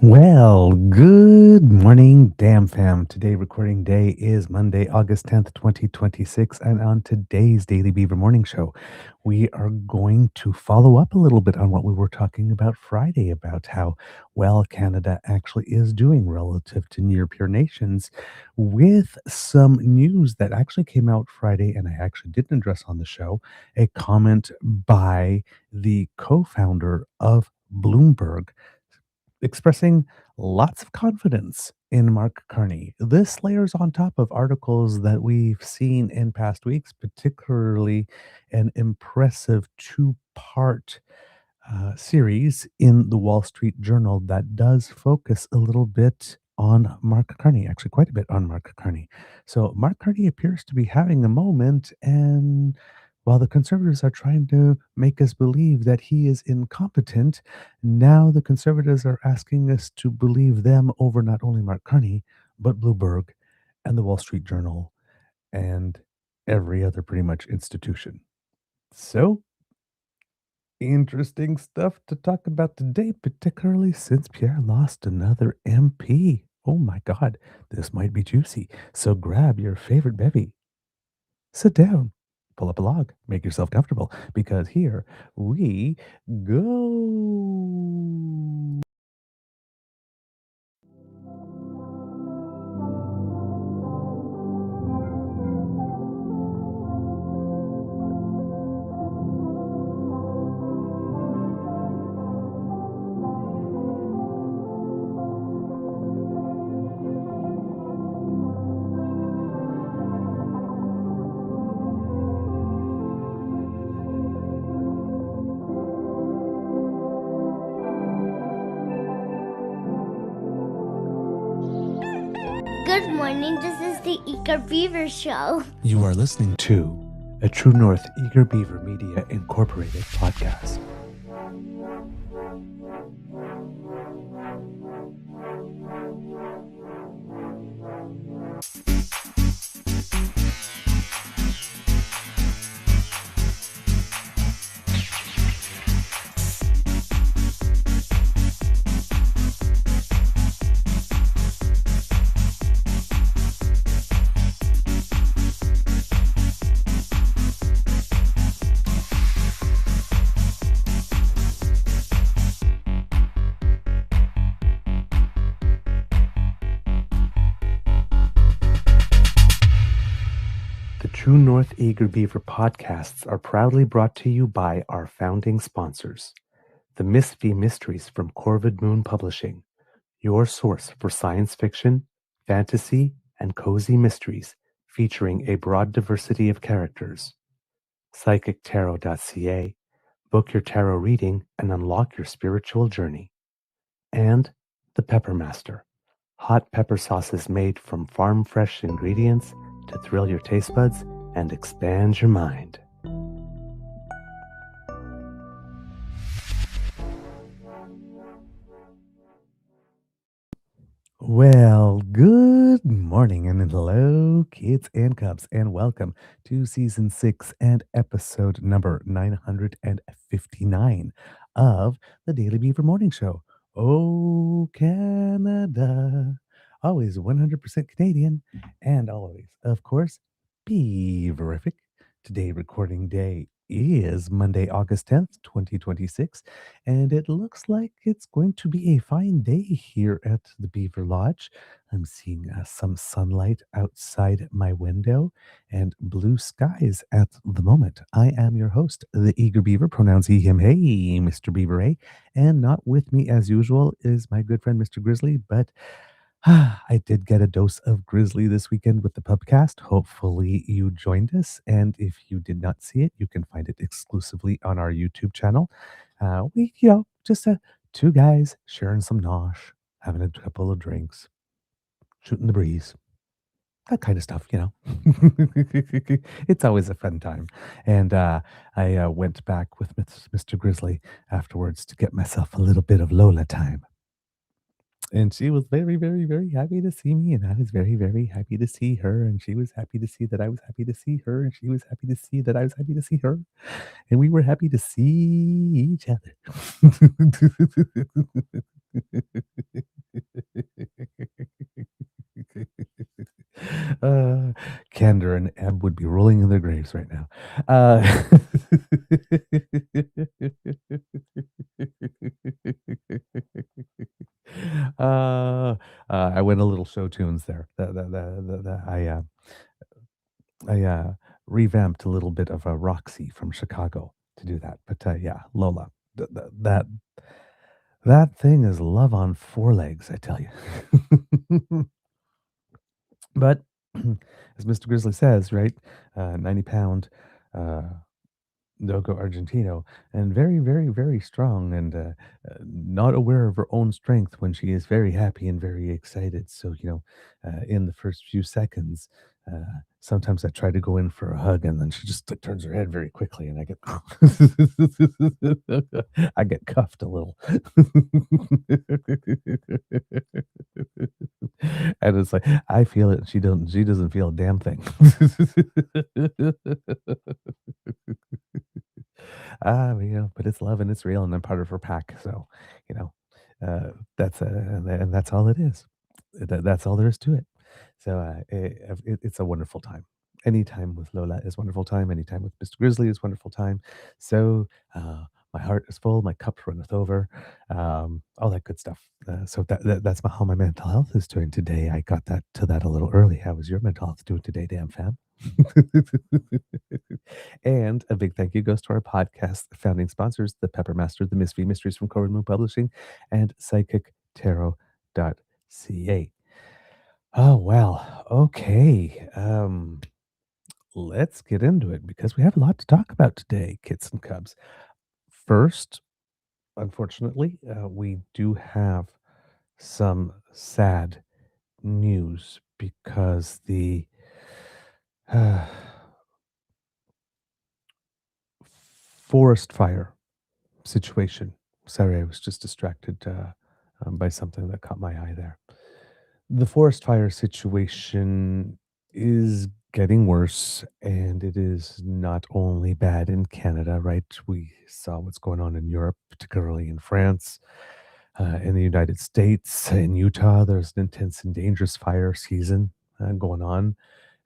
Well, good morning, Damn Fam. Today, recording day is Monday, August 10th, 2026. And on today's Daily Beaver Morning Show, we are going to follow up a little bit on what we were talking about Friday about how well Canada actually is doing relative to near peer nations with some news that actually came out Friday. And I actually didn't address on the show a comment by the co founder of Bloomberg expressing lots of confidence in Mark Carney. This layers on top of articles that we've seen in past weeks, particularly an impressive two-part series in the Wall Street Journal that does focus a little bit on Mark Carney, actually quite a bit on Mark Carney. So Mark Carney appears to be having a moment, and while the conservatives are trying to make us believe that he is incompetent, now the conservatives are asking us to believe them over not only Mark Carney, but Bloomberg and the Wall Street Journal and every other pretty much institution. So interesting stuff to talk about today, particularly since Pierre lost another MP. Oh my God, this might be juicy. So grab your favorite bevy, sit down, pull up a log, make yourself comfortable, because here we go. Good morning, this is the Eager Beaver Show. You are listening to a True North Eager Beaver Media Incorporated podcast. The True North Eager Beaver podcasts are proudly brought to you by our founding sponsors, the Miss V Mysteries from Corvid Moon Publishing, your source for science fiction, fantasy, and cozy mysteries featuring a broad diversity of characters. PsychicTarot.ca, book your tarot reading and unlock your spiritual journey. And the Pepper Master, hot pepper sauces made from farm-fresh ingredients to thrill your taste buds and expand your mind. Well, good morning and hello, kids and cubs, and welcome to season 6 and episode number 959 of the Daily Beaver Morning Show. Oh, Canada, always 100% Canadian, and always, of course, beaverific. Today, recording day is Monday, August 10th, 2026, and it looks like it's going to be a fine day here at the Beaver Lodge. I'm seeing some sunlight outside my window and blue skies at the moment. I am your host, the Eager Beaver, pronouns he, him, hey, Mr. Beaver, eh? And not with me as usual is my good friend, Mr. Grizzly, but I did get a dose of Grizzly this weekend with the pubcast. Hopefully you joined us. And if you did not see it, you can find it exclusively on our YouTube channel. Just two guys sharing some nosh, having a couple of drinks, shooting the breeze, that kind of stuff. It's always a fun time. And I went back with Mr. Grizzly afterwards to get myself a little bit of Lola time. And she was very, very, very happy to see me, and I was very, very happy to see her, and she was happy to see that I was happy to see her, and she was happy to see that I was happy to see her, and we were happy to see each other. Uh, Candor and Ebb would be rolling in their graves right now. I went a little show tunes there. I revamped a little bit of a Roxy from Chicago to do that. But yeah, Lola, that thing is love on four legs, I tell you. But as Mr. Grizzly says, right, 90-pound uh, Dogo Argentino, and very, very, very strong, and not aware of her own strength when she is very happy and very excited. So, in the first few seconds, sometimes I try to go in for a hug, and then she just turns her head very quickly, and I get, I get cuffed a little. And it's like I feel it, and she doesn't feel a damn thing. But it's love and it's real, and I'm part of her pack. So, you know, and that's all it is. That's all there is to it. So it's a wonderful time. Any time with Lola is wonderful time. Any time with Mr. Grizzly is wonderful time. So my heart is full, my cup runneth over, all that good stuff. So that's how my mental health is doing today. I got that to that a little early. How was your mental health doing today, damn fam? And a big thank you goes to our podcast founding sponsors, the Peppermaster, the Miss V Mysteries from Corbin Moon Publishing, and psychictarot.ca. Oh, well, okay. Let's get into it because we have a lot to talk about today, kits and cubs. First, unfortunately, we do have some sad news because the uh, forest fire situation. Sorry, I was just distracted by something that caught my eye there. The forest fire situation is getting worse, and it is not only bad in Canada, right? We saw what's going on in Europe, particularly in France, in the United States, in Utah. There's an intense and dangerous fire season going on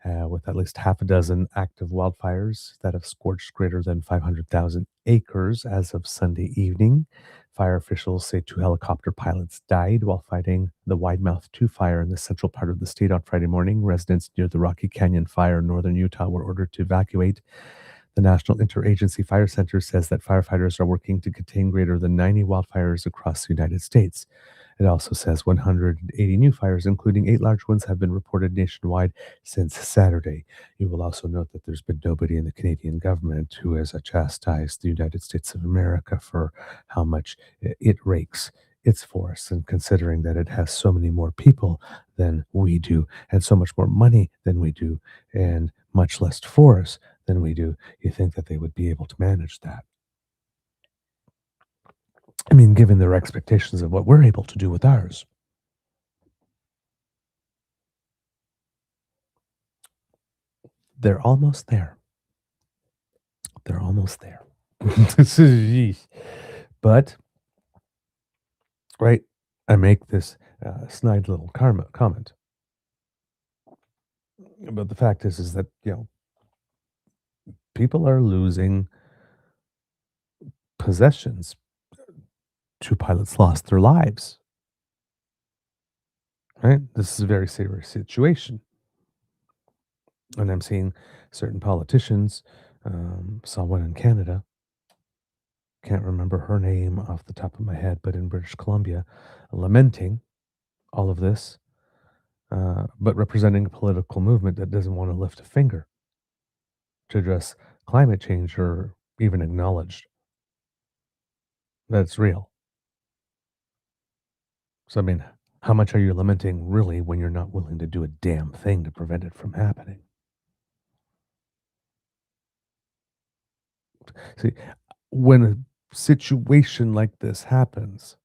with at least half a dozen active wildfires that have scorched greater than 500,000 acres as of Sunday evening. Fire officials say two helicopter pilots died while fighting the Widemouth 2 fire in the central part of the state on Friday morning. Residents near the Rocky Canyon fire in northern Utah were ordered to evacuate. The National Interagency Fire Center says that firefighters are working to contain greater than 90 wildfires across the United States. It also says 180 new fires, including 8 large ones, have been reported nationwide since Saturday. You will also note that there's been nobody in the Canadian government who has chastised the United States of America for how much it rakes its forests, and considering that it has so many more people than we do, and so much more money than we do, and much less forests than we do, you think that they would be able to manage that. I mean, given their expectations of what we're able to do with ours. They're almost there. They're almost there. But, right, I make this snide little comment. But the fact is that, people are losing possessions. 2 pilots lost their lives. Right? This is a very serious situation. And I'm seeing certain politicians, saw one in Canada, can't remember her name off the top of my head, but in British Columbia, lamenting all of this, but representing a political movement that doesn't want to lift a finger to address climate change or even acknowledge that it's real. So, I mean, how much are you lamenting really when you're not willing to do a damn thing to prevent it from happening? See, when a situation like this happens,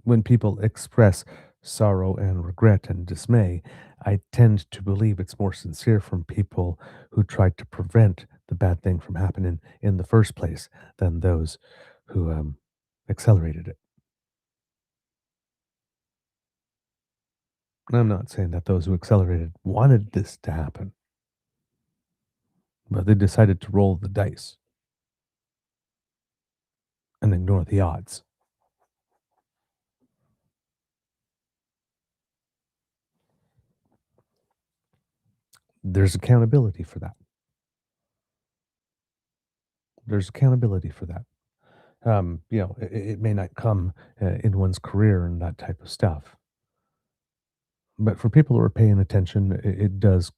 When people express sorrow and regret and dismay, I tend to believe it's more sincere from people who tried to prevent the bad thing from happening in the first place than those who accelerated it. And I'm not saying that those who accelerated wanted this to happen, but they decided to roll the dice and ignore the odds. There's accountability for that. There's accountability for that. It may not come in one's career and that type of stuff, but for people who are paying attention, it does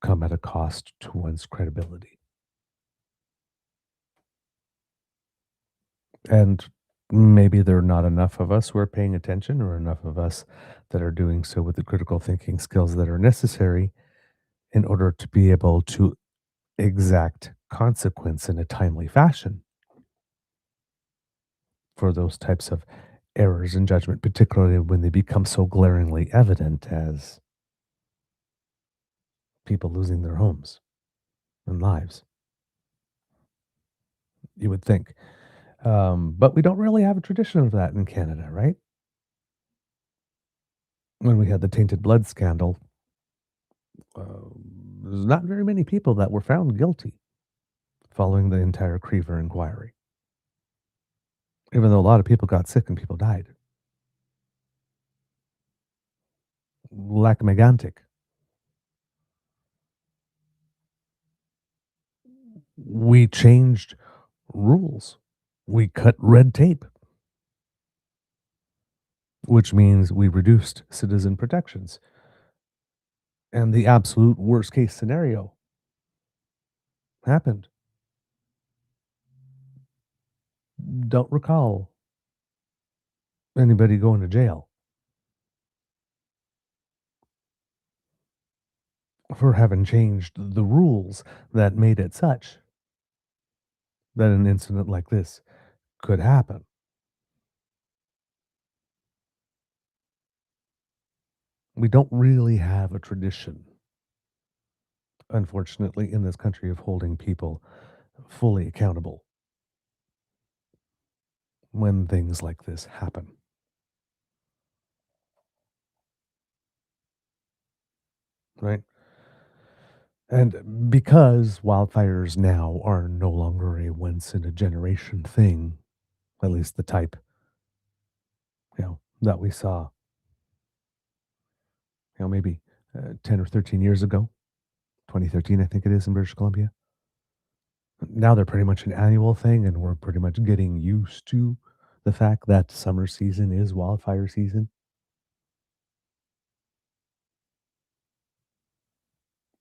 come at a cost to one's credibility. And maybe there are not enough of us who are paying attention, or enough of us that are doing so with the critical thinking skills that are necessary in order to be able to exact consequence in a timely fashion for those types of errors in judgment, particularly when they become so glaringly evident as people losing their homes and lives. You would think. But we don't really have a tradition of that in Canada, right? When we had the tainted blood scandal, there's not very many people that were found guilty following the entire Creever inquiry, even though a lot of people got sick and people died. Lac-Mégantic. We changed rules. We cut red tape, which means we reduced citizen protections. And the absolute worst case scenario happened. Don't recall anybody going to jail for having changed the rules that made it such that an incident like this could happen. We don't really have a tradition, unfortunately, in this country of holding people fully accountable when things like this happen, right? And because wildfires now are no longer a once in a generation thing, at least the type, that we saw, maybe 10 or 13 years ago, 2013, I think it is in British Columbia. Now they're pretty much an annual thing, and we're pretty much getting used to the fact that summer season is wildfire season.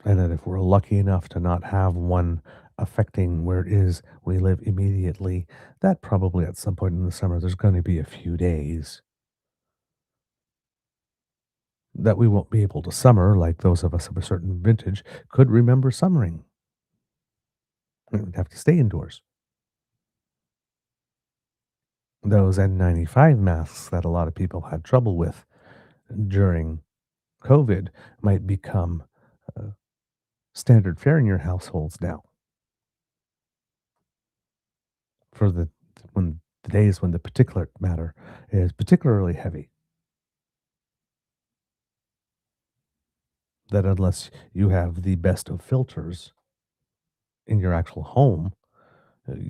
And that if we're lucky enough to not have one affecting where it is we live immediately, that probably at some point in the summer there's going to be a few days that we won't be able to summer, like those of us of a certain vintage could remember summering. We would have to stay indoors. Those N95 masks that a lot of people had trouble with during COVID might become uh, standard fare in your households now for the days when the particulate matter is particularly heavy. That unless you have the best of filters in your actual home,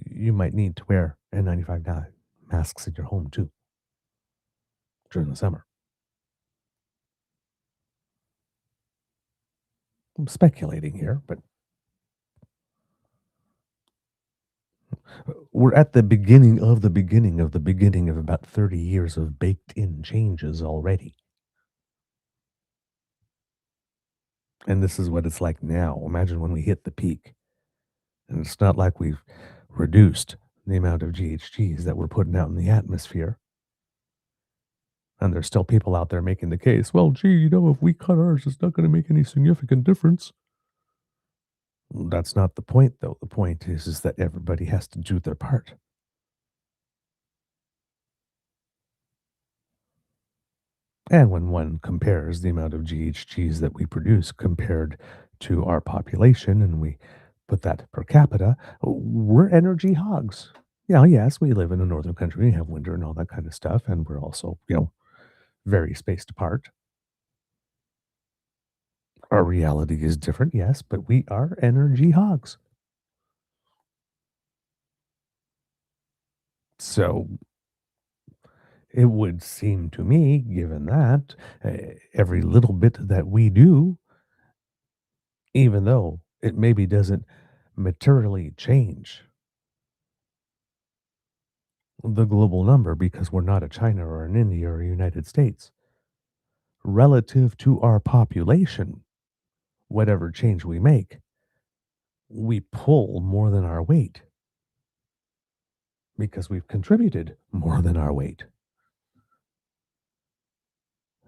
you might need to wear N95 masks in your home too during the summer. I'm speculating here, but we're at the beginning of the beginning of the beginning of about 30 years of baked in changes already. And this is what it's like now. Imagine when we hit the peak. And it's not like we've reduced the amount of GHGs that we're putting out in the atmosphere. And there's still people out there making the case, well, gee, if we cut ours, it's not going to make any significant difference. That's not the point, though. The point is that everybody has to do their part. And when one compares the amount of GHGs that we produce compared to our population and we put that per capita, we're energy hogs. Yeah, yes, we live in a northern country, we have winter and all that kind of stuff, and we're also, very spaced apart. Our reality is different, yes, but we are energy hogs. So it would seem to me, given that every little bit that we do, even though it maybe doesn't materially change the global number because we're not a China or an India or a United States, relative to our population, whatever change we make, we pull more than our weight because we've contributed more than our weight.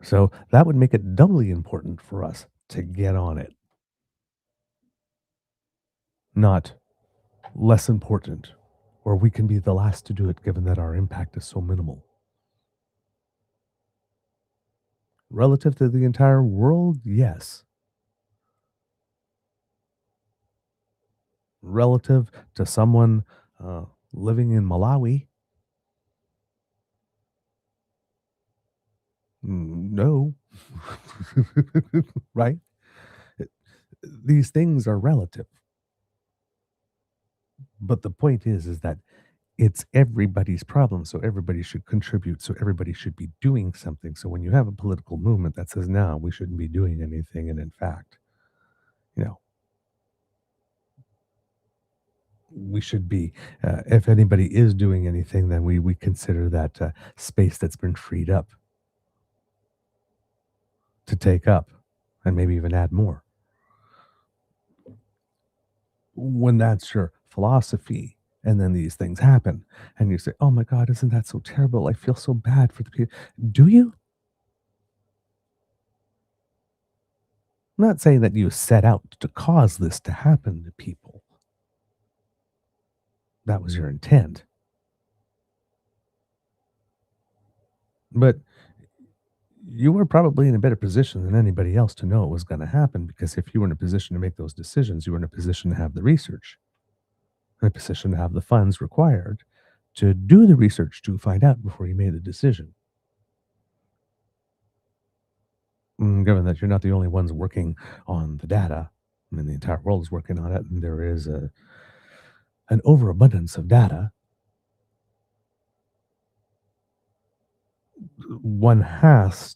So that would make it doubly important for us to get on it, not less important, or we can be the last to do it given that our impact is so minimal. Relative to the entire world, yes. Relative to someone living in Malawi, no. Right? These things are relative. But the point is that it's everybody's problem. So everybody should contribute. So everybody should be doing something. So when you have a political movement that says, no, we shouldn't be doing anything. And in fact, you know, we should be, if anybody is doing anything, then we consider that space that's been freed up to take up and maybe even add more. When that's your philosophy, and then these things happen, and you say, oh my God, isn't that so terrible? I feel so bad for the people. Do you? I'm not saying that you set out to cause this to happen to people. That was your intent. But you were probably in a better position than anybody else to know it was going to happen because if you were in a position to make those decisions, you were in a position to have the research, in a position to have the funds required to do the research to find out before you made the decision. Given that you're not the only ones working on the data, I mean, the entire world is working on it, and there is an overabundance of data, one has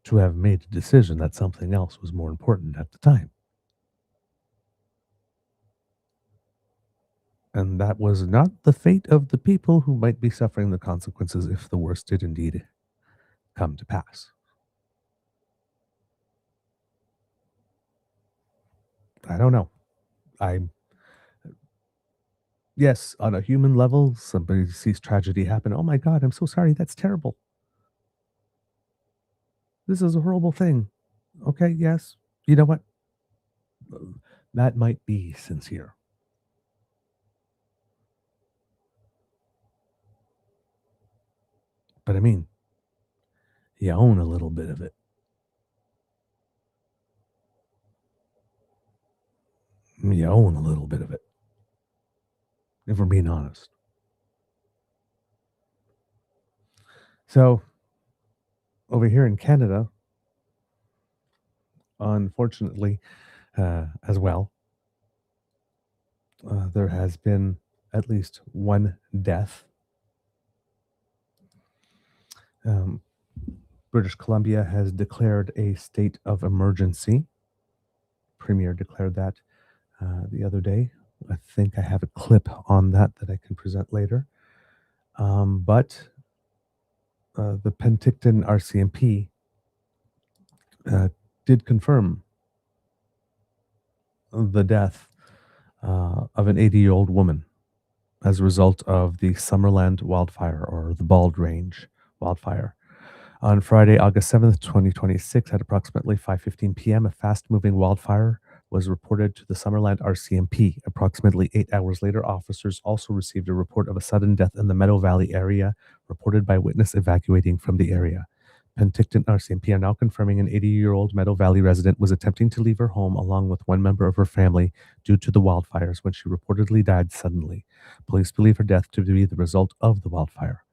to have made a decision that something else was more important at the time. And that was not the fate of the people who might be suffering the consequences if the worst did indeed come to pass. I don't know. I Yes, on a human level, somebody sees tragedy happen. Oh my God, I'm so sorry. That's terrible. This is a horrible thing. Okay, yes. You know what? That might be sincere. But I mean, you own a little bit of it. You own a little bit of it, if we're being honest. So, over here in Canada, unfortunately, as well, there has been at least one death. Um, British Columbia has declared a state of emergency. Premier declared that the other day. I think I have a clip on that that I can present later. But the Penticton RCMP did confirm the death of an 80-year-old woman as a result of the Summerland wildfire or the Bald Range wildfire. On Friday, August 7th, 2026, at approximately 5:15 p.m., a fast-moving wildfire was reported to the Summerland RCMP. Approximately 8 hours later, officers also received a report of a sudden death in the Meadow Valley area, reported by witness evacuating from the area. Penticton RCMP are now confirming an 80-year-old Meadow Valley resident was attempting to leave her home along with one member of her family due to the wildfires when she reportedly died suddenly. Police believe her death to be the result of the wildfire.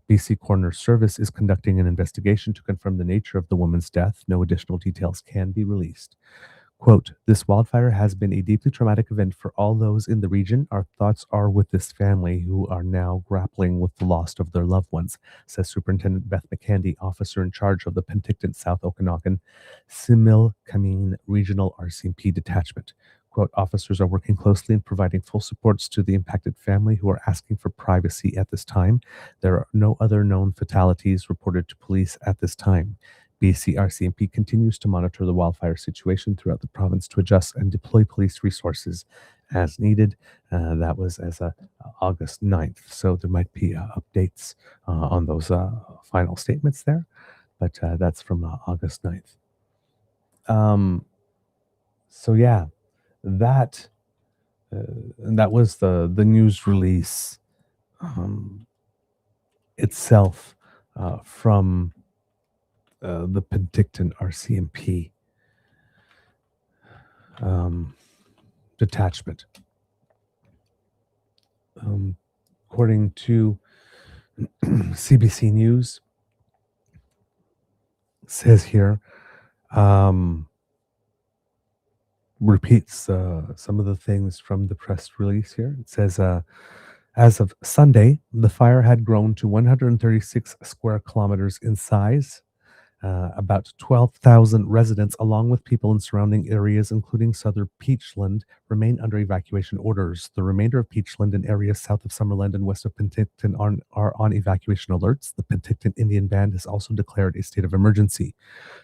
BC Coroner Service is conducting an investigation to confirm the nature of the woman's death. No additional details can be released. Quote, this wildfire has been a deeply traumatic event for all those in the region. Our thoughts are with this family who are now grappling with the loss of their loved ones, says Superintendent Beth McCandy, officer in charge of the Penticton South Okanagan Similkameen Regional RCMP Detachment. Quote, officers are working closely and providing full supports to the impacted family who are asking for privacy at this time. There are no other known fatalities reported to police at this time. BC RCMP continues to monitor the wildfire situation throughout the province to adjust and deploy police resources as needed. That was as August 9th. So there might be updates on those final statements there, but that's from August 9th. So yeah, that that was the news release itself from the Penticton RCMP detachment. According to CBC News, says here, repeats some of the things from the press release here. It says, as of Sunday, the fire had grown to 136 square kilometers in size. About 12,000 residents, along with people in surrounding areas, including southern Peachland, remain under evacuation orders. The remainder of Peachland and areas south of Summerland and west of Penticton are on evacuation alerts. The Penticton Indian Band has also declared a state of emergency.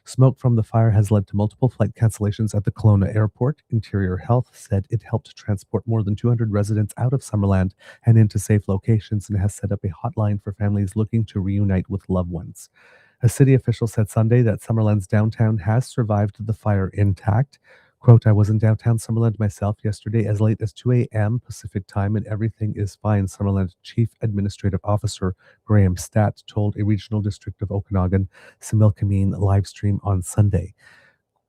Smoke from the fire has led to multiple flight cancellations at the Kelowna Airport. Interior Health said it helped transport more than 200 residents out of Summerland and into safe locations and has set up a hotline for families looking to reunite with loved ones. A city official said Sunday that Summerland's downtown has survived the fire intact. Quote, I was in downtown Summerland myself yesterday as late as 2 a.m. Pacific time and everything is fine, Summerland Chief Administrative Officer Graham Statt told a regional district of Okanagan Similkameen live stream on Sunday.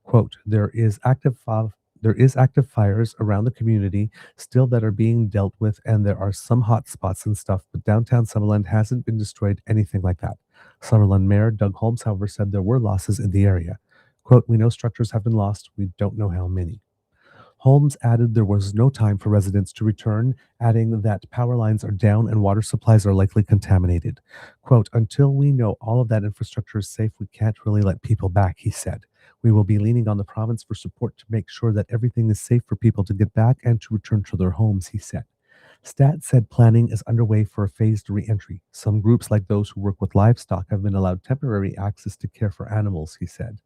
Quote, there is active fires around the community still that are being dealt with, and there are some hot spots and stuff, but downtown Summerland hasn't been destroyed, anything like that. Summerland Mayor Doug Holmes, however, said there were losses in the area. Quote, we know structures have been lost. We don't know how many. Holmes added there was no time for residents to return, adding that power lines are down and water supplies are likely contaminated. Quote, until we know all of that infrastructure is safe, we can't really let people back, he said. We will be leaning on the province for support to make sure that everything is safe for people to get back and to return to their homes, he said. Stat said planning is underway for a phased re-entry. Some groups, like those who work with livestock, have been allowed temporary access to care for animals, he said.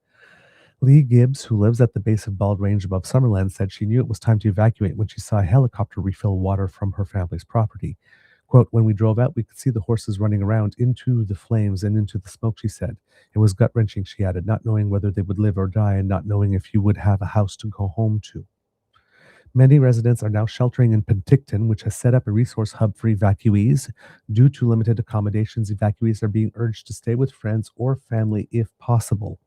Lee Gibbs, who lives at the base of Bald Range above Summerland, said she knew it was time to evacuate when she saw a helicopter refill water from her family's property. Quote, when we drove out, we could see the horses running around into the flames and into the smoke, she said. It was gut-wrenching, she added, not knowing whether they would live or die and not knowing if you would have a house to go home to. Many residents are now sheltering in Penticton, which has set up a resource hub for evacuees. Due to limited accommodations, evacuees are being urged to stay with friends or family if possible.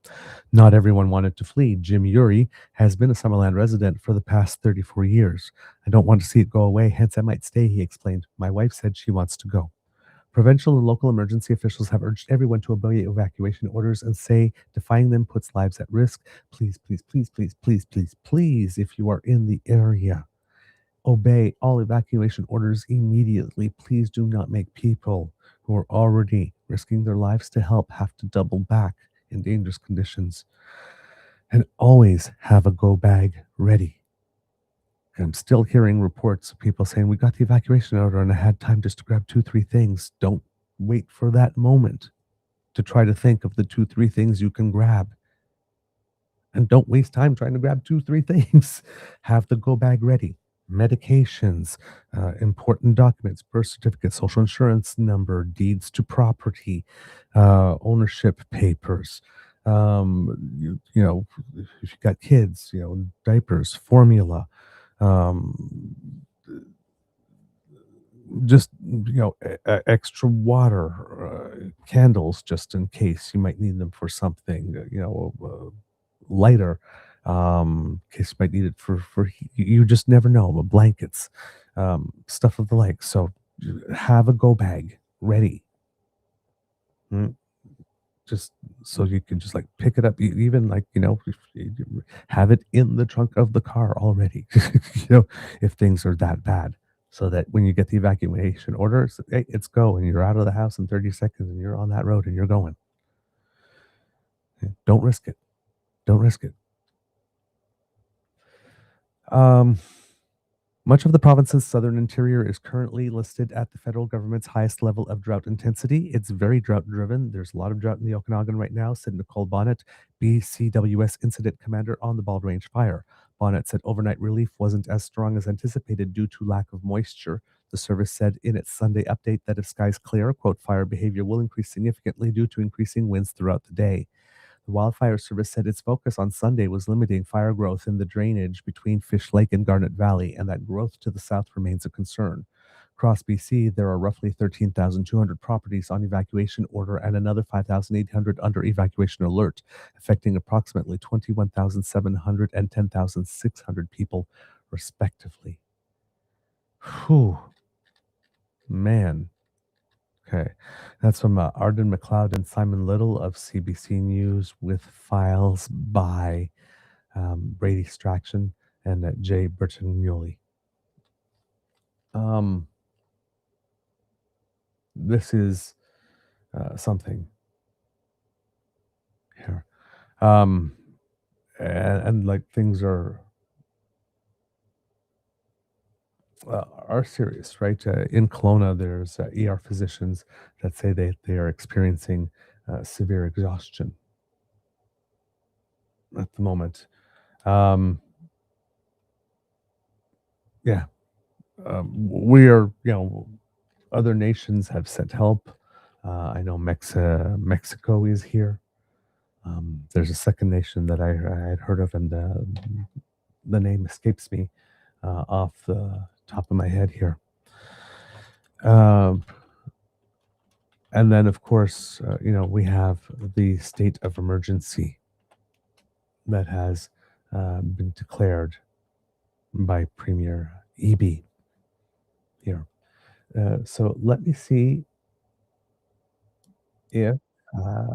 Not everyone wanted to flee. Jim Uri has been a Summerland resident for the past 34 years. I don't want to see it go away, hence I might stay, he explained. My wife said she wants to go. Provincial and local emergency officials have urged everyone to obey evacuation orders and say defying them puts lives at risk. Please, please, please, please, please, please, please, if you are in the area, obey all evacuation orders immediately. Please do not make people who are already risking their lives to help have to double back in dangerous conditions. And always have a go bag ready. I'm still hearing reports of people saying, we got the evacuation order and I had time just to grab 2-3 things. Don't wait for that moment to try to think of the 2-3 things you can grab. And don't waste time trying to grab 2-3 things. Have the go bag ready. Medications, important documents, birth certificate, social insurance number, deeds to property, ownership papers. You know, if you've got kids, you know, diapers, formula, just extra water, candles just in case you might need them for something, lighter, in case you might need it for you just never know, but blankets, stuff of the like. So have a go bag ready. Mm, just so you can just like pick it up, even like have it in the trunk of the car already. If things are that bad, so that when you get the evacuation order, hey, it's go, and you're out of the house in 30 seconds, and you're on that road, and you're going. Don't risk it. Don't risk it. um Much of the province's southern interior is currently listed at the federal government's highest level of drought intensity. It's very drought driven. There's a lot of drought in the Okanagan right now, said Nicole Bonnet, BCWS incident commander on the Bald Range fire. Bonnet said overnight relief wasn't as strong as anticipated due to lack of moisture. The service said in its Sunday update that if skies clear, quote, fire behavior will increase significantly due to increasing winds throughout the day. The Wildfire Service said its focus on Sunday was limiting fire growth in the drainage between Fish Lake and Garnet Valley, and that growth to the south remains a concern. Across BC, there are roughly 13,200 properties on evacuation order and another 5,800 under evacuation alert, affecting approximately 21,700 and 10,600 people, respectively. Whew. Man. Okay. That's from Arden McLeod and Simon Little of CBC News, with files by Brady Strachan and Jay Bertagnoli. This is something here. And like things are serious, right? In Kelowna, there's ER physicians that say they are experiencing severe exhaustion at the moment. Yeah, we are, other nations have sent help. I know Mexico is here. There's a second nation that I had heard of, and the name escapes me off the top of my head here. And then, of course, we have the state of emergency that has been declared by Premier Eby here. So let me see if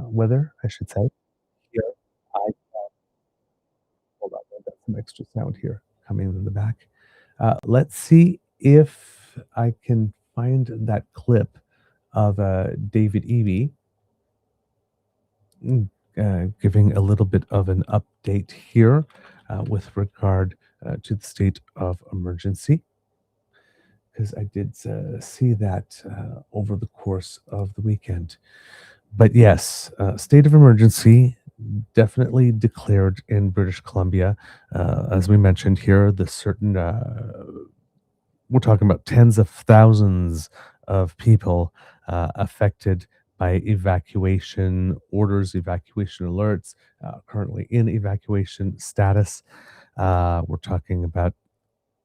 whether I should say here I hold on, I've got some extra sound here coming in the back. Let's see if I can find that clip of David Eby giving a little bit of an update here with regard to the state of emergency, because I did see that over the course of the weekend. But yes, state of emergency definitely declared in British Columbia. As we mentioned here, the certain, we're talking about tens of thousands of people affected by evacuation orders, evacuation alerts, currently in evacuation status. We're talking about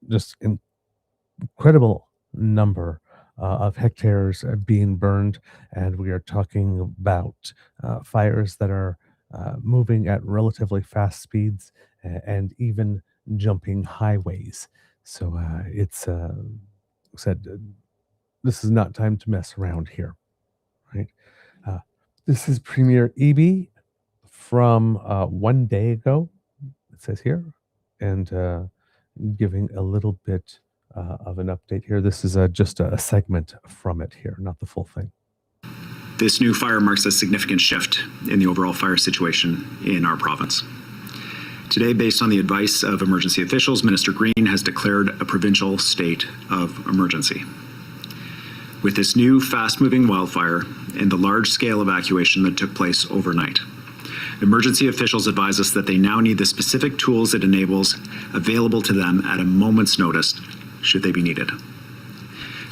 just incredible number of hectares being burned, and we are talking about fires that are moving at relatively fast speeds and even jumping highways. So it's said this is not time to mess around here, right? This is Premier Eby from 1 day ago, it says here, and giving a little bit of an update here. This is just a segment from it here, not the full thing. This new fire marks a significant shift in the overall fire situation in our province. Today, based on the advice of emergency officials, Minister Green has declared a provincial state of emergency. With this new fast-moving wildfire and the large-scale evacuation that took place overnight, emergency officials advise us that they now need the specific tools it enables available to them at a moment's notice, should they be needed.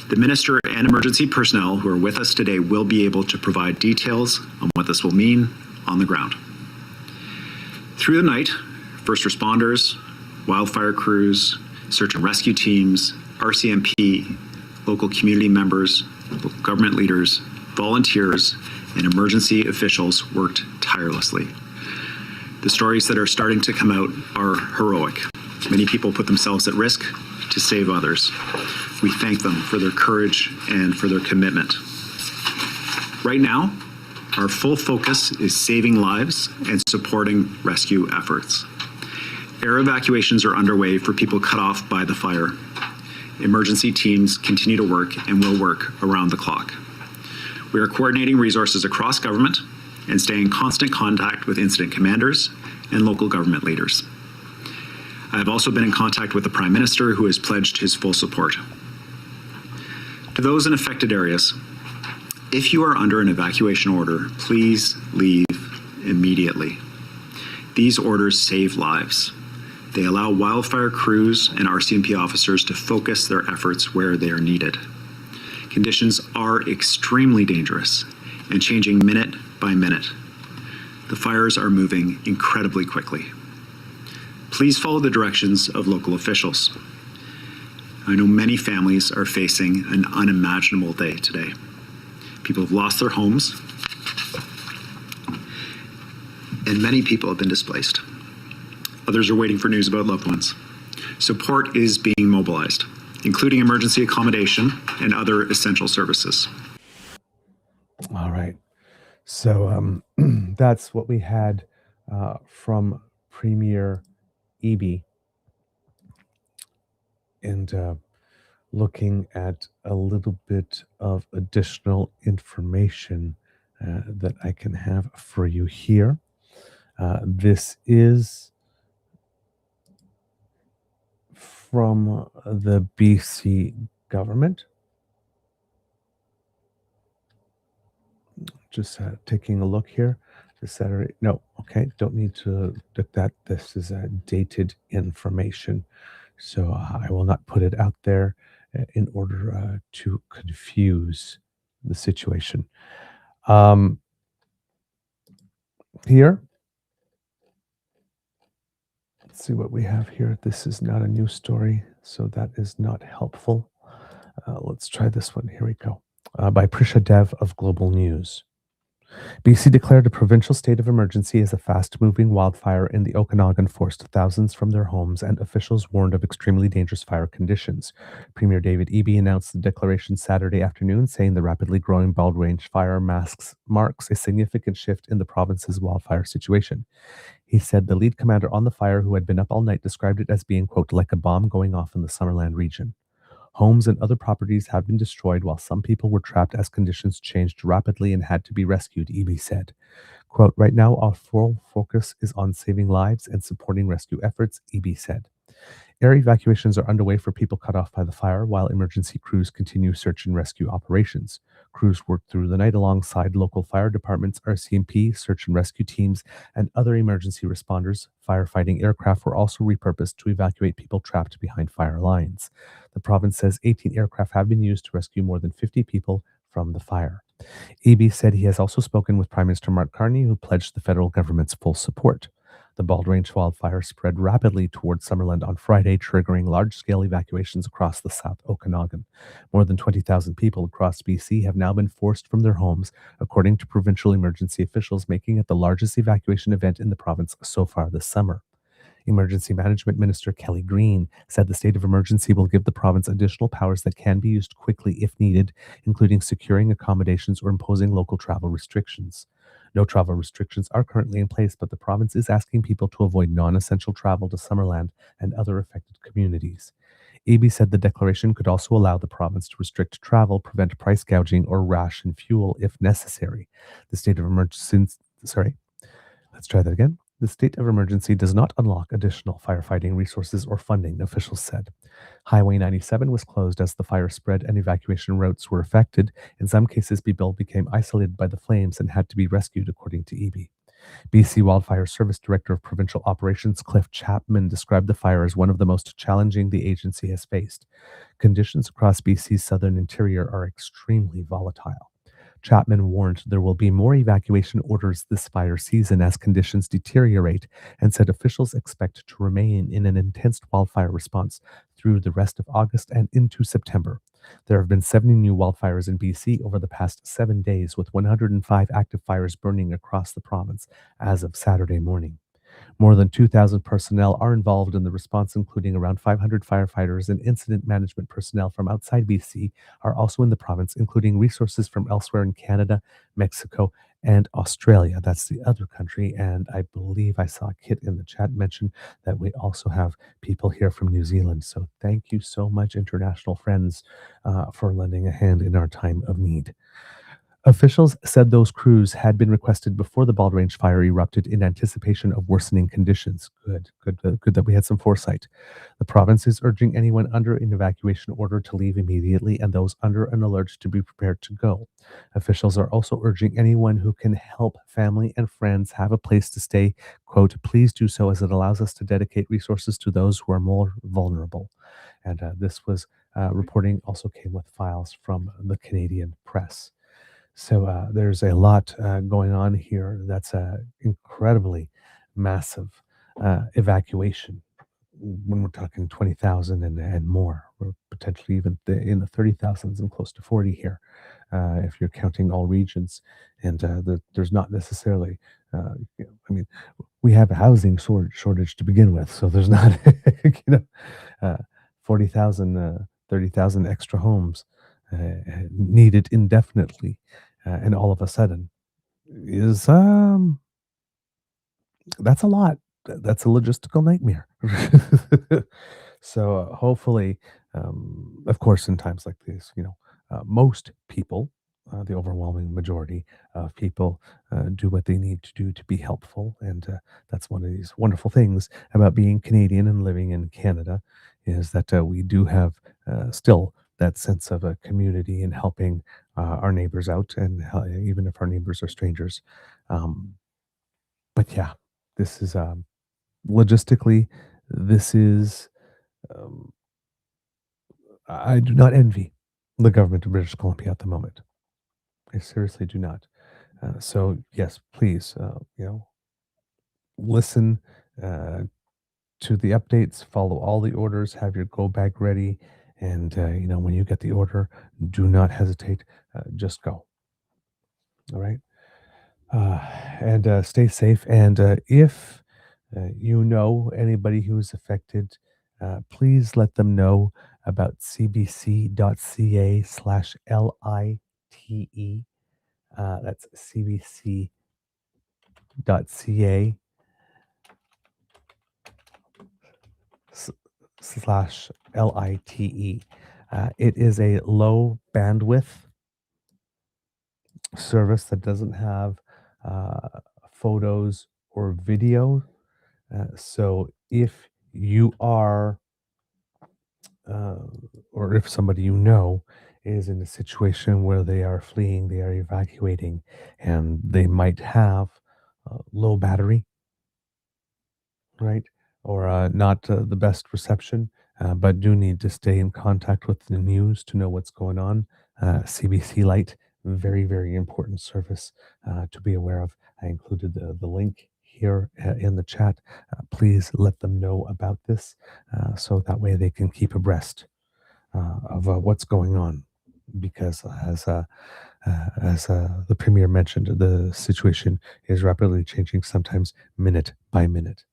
The Minister and emergency personnel who are with us today will be able to provide details on what this will mean on the ground. Through the night, first responders, wildfire crews, search and rescue teams, RCMP, local community members, local government leaders, volunteers, and emergency officials worked tirelessly. The stories that are starting to come out are heroic. Many people put themselves at risk to save others. We thank them for their courage and for their commitment. Right now, our full focus is saving lives and supporting rescue efforts. Air evacuations are underway for people cut off by the fire. Emergency teams continue to work and will work around the clock. We are coordinating resources across government and staying in constant contact with incident commanders and local government leaders. I have also been in contact with the Prime Minister, who has pledged his full support. To those in affected areas, if you are under an evacuation order, please leave immediately. These orders save lives. They allow wildfire crews and RCMP officers to focus their efforts where they are needed. Conditions are extremely dangerous and changing minute by minute. The fires are moving incredibly quickly. Please follow the directions of local officials. I know many families are facing an unimaginable day today. People have lost their homes, and many people have been displaced. Others are waiting for news about loved ones. Support is being mobilized, including emergency accommodation and other essential services. All right. So that's what we had from Premier Eby. And looking at a little bit of additional information that I can have for you here. This is from the BC government. Just taking a look here. This Saturday. No, okay, don't need to look that. This is dated information. So I will not put it out there in order to confuse the situation. Here, let's see what we have here. This is not a news story, so that is not helpful. Let's try this one. Here we go. By Prisha Dev of Global News. BC declared a provincial state of emergency as a fast-moving wildfire in the Okanagan forced thousands from their homes, and officials warned of extremely dangerous fire conditions. Premier David Eby announced the declaration Saturday afternoon, saying the rapidly growing Bald Range fire marks a significant shift in the province's wildfire situation. He said the lead commander on the fire, who had been up all night, described it as being, quote, like a bomb going off in the Summerland region. Homes and other properties have been destroyed, while some people were trapped as conditions changed rapidly and had to be rescued, Eby said. Quote, right now, our full focus is on saving lives and supporting rescue efforts, Eby said. Air evacuations are underway for people cut off by the fire, while emergency crews continue search and rescue operations. Crews worked through the night alongside local fire departments, RCMP, search and rescue teams, and other emergency responders. Firefighting aircraft were also repurposed to evacuate people trapped behind fire lines. The province says 18 aircraft have been used to rescue more than 50 people from the fire. Eby said he has also spoken with Prime Minister Mark Carney, who pledged the federal government's full support. The Bald Range wildfire spread rapidly towards Summerland on Friday, triggering large-scale evacuations across the South Okanagan. More than 20,000 people across BC have now been forced from their homes, according to provincial emergency officials, making it the largest evacuation event in the province so far this summer. Emergency Management Minister Kelly Green said the state of emergency will give the province additional powers that can be used quickly if needed, including securing accommodations or imposing local travel restrictions. No travel restrictions are currently in place, but the province is asking people to avoid non-essential travel to Summerland and other affected communities. Eby said the declaration could also allow the province to restrict travel, prevent price gouging, or ration fuel if necessary. The state of emergency, The state of emergency does not unlock additional firefighting resources or funding, officials said. Highway 97 was closed as the fire spread and evacuation routes were affected. In some cases, people became isolated by the flames and had to be rescued, according to Eby. BC Wildfire Service Director of Provincial Operations Cliff Chapman described the fire as one of the most challenging the agency has faced. Conditions across BC's southern interior are extremely volatile. Chapman warned there will be more evacuation orders this fire season as conditions deteriorate, and said officials expect to remain in an intense wildfire response through the rest of August and into September. There have been 70 new wildfires in BC over the past 7 days, with 105 active fires burning across the province as of Saturday morning. More than 2,000 personnel are involved in the response, including around 500 firefighters and incident management personnel from outside BC are also in the province, including resources from elsewhere in Canada, Mexico, and Australia. That's the other country. And I believe I saw Kit in the chat mention that we also have people here from New Zealand. So thank you so much, international friends, for lending a hand in our time of need. Officials said those crews had been requested before the Bald Range fire erupted in anticipation of worsening conditions. Good that we had some foresight. The province is urging anyone under an evacuation order to leave immediately and those under an alert to be prepared to go. Officials are also urging anyone who can help family and friends have a place to stay, quote, please do so as it allows us to dedicate resources to those who are more vulnerable. And this was reporting also came with files from the Canadian press. So there's a lot going on here. That's an incredibly massive evacuation. When we're talking 20,000 and more, we're potentially even in the 30,000s and close to 40 here, if you're counting all regions. And there's not necessarily, I mean, we have a housing shortage to begin with, so there's not, 40,000, 30,000 extra homes needed indefinitely, and all of a sudden is that's a lot. That's a logistical nightmare. So hopefully, of course, in times like these, most people, the overwhelming majority of people, do what they need to do to be helpful, and that's one of these wonderful things about being Canadian and living in Canada, is that we do have still that sense of a community and helping our neighbors out, and even if our neighbors are strangers. But yeah, this is logistically, this is, um, I do not envy the government of British Columbia at the moment. I seriously do not. So yes, please, listen to the updates, follow all the orders, have your go bag ready, and when you get the order, do not hesitate. Just go. All right. And stay safe. And if you know anybody who's affected, please let them know about cbc.ca/LITE. That's cbc.ca slash LITE. It is a low bandwidth service that doesn't have photos or video. So if you are, or if somebody you know is in a situation where they are fleeing, they are evacuating, and they might have low battery, right? Or not the best reception, but do need to stay in contact with the news to know what's going on. CBC Lite, very, very important service to be aware of. I included the link here in the chat. Please let them know about this so that way they can keep abreast of what's going on. Because as the Premier mentioned, the situation is rapidly changing, sometimes minute by minute.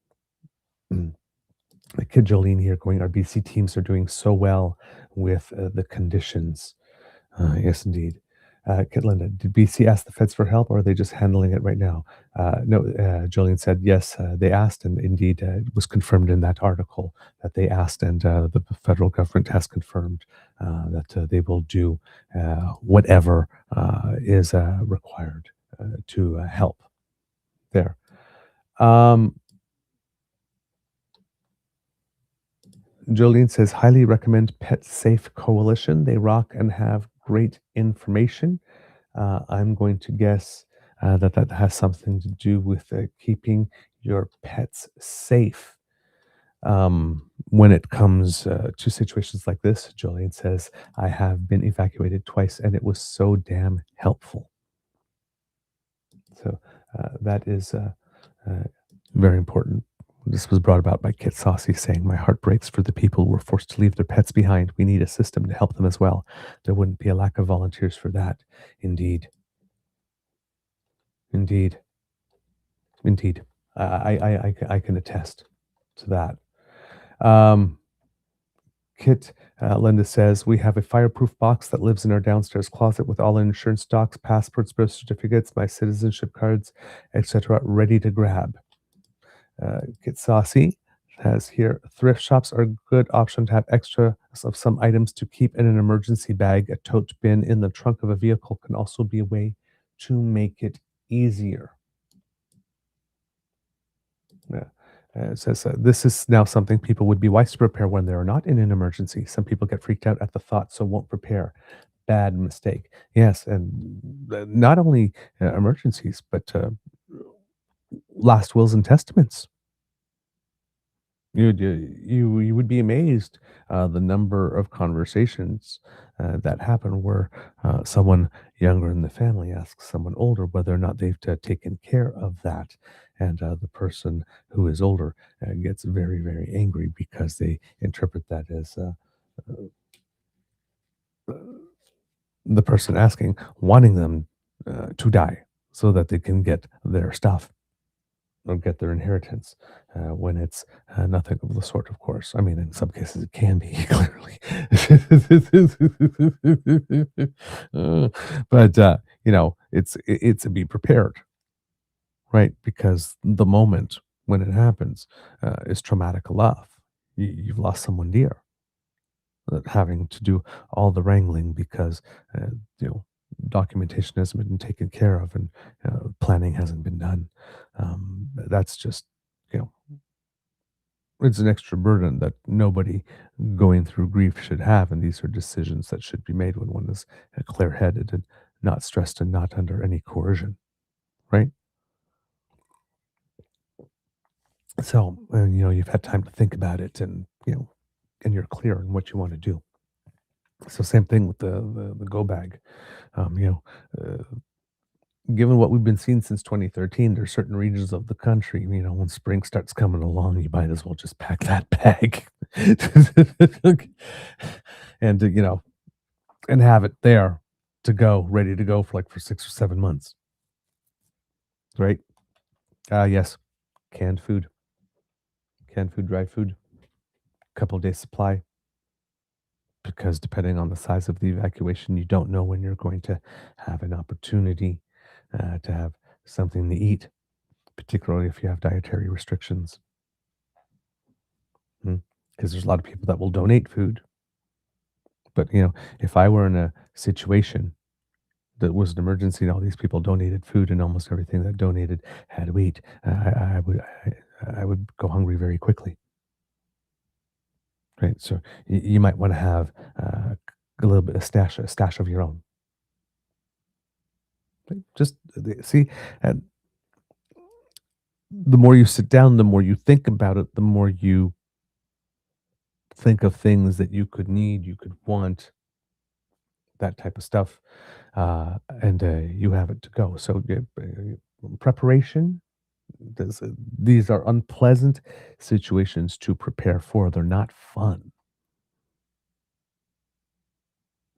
The kid Jolene here going, our BC teams are doing so well with the conditions. Yes, indeed. Kid Linda, did BC ask the feds for help, or are they just handling it right now? No, Jolene said yes, they asked, and indeed it was confirmed in that article that they asked, and the federal government has confirmed that they will do whatever is required to help there. Jolene says, highly recommend Pet Safe Coalition. They rock and have great information. I'm going to guess that has something to do with keeping your pets safe. When it comes to situations like this, Jolene says, I have been evacuated twice and it was so damn helpful. So that is very important This was brought about by Kit Saucy saying, "My heart breaks for the people who were forced to leave their pets behind. We need a system to help them as well. There wouldn't be a lack of volunteers for that." Indeed. Indeed. Indeed. I can attest to that. Kit Linda says, "We have a fireproof box that lives in our downstairs closet with all insurance docs, passports, birth certificates, my citizenship cards, etc., ready to grab." Kit Saucy has here, "Thrift shops are a good option to have extra of some items to keep in an emergency bag. A tote bin in the trunk of a vehicle can also be a way to make it easier." Yeah. It says, "This is now something people would be wise to prepare when they are not in an emergency. Some people get freaked out at the thought, so won't prepare. Bad mistake." Yes, and not only emergencies, but last wills and testaments. You would be amazed the number of conversations that happen where someone younger in the family asks someone older whether or not they've taken care of that, and the person who is older gets very, very angry because they interpret that as the person asking wanting them to die so that they can get their stuff or get their inheritance, when it's nothing of the sort, of course. I mean, in some cases, it can be clearly, but it's to be prepared, right? Because the moment when it happens is traumatic enough. You've lost someone dear, having to do all the wrangling because uh, you know documentation hasn't been taken care of and planning hasn't been done. That's just you know it's an extra burden that nobody going through grief should have, and these are decisions that should be made when one is clear-headed and not stressed and not under any coercion, right? So you've had time to think about it, and and you're clear on what you want to do. So same thing with the go bag. Um, you know, Given what we've been seeing since 2013, there's certain regions of the country, when spring starts coming along, you might as well just pack that bag and and have it there to go, ready to go for 6 or 7 months, right? Yes, canned food, dry food, couple days supply, because depending on the size of the evacuation, you don't know when you're going to have an opportunity to have something to eat, particularly if you have dietary restrictions. Because there's a lot of people that will donate food. But, if I were in a situation that was an emergency and all these people donated food and almost everything that donated had to eat, I would go hungry very quickly. Right. So you might want to have a little bit of a stash of your own. Right? Just see, and the more you sit down, the more you think about it, the more you think of things that you could need, you could want, that type of stuff, and you have it to go. So preparation. These are unpleasant situations to prepare for. They're not fun,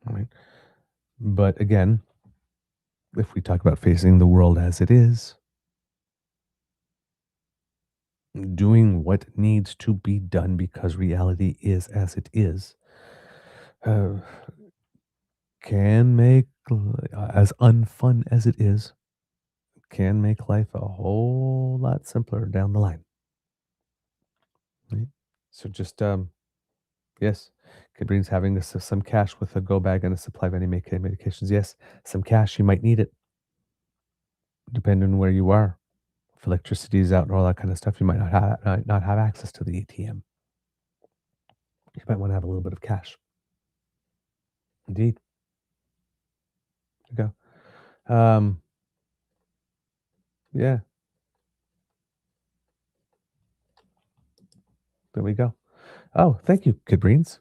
right? But again, if we talk about facing the world as it is, doing what needs to be done because reality is as it is, uh, can make, as unfun as it is, can make life a whole lot simpler down the line. Right? So just yes, could means having some cash with a go bag and a supply of any medications. Yes, some cash, you might need it, depending on where you are. If electricity is out and all that kind of stuff, you might not have access to the ATM. You might want to have a little bit of cash. Indeed. There you go. Yeah, there we go. Oh, thank you, Kid Breens.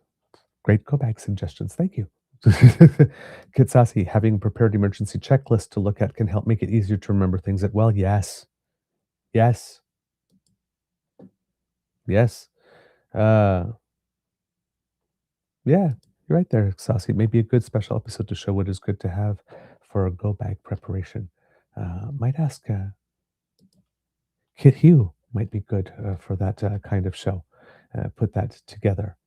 Great go bag suggestions. Thank you. Kid Sassy, having a prepared emergency checklist to look at can help make it easier to remember things that well. Yes. Yes. Yes. Uh, yeah, you're right there, Saucy. Maybe a good special episode to show what is good to have for a go bag preparation. Might ask Kit Hugh might be good for that kind of show. Put that together,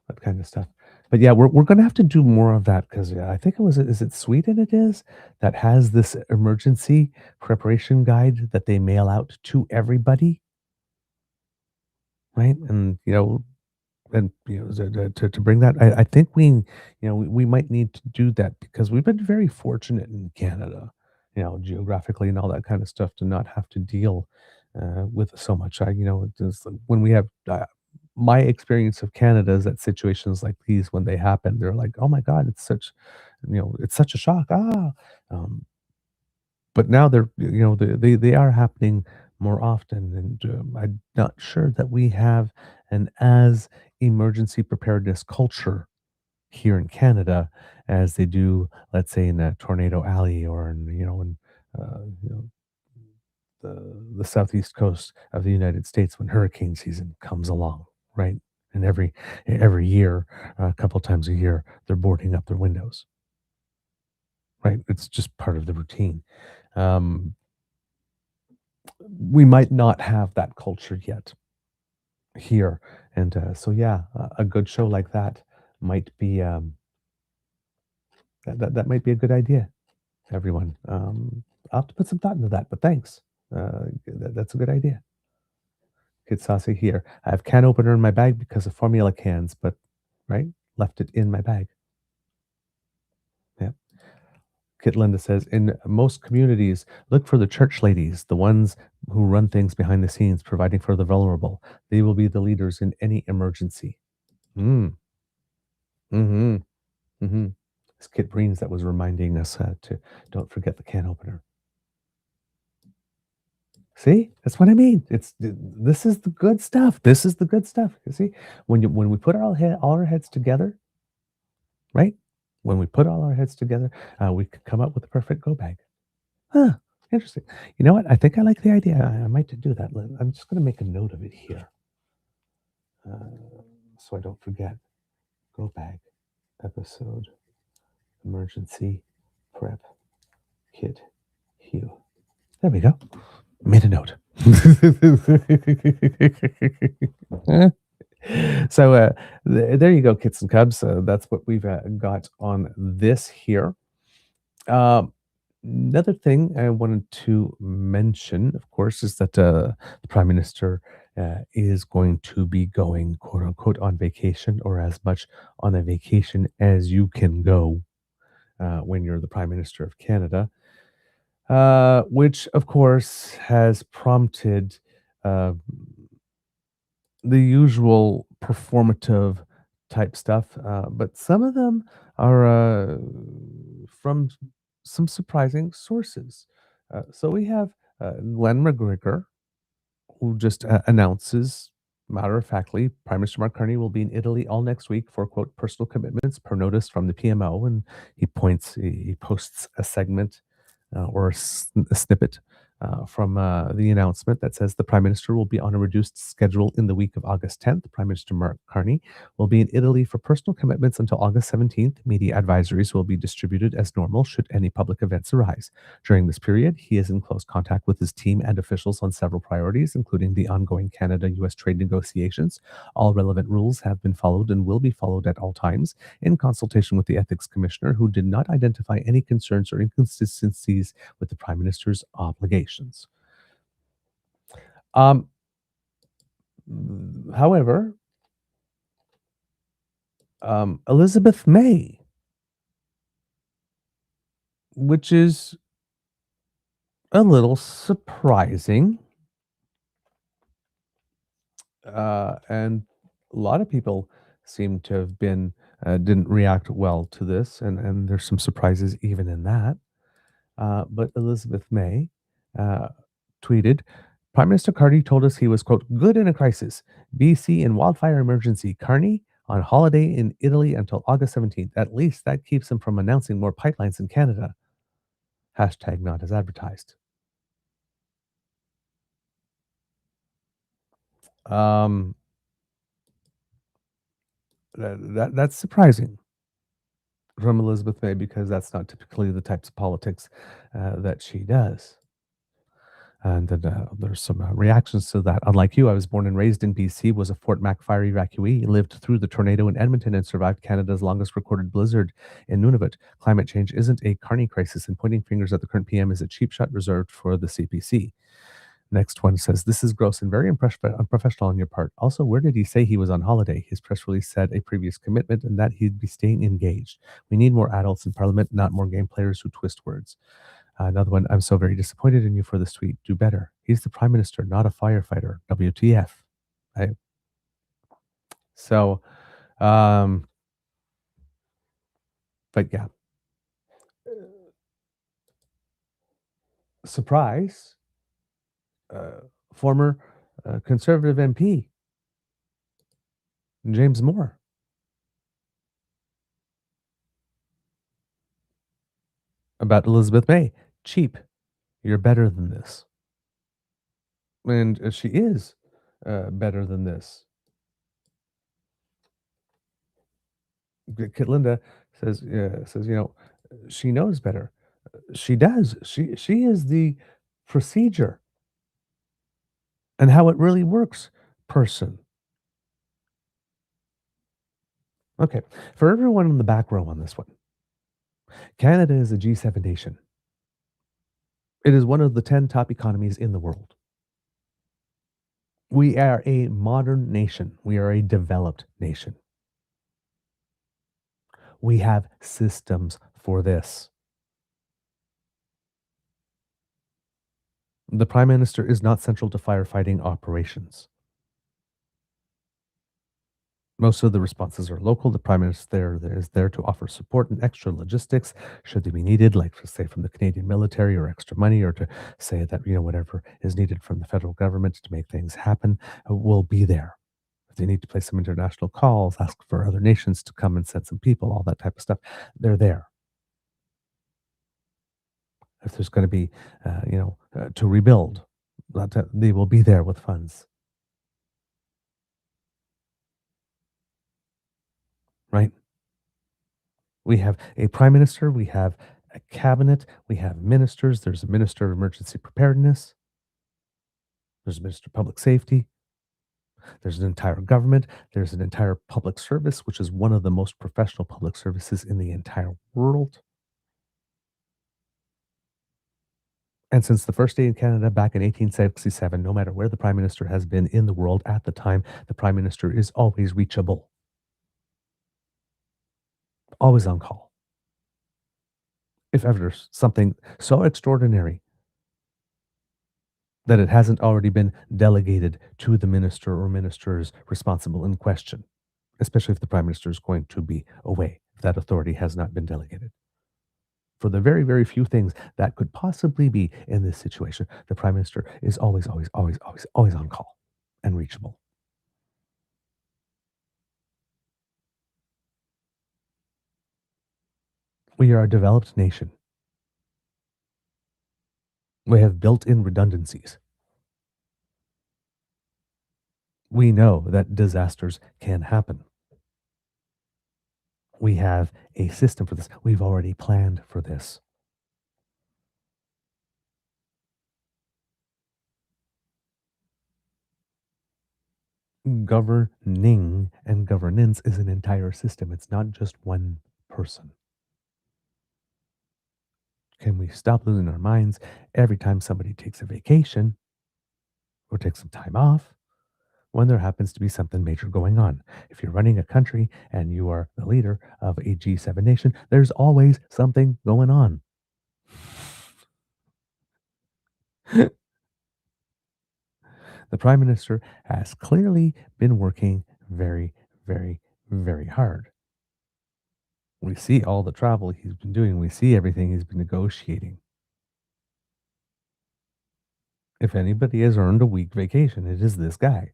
that kind of stuff. But yeah, we're gonna have to do more of that because I think is it Sweden it is that has this emergency preparation guide that they mail out to everybody, right? And to bring that, I think we might need to do that because we've been very fortunate in Canada, geographically and all that kind of stuff to not have to deal with so much. When we have my experience of Canada is that situations like these, when they happen, they're like, oh my God, it's such a shock. Um, but now they are happening more often, and I'm not sure that we have an as emergency preparedness culture here in Canada as they do, let's say, in a Tornado Alley or in uh, you know, the southeast coast of the United States when hurricane season comes along, right? And every year, a couple times a year, they're boarding up their windows, right? It's just part of the routine. Um, we might not have that culture yet here, and so yeah, a good show like that might be that might be a good idea, everyone. I'll have to put some thought into that, but thanks. That's a good idea. Kid Saucy here. I have can opener in my bag because of formula cans, but right, left it in my bag. Yeah. Kit Linda says, in most communities, look for the church ladies, the ones who run things behind the scenes, providing for the vulnerable. They will be the leaders in any emergency. Mm. Mm-hmm. Mm-hmm. It's Kit Breens that was reminding us to don't forget the can opener. See, that's what I mean. This is the good stuff. This is the good stuff. You see, when we put all our heads together, right? When we put all our heads together, we could come up with the perfect go bag. Huh, interesting. You know what? I think I like the idea. I might do that. I'm just going to make a note of it here, so I don't forget. Go bag episode emergency prep kit Hugh. There we go. Made a note. So there you go, kits and cubs. That's what we've got on this here. Another thing I wanted to mention, of course, is that the Prime Minister is going to be going, quote unquote, on vacation, or as much on a vacation as you can go when you're the Prime Minister of Canada, which, of course, has prompted the usual performative type stuff, but some of them are from some surprising sources. So we have Glenn McGregor, who just announces, matter of factly, Prime Minister Mark Carney will be in Italy all next week for quote personal commitments per notice from the PMO, and he posts a segment or a snippet from the announcement that says the Prime Minister will be on a reduced schedule in the week of August 10th. Prime Minister Mark Carney will be in Italy for personal commitments until August 17th. Media advisories will be distributed as normal should any public events arise. During this period, he is in close contact with his team and officials on several priorities, including the ongoing Canada-US trade negotiations. All relevant rules have been followed and will be followed at all times, in consultation with the Ethics Commissioner, who did not identify any concerns or inconsistencies with the Prime Minister's obligations. Um, However, Elizabeth May, which is a little surprising, and a lot of people seem to have been didn't react well to this, and there's some surprises even in that. But Elizabeth May uh, tweeted, Prime Minister Carney told us he was, quote, good in a crisis. BC in wildfire emergency. Carney on holiday in Italy until August 17th. At least that keeps him from announcing more pipelines in Canada. Hashtag not as advertised. Um, that's surprising from Elizabeth May because that's not typically the types of politics that she does. And then there's some reactions to that. Unlike you, I was born and raised in BC, was a Fort Mac fire evacuee, lived through the tornado in Edmonton, and survived Canada's longest recorded blizzard in Nunavut. Climate change isn't a Carney crisis, and pointing fingers at the current PM is a cheap shot reserved for the CPC. Next one says, this is gross and very unprofessional on your part. Also, where did he say he was on holiday? His press release said a previous commitment and that he'd be staying engaged. We need more adults in Parliament, not more game players who twist words. Another one, I'm so very disappointed in you for this tweet. Do better. He's the prime minister, not a firefighter. WTF. Right? So, um, but yeah. Surprise. Former conservative MP, James Moore. About Elizabeth May. Cheap. You're better than this. And she is better than this. Linda says, she knows better. She does. She is the procedure and how it really works person. Okay, for everyone in the back row on this one, Canada is a G7 nation. It is one of the 10 top economies in the world. We are a modern nation. We are a developed nation. We have systems for this. The Prime Minister is not central to firefighting operations. Most of the responses are local. The Prime Minister is there to offer support and extra logistics should they be needed, like say from the Canadian military or extra money, or to say that whatever is needed from the federal government to make things happen will be there. If they need to place some international calls, ask for other nations to come and send some people, all that type of stuff, they're there. If there's going to be, to rebuild, they will be there with funds. Right? We have a prime minister, we have a cabinet, we have ministers. There's a minister of emergency preparedness. There's a minister of public safety. There's an entire government. There's an entire public service, which is one of the most professional public services in the entire world. And since the first day in Canada back in 1867, no matter where the prime minister has been in the world at the time, the prime minister is always reachable, always on call. If ever there's something so extraordinary that it hasn't already been delegated to the minister or ministers responsible in question, especially if the prime minister is going to be away, if that authority has not been delegated. For the very, very few things that could possibly be in this situation, the prime minister is always, always, always, always, always on call and reachable. We are a developed nation. We have built-in redundancies. We know that disasters can happen. We have a system for this. We've already planned for this. Governing and governance is an entire system. It's not just one person. Can we stop losing our minds every time somebody takes a vacation or takes some time off when there happens to be something major going on? If you're running a country and you are the leader of a G7 nation, there's always something going on. The Prime Minister has clearly been working very, very, very hard. We see all the travel he's been doing. We see everything he's been negotiating. If anybody has earned a week vacation, it is this guy.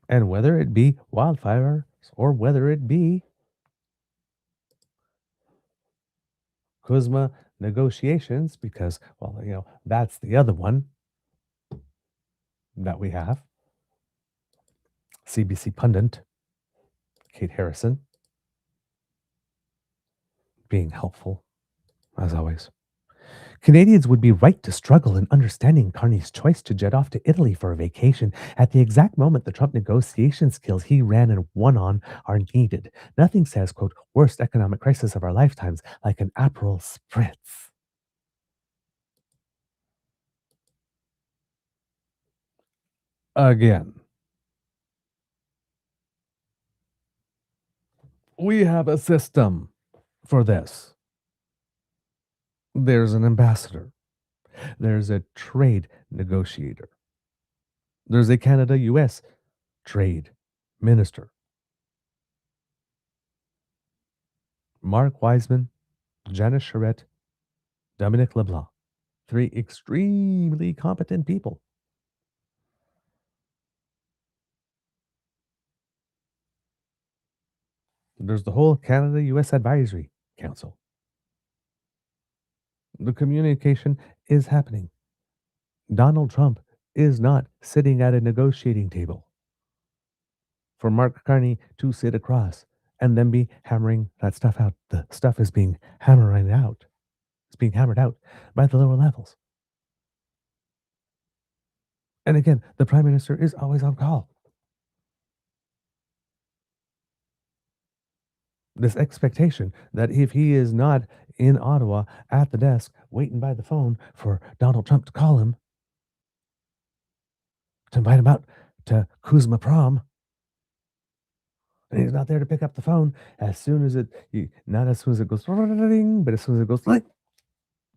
And whether it be wildfires or whether it be Kuzma negotiations because, well, that's the other one that we have. CBC pundit Kate Harrison being helpful, as always. Canadians would be right to struggle in understanding Carney's choice to jet off to Italy for a vacation at the exact moment the Trump negotiation skills he ran and won on are needed. Nothing says, quote, worst economic crisis of our lifetimes like an Aperol Spritz. Again, we have a system for this. There's an ambassador. There's a trade negotiator. There's a Canada-US trade minister. Mark Wiseman, Janice Charette, Dominic LeBlanc. 3 extremely competent people. There's the whole Canada-US Advisory Council. The communication is happening. Donald Trump is not sitting at a negotiating table for Mark Carney to sit across and then be hammering that stuff out. The stuff is being hammered out. It's being hammered out by the lower levels. And again, the Prime Minister is always on call. This expectation that if he is not in Ottawa at the desk waiting by the phone for Donald Trump to call him to invite him out to Kuzma prom, and he's not there to pick up the phone as soon as not as soon as it goes, but as soon as it goes, like,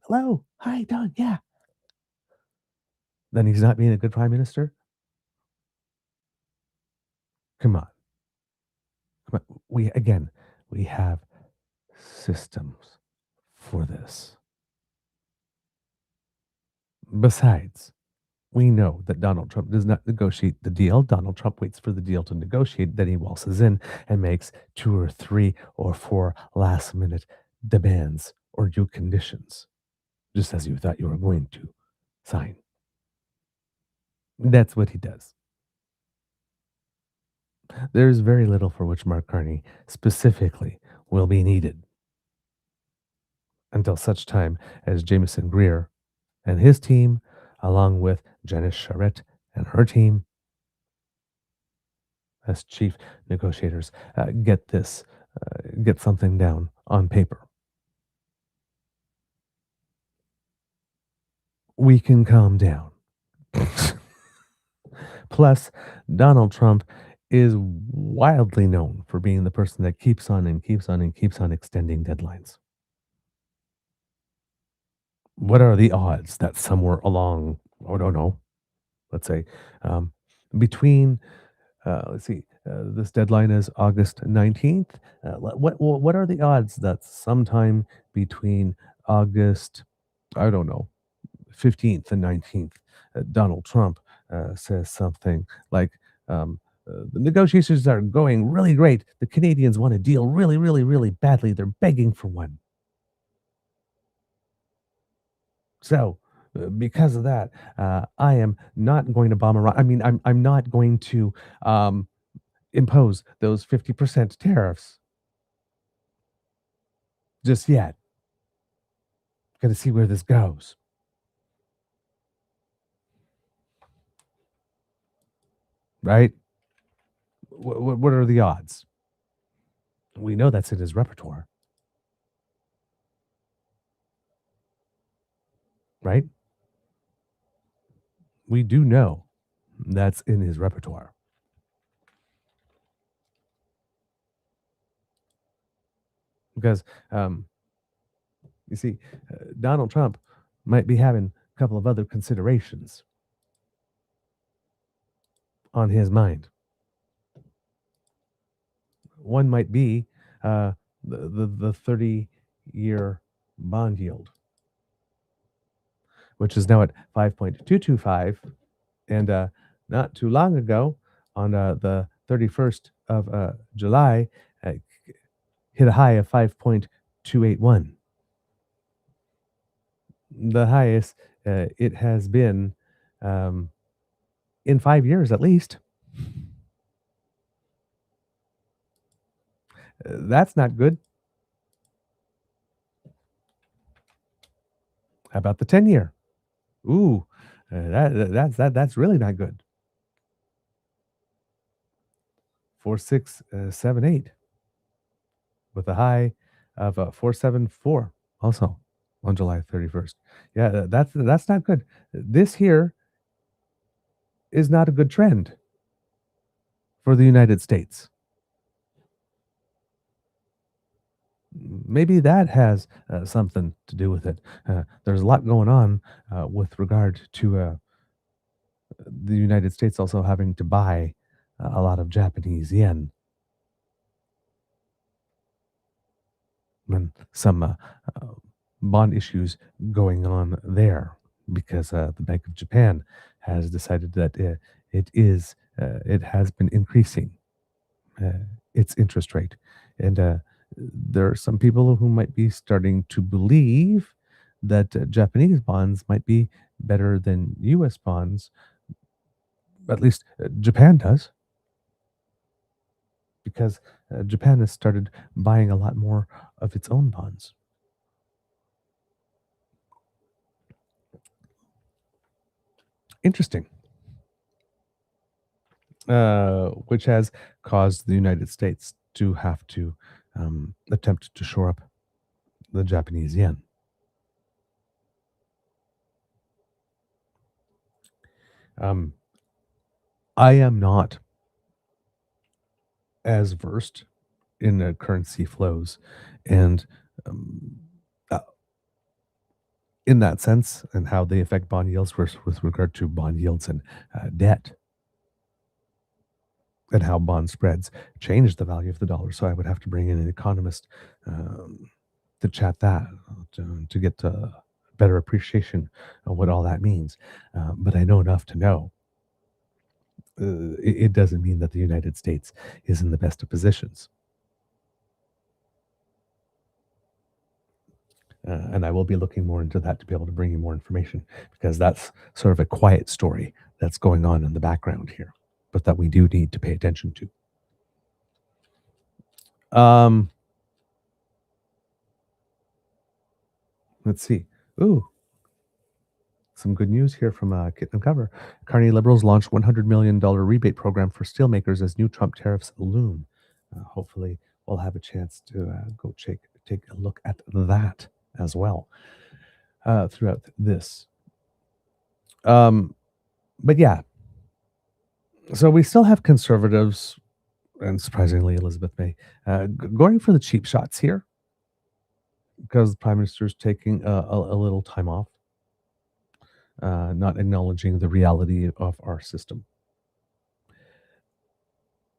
hello, hi, Don, yeah. Then he's not being a good Prime Minister. Come on. We have systems for this. Besides, we know that Donald Trump does not negotiate the deal. Donald Trump waits for the deal to negotiate, then he waltzes in and makes 2 or 3 or 4 last-minute demands or new conditions, just as you thought you were going to sign. That's what he does. There's very little for which Mark Carney specifically will be needed until such time as Jameson Greer and his team, along with Janice Charette and her team as chief negotiators, get something down on paper. We can calm down. Plus, Donald Trump is wildly known for being the person that keeps on and keeps on and keeps on extending deadlines. What are the odds that somewhere along, I don't know, let's say, between, let's see, this deadline is August 19th. What are the odds that sometime between August, I don't know, 15th and 19th, Donald Trump says something like, the negotiations are going really great. The Canadians want a deal really, really, really badly. They're begging for one. So, because of that, I am not going to bomb Iran. I mean, I'm not going to impose those 50% tariffs just yet. Got to see where this goes. Right? What are the odds? We know that's in his repertoire. Right? We do know that's in his repertoire. Because, you see, Donald Trump might be having a couple of other considerations on his mind. One might be the 30-year bond yield, which is now at 5.225, and not too long ago, on the 31st of July, hit a high of 5.281. the highest it has been in 5 years at least. That's not good. How about the 10-year? Ooh, that's really not good. 4678 with a high of 474 also on July 31st. Yeah, that's not good. This here is not a good trend for the United States. Maybe that has something to do with it. There's a lot going on with regard to the United States also having to buy a lot of Japanese yen, and some bond issues going on there because the Bank of Japan has decided that it has been increasing its interest rate, and there are some people who might be starting to believe that Japanese bonds might be better than U.S. bonds. At least Japan does, because Japan has started buying a lot more of its own bonds. Interesting. Which has caused the United States to have to attempt to shore up the Japanese yen. I am not as versed in currency flows and uh, in that sense and how they affect bond yields with regard to bond yields and debt, and how bond spreads change the value of the dollar. So I would have to bring in an economist to chat that to get a better appreciation of what all that means. But I know enough to know it doesn't mean that the United States is in the best of positions. And I will be looking more into that to be able to bring you more information, because that's sort of a quiet story that's going on in the background here, but that we do need to pay attention to. Let's see. Ooh, some good news here from Kit and Cover. Carney Liberals launched $100 million rebate program for steelmakers as new Trump tariffs loom. Hopefully, we'll have a chance to go take a look at that as well throughout this. But yeah, so we still have conservatives, and surprisingly, Elizabeth May, going for the cheap shots here, because the Prime Minister's taking a little time off, not acknowledging the reality of our system.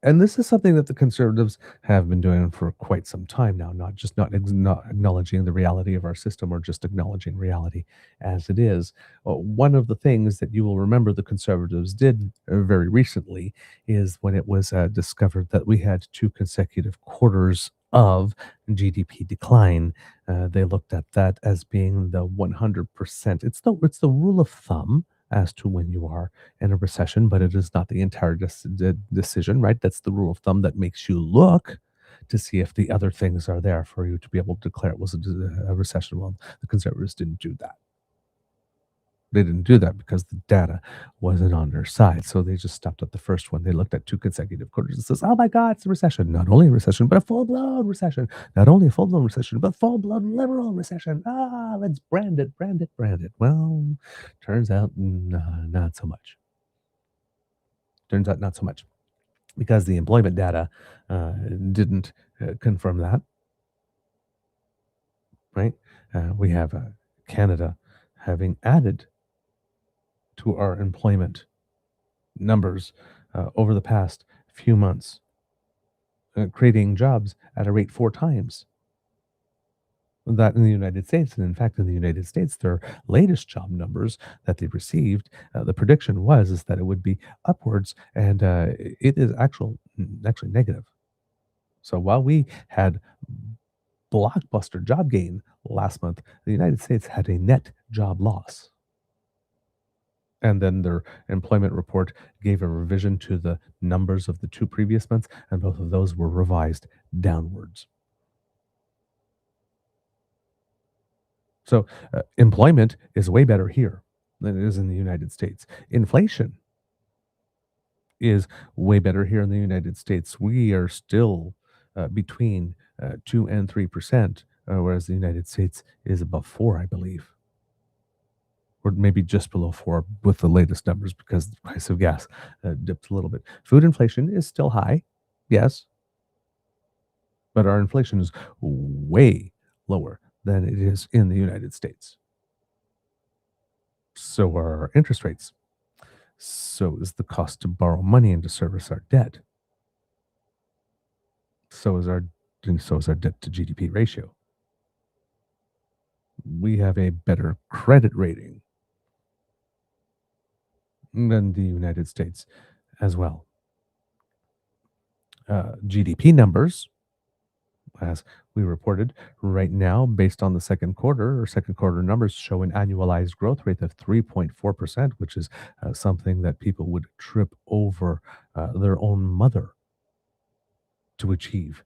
And this is something that the Conservatives have been doing for quite some time now, not acknowledging the reality of our system, or just acknowledging reality as it is. One of the things that you will remember the Conservatives did very recently is when it was discovered that we had 2 consecutive quarters of GDP decline. They looked at that as being the 100%. It's the rule of thumb as to when you are in a recession, but it is not the entire decision, right? That's the rule of thumb that makes you look to see if the other things are there for you to be able to declare it was a recession. Well, the Conservatives didn't do that. They didn't do that because the data wasn't on their side. So they just stopped at the first one. They looked at 2 consecutive quarters and says, oh my God, it's a recession. Not only a recession, but a full-blown recession. Not only a full-blown recession, but full-blown liberal recession. Let's brand it. Well, turns out not so much. Because the employment data didn't confirm that, right? We have Canada having added to our employment numbers over the past few months, creating jobs at a rate 4 times that in the United States. And in fact, in the United States, their latest job numbers that they received, the prediction is that it would be upwards, and it is actually negative. So while we had blockbuster job gain last month, the United States had a net job loss. And then their employment report gave a revision to the numbers of the 2 previous months, and both of those were revised downwards. So employment is way better here than it is in the United States. Inflation is way better here in the United States. We are still between 2 and 3%, whereas the United States is above 4, I believe, or maybe just below 4 with the latest numbers because the price of gas dipped a little bit. Food inflation is still high, yes, but our inflation is way lower than it is in the United States. So are our interest rates. So is the cost to borrow money and to service our debt. So is our debt to GDP ratio. We have a better credit rating than the United States as well. GDP numbers, as we reported right now, based on the second quarter numbers, show an annualized growth rate of 3.4%, which is something that people would trip over their own mother to achieve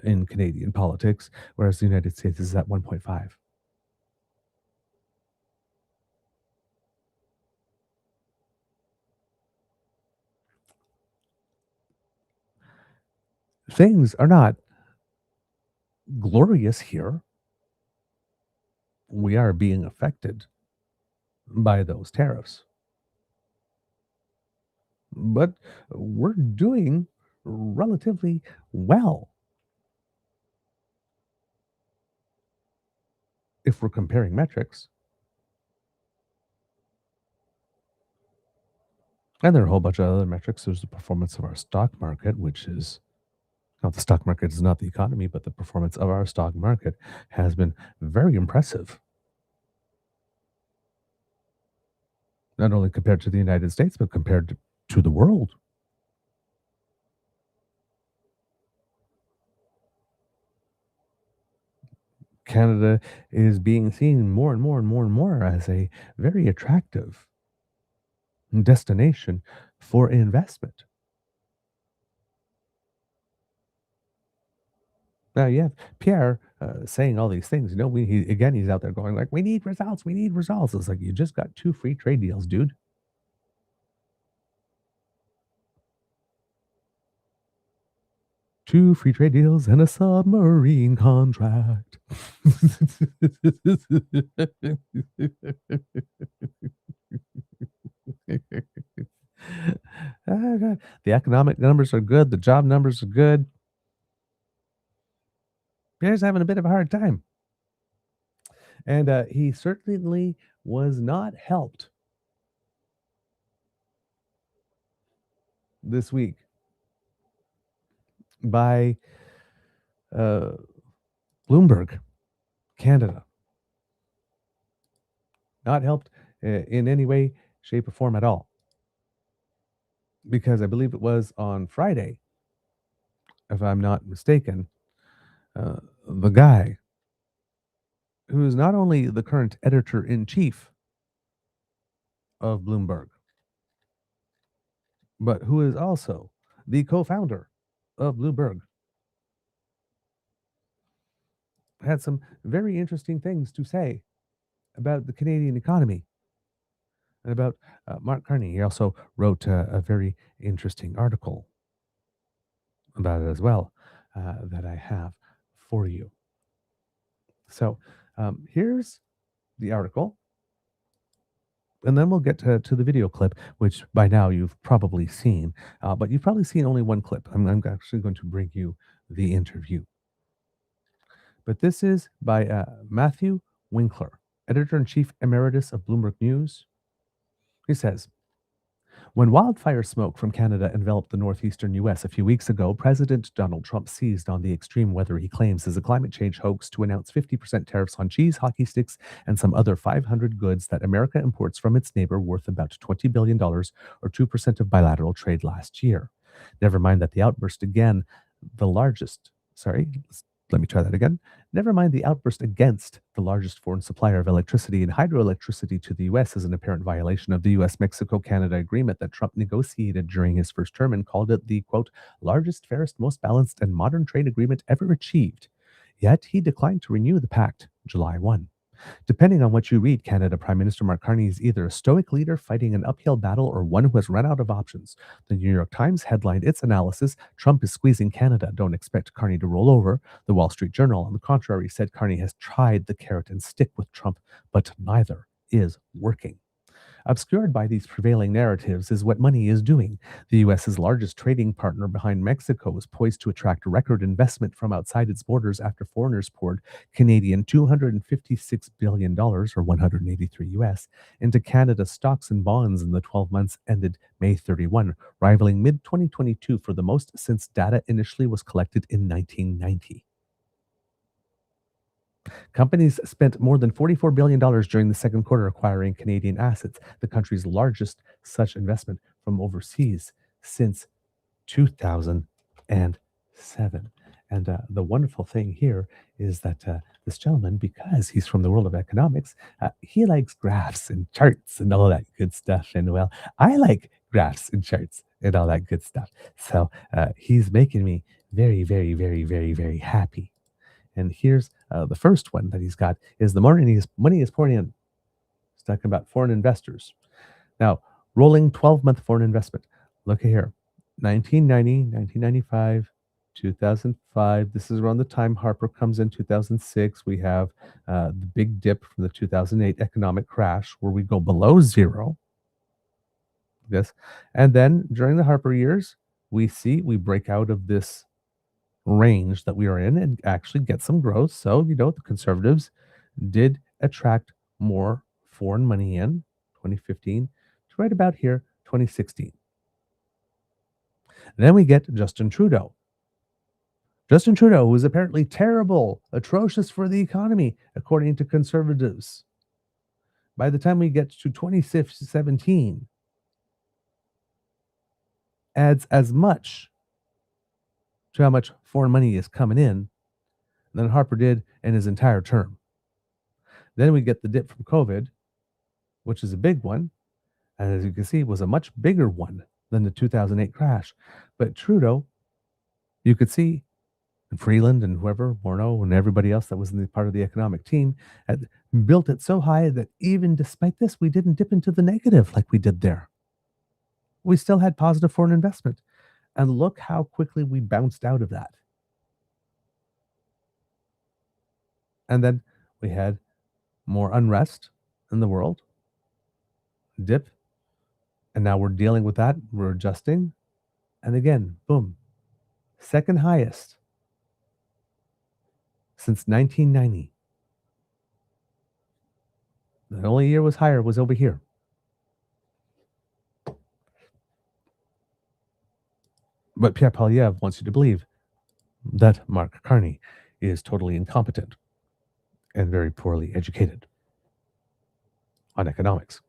in Canadian politics, whereas the United States is at 1.5. Things are not glorious here. We are being affected by those tariffs. But we're doing relatively well if we're comparing metrics. And there are a whole bunch of other metrics. There's the performance of our stock market, which is not the stock market is not the economy, but the performance of our stock market has been very impressive. Not only compared to the United States, but compared to the world. Canada is being seen more and more and more and more as a very attractive destination for investment. Now you have Pierre saying all these things. He's out there going like, "We need results. We need results." It's like you just got 2 free trade deals, dude. 2 free trade deals and a submarine contract. God. The economic numbers are good. The job numbers are good. Pierre's having a bit of a hard time. And he certainly was not helped this week by Bloomberg, Canada. Not helped in any way, shape, or form at all. Because I believe it was on Friday, if I'm not mistaken, the guy who is not only the current editor-in-chief of Bloomberg, but who is also the co-founder of Bloomberg, had some very interesting things to say about the Canadian economy and about Mark Carney. He also wrote a very interesting article about it as well that I have for you. So here's the article, and then we'll get to the video clip, which by now you've probably seen, but you've probably seen only one clip. I'm actually going to bring you the interview. But this is by Matthew Winkler, Editor-in-Chief Emeritus of Bloomberg News. He says, when wildfire smoke from Canada enveloped the northeastern U.S. a few weeks ago, President Donald Trump seized on the extreme weather he claims is a climate change hoax to announce 50% tariffs on cheese, hockey sticks, and some other 500 goods that America imports from its neighbor worth about $20 billion, or 2% of bilateral trade last year. Never mind that the outburst again, the largest Let me try that again. Never mind the outburst against the largest foreign supplier of electricity and hydroelectricity to the U.S. as an apparent violation of the U.S.-Mexico-Canada agreement that Trump negotiated during his first term and called it the, quote, largest, fairest, most balanced, and modern trade agreement ever achieved. Yet he declined to renew the pact July 1. Depending on what you read, Canada Prime Minister Mark Carney is either a stoic leader fighting an uphill battle or one who has run out of options. The New York Times headlined its analysis, Trump is squeezing Canada, don't expect Carney to roll over. The Wall Street Journal, on the contrary, said Carney has tried the carrot and stick with Trump, but neither is working. Obscured by these prevailing narratives is what money is doing. The U.S.'s largest trading partner behind Mexico is poised to attract record investment from outside its borders after foreigners poured Canadian $256 billion, or 183 US, into Canada's stocks and bonds in the 12 months ended May 31, rivaling mid-2022 for the most since data initially was collected in 1990. Companies spent more than $44 billion during the second quarter acquiring Canadian assets, the country's largest such investment from overseas since 2007. And the wonderful thing here is that this gentleman, because he's from the world of economics, he likes graphs and charts and all that good stuff. And well, I like graphs and charts and all that good stuff. So he's making me very, very, very, very, very happy. And here's the first one that he's got is the money is pouring in. He's talking about foreign investors. Now, rolling 12-month foreign investment. Look at here. 1990, 1995, 2005. This is around the time Harper comes in, 2006. We have the big dip from the 2008 economic crash where we go below zero. This. And then during the Harper years, we break out of this range that we are in and actually get some growth. So, the conservatives did attract more foreign money in 2015 to right about here, 2016. And then we get Justin Trudeau. Justin Trudeau was apparently terrible, atrocious for the economy, according to conservatives. By the time we get to 2017, adds as much to how much foreign money is coming in than Harper did in his entire term. Then we get the dip from COVID, which is a big one. And as you can see, was a much bigger one than the 2008 crash. But Trudeau, you could see, and Freeland and whoever, Morneau and everybody else that was in the part of the economic team, had built it so high that even despite this, we didn't dip into the negative like we did there. We still had positive foreign investment. And look how quickly we bounced out of that. And then we had more unrest in the world, dip, and now we're dealing with that. We're adjusting. And again, boom, second highest since 1990. The only year was higher was over here. But Pierre Poilièvre wants you to believe that Mark Carney is totally incompetent and very poorly educated on economics.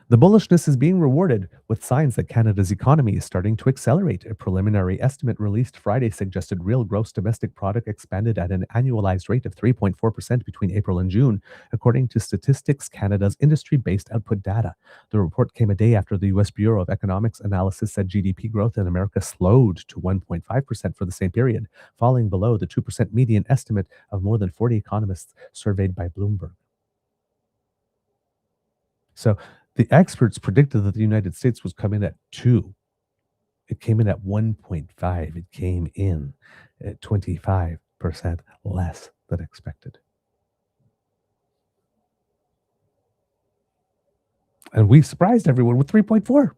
The bullishness is being rewarded with signs that Canada's economy is starting to accelerate. A preliminary estimate released Friday suggested real gross domestic product expanded at an annualized rate of 3.4% between April and June, according to Statistics Canada's industry-based output data. The report came a day after the U.S. Bureau of Economics Analysis said GDP growth in America slowed to 1.5% for the same period, falling below the 2% median estimate of more than 40 economists surveyed by Bloomberg. So the experts predicted that the United States was coming at 2. It came in at 1.5. It came in at 25% less than expected. And we surprised everyone with 3.4.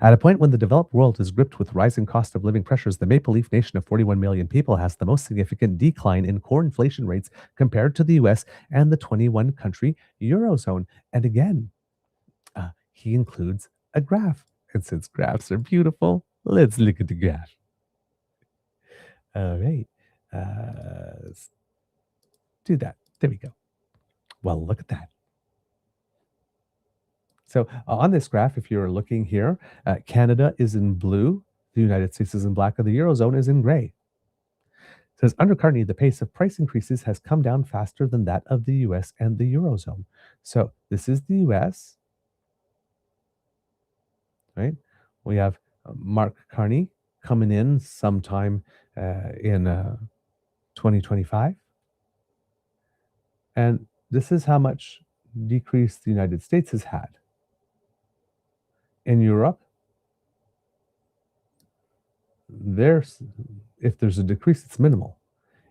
At a point when the developed world is gripped with rising cost of living pressures, the Maple Leaf Nation of 41 million people has the most significant decline in core inflation rates compared to the US and the 21-country Eurozone. And again, he includes a graph. And since graphs are beautiful, let's look at the graph. All right. Let's do that. There we go. Well, look at that. So on this graph, if you're looking here, Canada is in blue, The United States is in black and the Eurozone is in gray. It says, under Carney, the pace of price increases has come down faster than that of the US and the Eurozone. So this is the US, right? We have Mark Carney coming in sometime in 2025. And this is how much decrease the United States has had. In Europe, if there's a decrease, it's minimal.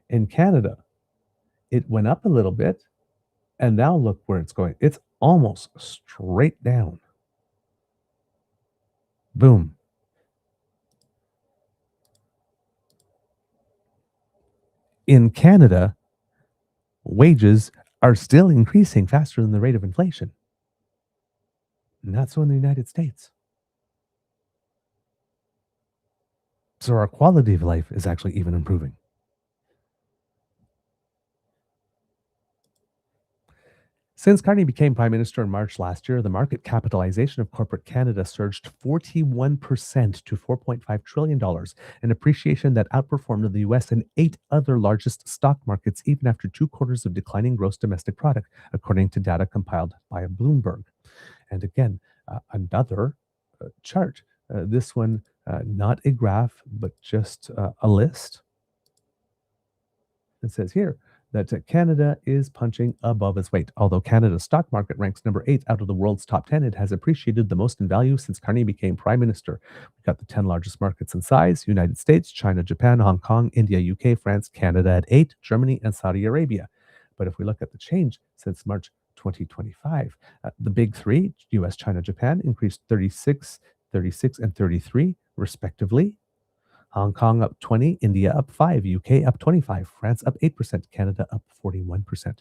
In Canada, it went up a little bit, and now look where it's going. It's almost straight down. Boom. In Canada, wages are still increasing faster than the rate of inflation. Not so in the United States. So our quality of life is actually even improving. Since Carney became Prime Minister in March last year, the market capitalization of corporate Canada surged 41% to $4.5 trillion, an appreciation that outperformed the US and 8 other largest stock markets even after 2 quarters of declining gross domestic product, according to data compiled by Bloomberg. And again, another chart. This one, not a graph, but just a list. It says here that Canada is punching above its weight. Although Canada's stock market ranks number 8 out of the world's top 10, it has appreciated the most in value since Carney became Prime Minister. We've got the 10 largest markets in size: United States, China, Japan, Hong Kong, India, UK, France, Canada at 8, Germany, and Saudi Arabia. But if we look at the change since March 2025, the big 3, US, China, Japan, increased 36, 36, and 33, respectively. Hong Kong up 20, India up 5, UK up 25, France up 8%, Canada up 41%,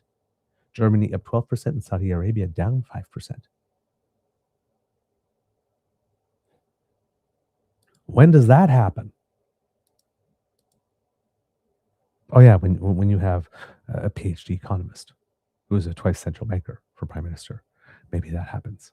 Germany up 12%, and Saudi Arabia down 5%. When does that happen? Oh yeah, when you have a PhD economist who is a twice central banker for Prime Minister, maybe that happens.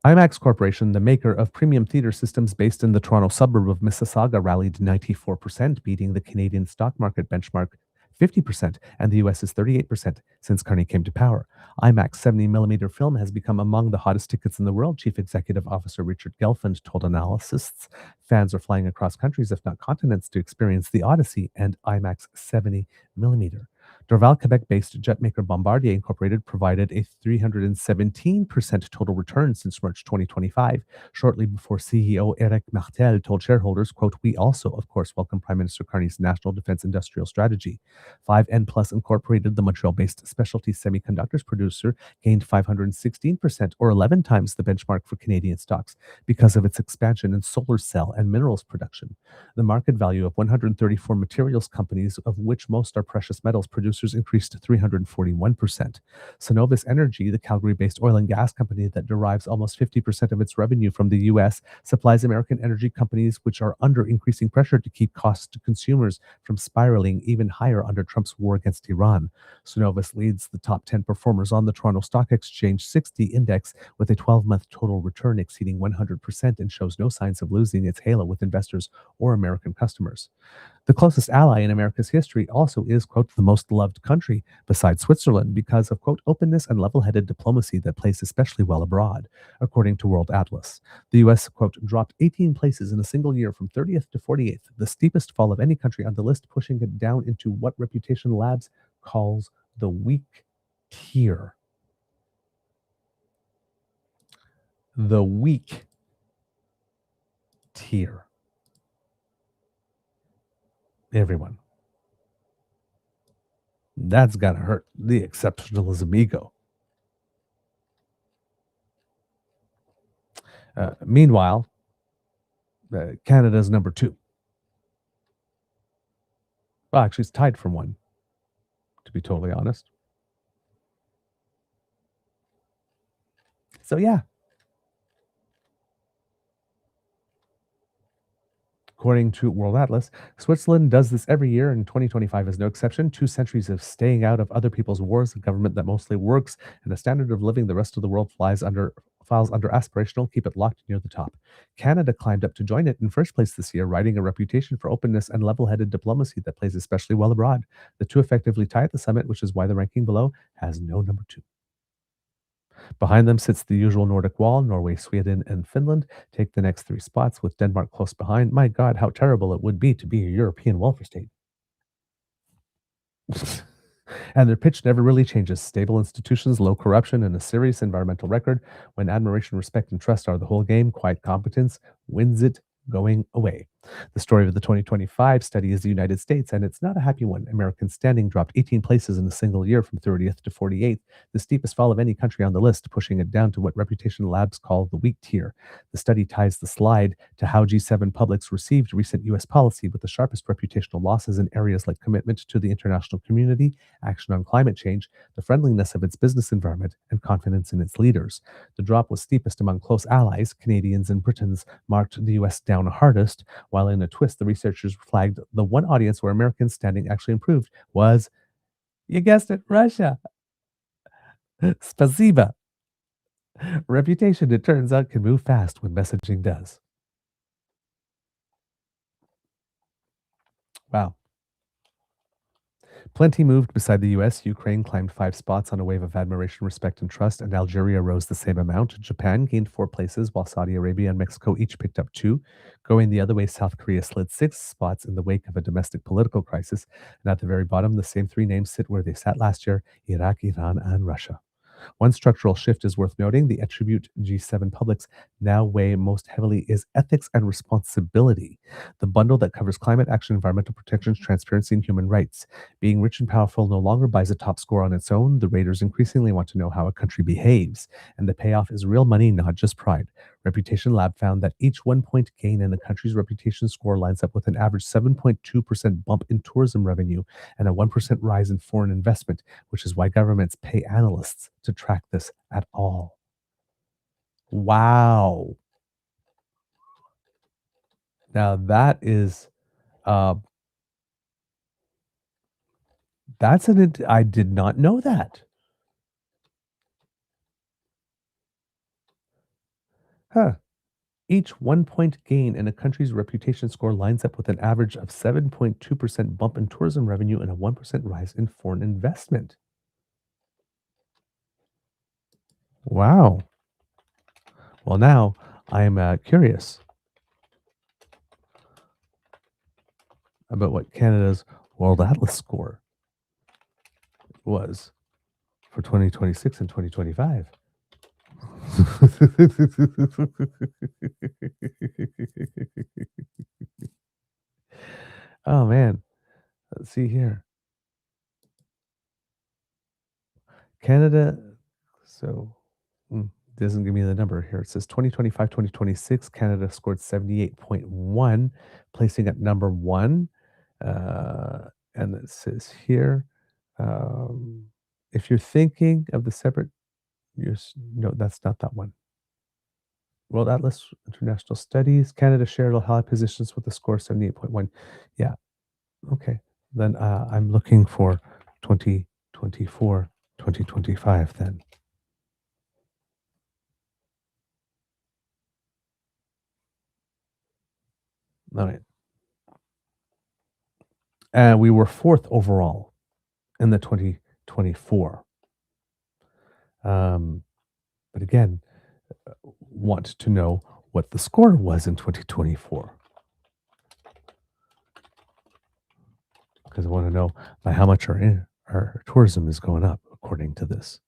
IMAX Corporation, the maker of premium theater systems based in the Toronto suburb of Mississauga, rallied 94%, beating the Canadian stock market benchmark 50%, and the US's 38% since Carney came to power. IMAX 70mm film has become among the hottest tickets in the world, Chief Executive Officer Richard Gelfand told analysts. Fans are flying across countries, if not continents, to experience the Odyssey and IMAX 70mm. Dorval, Quebec-based jet maker Bombardier Incorporated provided a 317% total return since March 2025, shortly before CEO Éric Martel told shareholders, quote, "We also, of course, welcome Prime Minister Carney's National Defense Industrial Strategy." 5N Plus Incorporated, the Montreal-based specialty semiconductors producer, gained 516%, or 11 times the benchmark for Canadian stocks, because of its expansion in solar cell and minerals production. The market value of 134 materials companies, of which most are precious metals producers, increased 341%. Cenovus Energy, the Calgary-based oil and gas company that derives almost 50% of its revenue from the U.S., supplies American energy companies which are under increasing pressure to keep costs to consumers from spiraling even higher under Trump's war against Iran. Cenovus leads the top 10 performers on the Toronto Stock Exchange 60 index with a 12-month total return exceeding 100% and shows no signs of losing its halo with investors or American customers. The closest ally in America's history also is, quote, the most loved country besides Switzerland because of, quote, openness and level-headed diplomacy that plays especially well abroad, according to World Atlas. The U.S., quote, dropped 18 places in a single year from 30th to 48th, the steepest fall of any country on the list, pushing it down into what Reputation Labs calls the weak tier. The weak tier. Everyone. That's gotta hurt the exceptionalism ego. Meanwhile, Canada's number 2. Well, actually, it's tied for 1, to be totally honest. So, yeah. According to World Atlas, Switzerland does this every year, and 2025 is no exception. 2 centuries of staying out of other people's wars, a government that mostly works, and a standard of living the rest of the world flies under files under aspirational keep it locked near the top. Canada climbed up to join it in first place this year, riding a reputation for openness and level-headed diplomacy that plays especially well abroad. The two effectively tie at the summit, which is why the ranking below has no number 2. Behind them sits the usual Nordic wall. Norway, Sweden, and Finland take the next 3 spots, with Denmark close behind. My God, how terrible it would be to be a European welfare state. And their pitch never really changes. Stable institutions, low corruption, and a serious environmental record. When admiration, respect, and trust are the whole game, quiet competence wins it going away. The story of the 2025 study is the United States, and it's not a happy one. American standing dropped 18 places in a single year from 30th to 48th, the steepest fall of any country on the list, pushing it down to what reputation labs call the weak tier. The study ties the slide to how G7 publics received recent US policy, with the sharpest reputational losses in areas like commitment to the international community, action on climate change, the friendliness of its business environment, and confidence in its leaders. The drop was steepest among close allies. Canadians and Britons marked the US down hardest, while in a twist, the researchers flagged the one audience where American standing actually improved was, you guessed it, Russia. Spasiba. Reputation, it turns out, can move fast when messaging does. Wow. Plenty moved beside the US. Ukraine climbed 5 spots on a wave of admiration, respect, and trust, and Algeria rose the same amount. Japan gained 4 places, while Saudi Arabia and Mexico each picked up 2. Going the other way, South Korea slid 6 spots in the wake of a domestic political crisis. And at the very bottom, the same 3 names sit where they sat last year: Iraq, Iran, and Russia. One structural shift is worth noting. The attribute G7 publics now weigh most heavily is ethics and responsibility, the bundle that covers climate action, environmental protections, transparency, and human rights. Being rich and powerful no longer buys a top score on its own. The raters increasingly want to know how a country behaves, and the payoff is real money, not just pride. Reputation Lab found that each 1-point gain in a country's reputation score lines up with an average 7.2% bump in tourism revenue and a 1% rise in foreign investment, which is why governments pay analysts to track this at all. Wow. Now that is, I did not know that. Huh. Each 1-point gain in a country's reputation score lines up with an average of 7.2% bump in tourism revenue and a 1% rise in foreign investment. Wow. Well, now I'm curious about what Canada's World Atlas score was for 2026 and 2025. Oh, man. Let's see here. Canada, so doesn't give me the number here. It says 2025, 2026, Canada scored 78.1, placing at number 1. And it says here, if you're thinking of the separate, no, that's not that one. World Atlas International Studies, Canada shared high positions with a score of 78.1. Yeah, okay. Then I'm looking for 2024, 2025 then. All right. And we were 4th overall in the 2024. But again, want to know what the score was in 2024. Because I want to know by how much our tourism is going up according to this.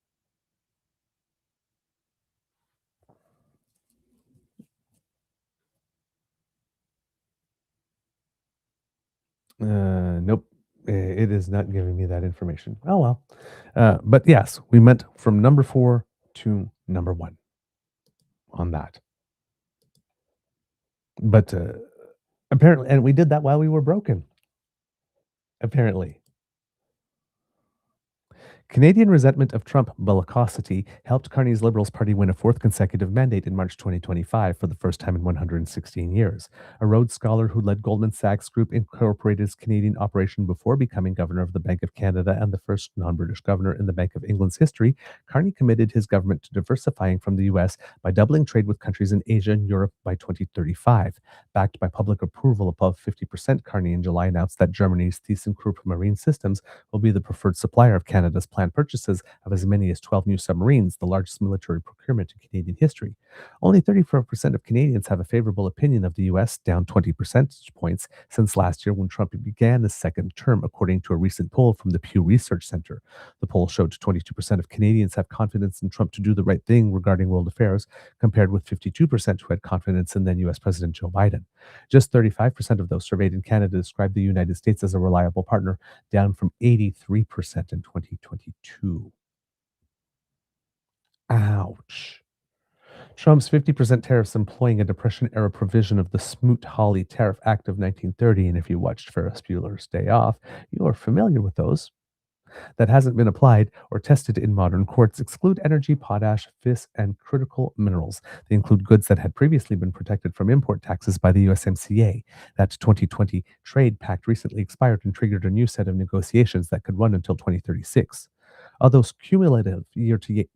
Nope. It is not giving me that information. Oh, well. But yes, we went from number 4 to number 1 on that. But apparently, and we did that while we were broken. Apparently. Canadian resentment of Trump bellicosity helped Carney's Liberals Party win a fourth consecutive mandate in March 2025 for the first time in 116 years. A Rhodes Scholar who led Goldman Sachs Group Incorporated's Canadian operation before becoming governor of the Bank of Canada and the first non-British governor in the Bank of England's history, Carney committed his government to diversifying from the U.S. by doubling trade with countries in Asia and Europe by 2035. Backed by public approval above 50%, Carney in July announced that Germany's ThyssenKrupp Marine Systems will be the preferred supplier of Canada's planned purchases of as many as 12 new submarines, the largest military procurement in Canadian history. Only 34% of Canadians have a favorable opinion of the U.S., down 20 percentage points since last year when Trump began his second term, according to a recent poll from the Pew Research Center. The poll showed 22% of Canadians have confidence in Trump to do the right thing regarding world affairs, compared with 52% who had confidence in then U.S. President Joe Biden. Just 35% of those surveyed in Canada described the United States as a reliable partner, down from 83% in 2022. Ouch. Trump's 50% tariffs employing a Depression-era provision of the Smoot-Hawley Tariff Act of 1930, and if you watched Ferris Bueller's Day Off, you are familiar with those, that hasn't been applied or tested in modern courts exclude energy, potash, FIS, and critical minerals. They include goods that had previously been protected from import taxes by the USMCA. That 2020 trade pact recently expired and triggered a new set of negotiations that could run until 2036. Although cumulative year-to-date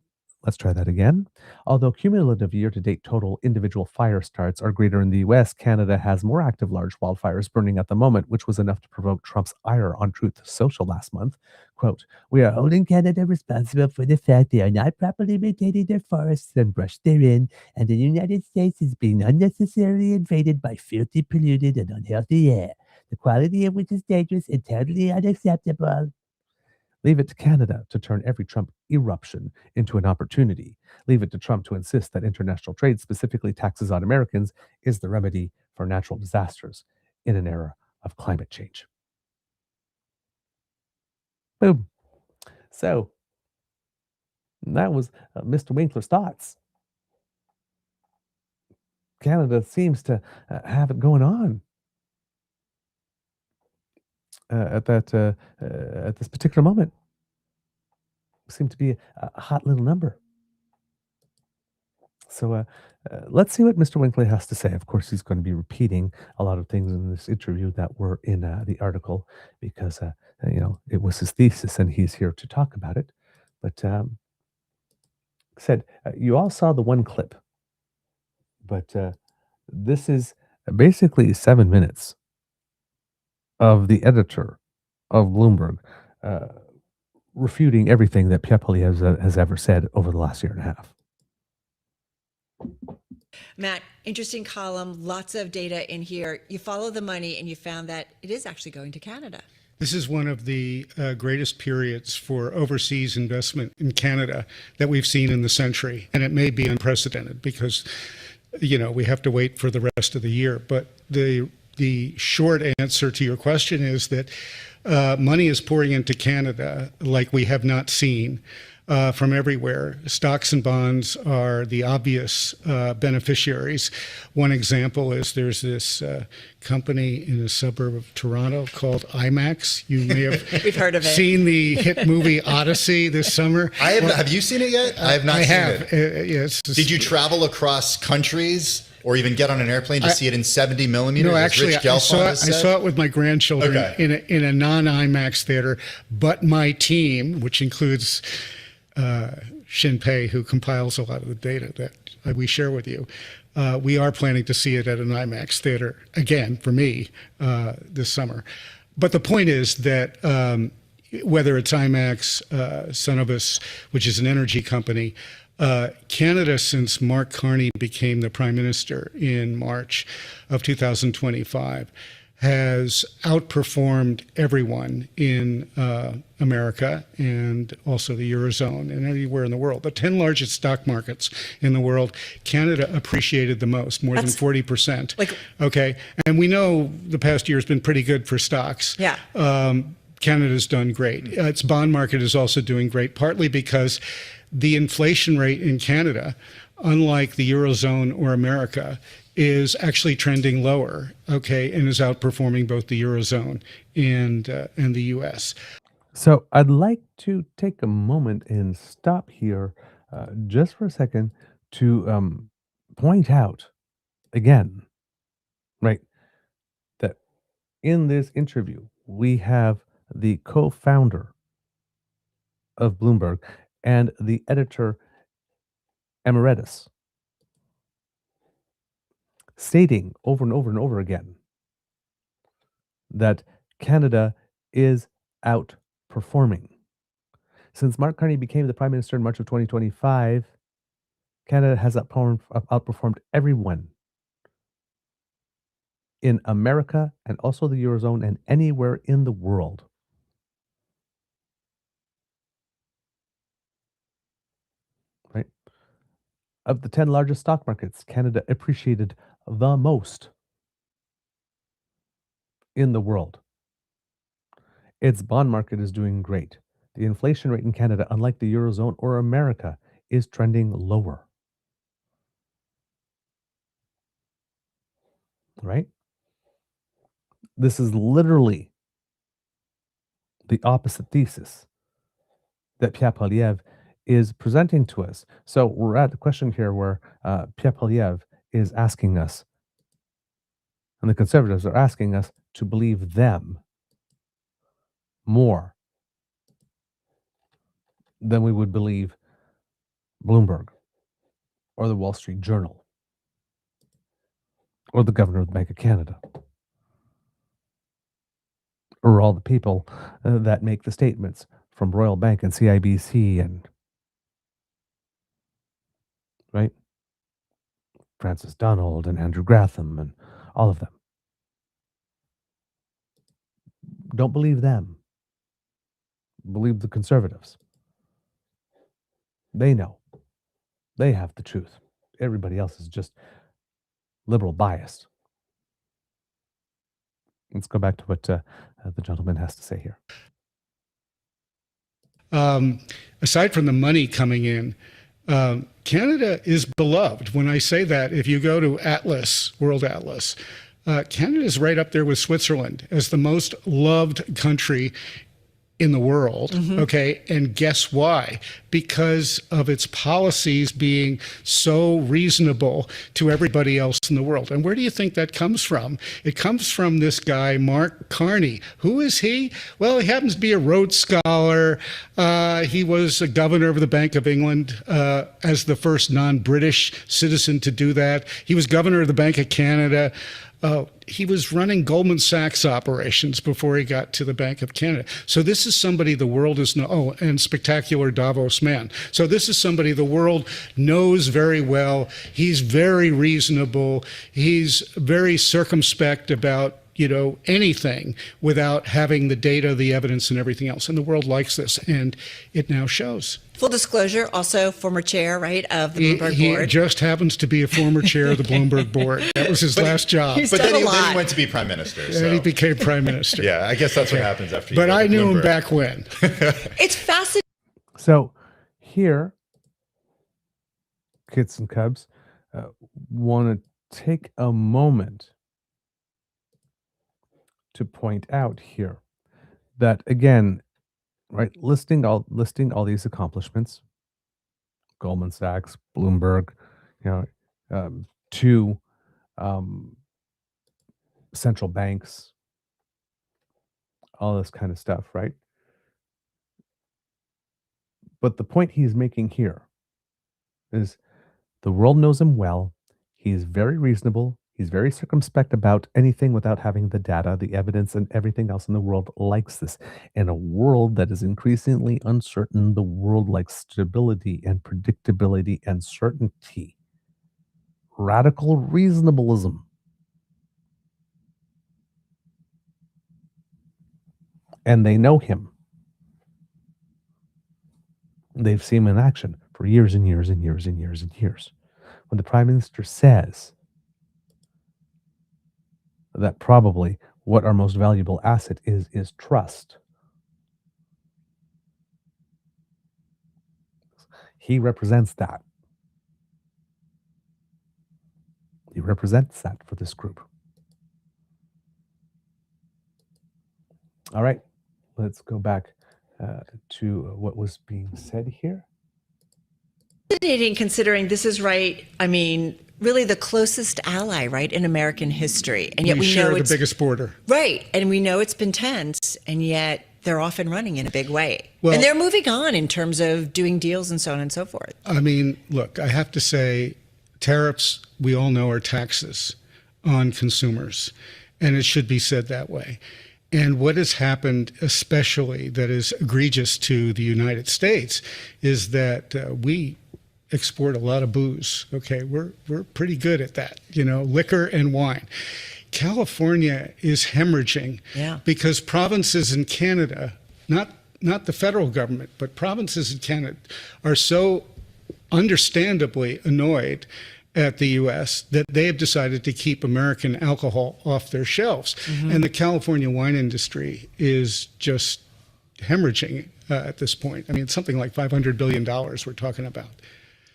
Let's try that again. Although cumulative year-to-date total individual fire starts are greater in the US, Canada has more active large wildfires burning at the moment, which was enough to provoke Trump's ire on Truth Social last month. Quote, "We are holding Canada responsible for the fact they are not properly maintaining their forests and brush therein, and the United States is being unnecessarily invaded by filthy, polluted, and unhealthy air, the quality of which is dangerous and totally unacceptable." Leave it to Canada to turn every Trump eruption into an opportunity. Leave it to Trump to insist that international trade, specifically taxes on Americans, is the remedy for natural disasters in an era of climate change. Boom. So, that was Mr. Winkler's thoughts. Canada seems to have it going on at this particular moment. Seem to be a hot little number. So let's see what Mr. Winkler has to say. Of course, he's going to be repeating a lot of things in this interview that were in the article because it was his thesis and he's here to talk about it. But said you all saw the one clip, but this is basically 7 minutes of the editor of Bloomberg refuting everything that Pierre has ever said over the last year and a half. Matt, interesting column, lots of data in here. You follow the money and you found that it is actually going to Canada. This is one of the greatest periods for overseas investment in Canada that we've seen in the century. And it may be unprecedented because, we have to wait for the rest of the year. But the short answer to your question is that money is pouring into Canada like we have not seen from everywhere. Stocks and bonds are the obvious beneficiaries. One example is there's this company in a suburb of Toronto called IMAX. You may have We've heard of it. Seen the hit movie Odyssey this summer. Have you seen it yet? I have not seen it. Yes. Did you travel across countries or even get on an airplane to see it in 70 millimeters? No, actually, I saw it with my grandchildren in a non-IMAX theater. But my team, which includes Shinpei, who compiles a lot of the data that we share with you, we are planning to see it at an IMAX theater again for me this summer. But the point is that whether it's IMAX, Cenovus, which is an energy company, Canada, since Mark Carney became the Prime Minister in March of 2025, has outperformed everyone in America and also the Eurozone and anywhere in the world. The 10 largest stock markets in the world, Canada appreciated the most, more than 40%. Okay, and we know the past year has been pretty good for stocks. Yeah. Canada's done great. Its bond market is also doing great, partly because the inflation rate in Canada, unlike the Eurozone or America, is actually trending lower, okay, and is outperforming both the Eurozone and the U.S. So I'd like to take a moment and stop here just for a second to point out again, right, that in this interview, we have the co founder of Bloomberg and the editor emeritus stating over and over and over again that Canada is outperforming. Since Mark Carney became the Prime Minister in March of 2025, Canada has outperformed everyone in America and also the Eurozone and anywhere in the world. Right? Of the 10 largest stock markets, Canada appreciated the most in the world. Its bond market is doing great. The inflation rate in Canada, unlike the Eurozone or America, is trending lower. Right? This is literally the opposite thesis that Pierre Poilièvre is presenting to us. So we're at the question here where Pierre Poilièvre is asking us, and the Conservatives are asking us to believe them more than we would believe Bloomberg or the Wall Street Journal or the Governor of the Bank of Canada or all the people that make the statements from Royal Bank and CIBC and right, Francis Donald and Andrew Gratham and all of them. Don't believe them. Believe the Conservatives. They know. They have the truth. Everybody else is just liberal biased. Let's go back to what the gentleman has to say here. Aside from the money coming in, Canada is beloved. When I say that, if you go to Atlas, World Atlas, Canada is right up there with Switzerland as the most loved country in the world. Okay. And guess why? Because of its policies being so reasonable to everybody else in the world. And where do you think that comes from? It comes from this guy, Mark Carney. Who is he? Well, he happens to be a Rhodes Scholar. He was a governor of the Bank of England as the first non-British citizen to do that. He was governor of the Bank of Canada. He was running Goldman Sachs operations before he got to the Bank of Canada. So this is somebody the world is and spectacular Davos man. So this is somebody the world knows very well. He's very reasonable. He's very circumspect about anything without having the data, the evidence, and everything else. And the world likes this, and it now shows. Full disclosure, also former chair, right, of the Bloomberg board. He just happens to be a former chair of the Bloomberg board. That was his last job. But then he went to be prime minister. So. And he became prime minister. Yeah, I guess that's what happens after you But go I to knew him Bloomberg. back when. It's fascinating. So here, kids and cubs, want to take a moment to point out here that, again, right, listing all these accomplishments, Goldman Sachs, Bloomberg, two central banks, all this kind of stuff, right? But the point he's making here is the world knows him well. He's very reasonable. He's very circumspect about anything without having the data, the evidence, and everything else in the world likes this. In a world that is increasingly uncertain, the world likes stability and predictability and certainty. Radical reasonableism. And they know him. They've seen him in action for years and years and years and years and years. When the Prime Minister says that probably what our most valuable asset is trust, he represents that. He represents that for this group. All right, let's go back to what was being said here. Fascinating, considering this is right. I mean, really the closest ally, right, in American history, and yet we share know the it's biggest border. right, and we know it's been tense, and yet they're off and running in a big way, Well, and they're moving on in terms of doing deals and so on and so forth. I mean, look, I have to say, tariffs, we all know, are taxes on consumers, and it should be said that way. And what has happened, especially that is egregious to the United States, is that we export a lot of booze. Okay, we're pretty good at that, liquor and wine. California is hemorrhaging because provinces in Canada, not the federal government, but provinces in Canada are so understandably annoyed at the U.S. that they have decided to keep American alcohol off their shelves. And the California wine industry is just hemorrhaging at this point. I mean, it's something like $500 billion we're talking about.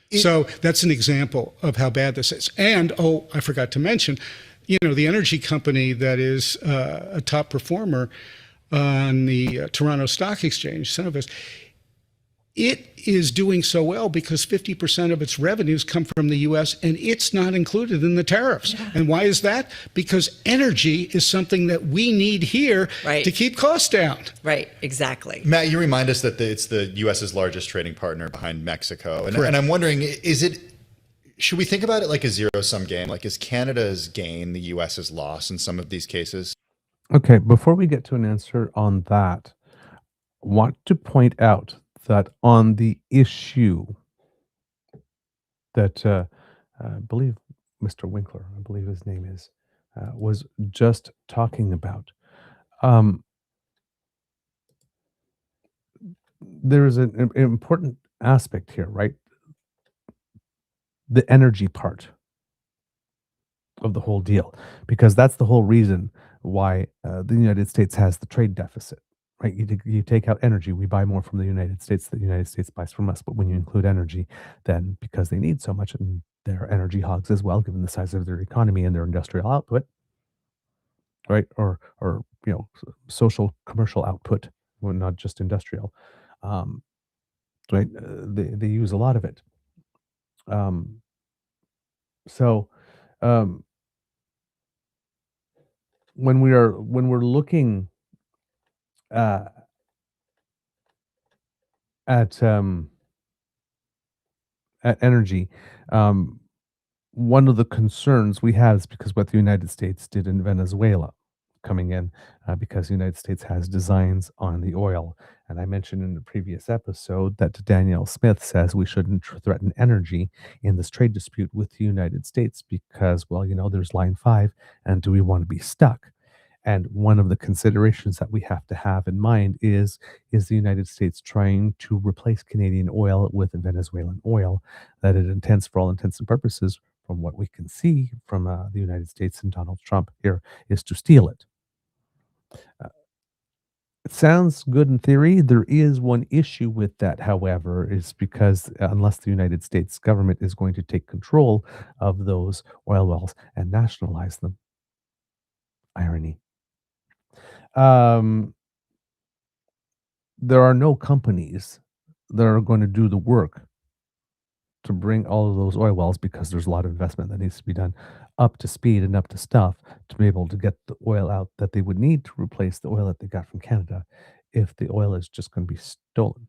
So that's an example of how bad this is. And, I forgot to mention, the energy company that is a top performer on the Toronto Stock Exchange, Cenovus, it is doing so well because 50% of its revenues come from the U.S. and it's not included in the tariffs. Yeah. And why is that? Because energy is something that we need here to keep costs down. Right, exactly. Matt, you remind us that it's the U.S.'s largest trading partner behind Mexico. And I'm wondering, should we think about it like a zero-sum game? Like, is Canada's gain the U.S.'s loss in some of these cases? Okay, before we get to an answer on that, I want to point out that on the issue that I believe Mr. Winkler, I believe his name is, was just talking about, there is an important aspect here, right? The energy part of the whole deal, because that's the whole reason why the United States has the trade deficit. Right, you take out energy, we buy more from the United States than the United States buys from us. But when you include energy, then because they need so much, and they're energy hogs as well, given the size of their economy and their industrial output, right, or social commercial output, well, not just industrial, right? They use a lot of it. So when we're looking at energy, one of the concerns we have is because what the United States did in Venezuela, coming in because the United States has designs on the oil. And I mentioned in the previous episode that Danielle Smith says we shouldn't threaten energy in this trade dispute with the United States because, well, there's line 5, and do we want to be stuck? And one of the considerations that we have to have in mind is the United States trying to replace Canadian oil with Venezuelan oil that it intends, for all intents and purposes, from what we can see from the United States and Donald Trump here, is to steal it. It sounds good in theory. There is one issue with that, however, is because unless the United States government is going to take control of those oil wells and nationalize them, irony, there are no companies that are going to do the work to bring all of those oil wells, because there's a lot of investment that needs to be done, up to speed and up to stuff to be able to get the oil out that they would need to replace the oil that they got from Canada if the oil is just going to be stolen.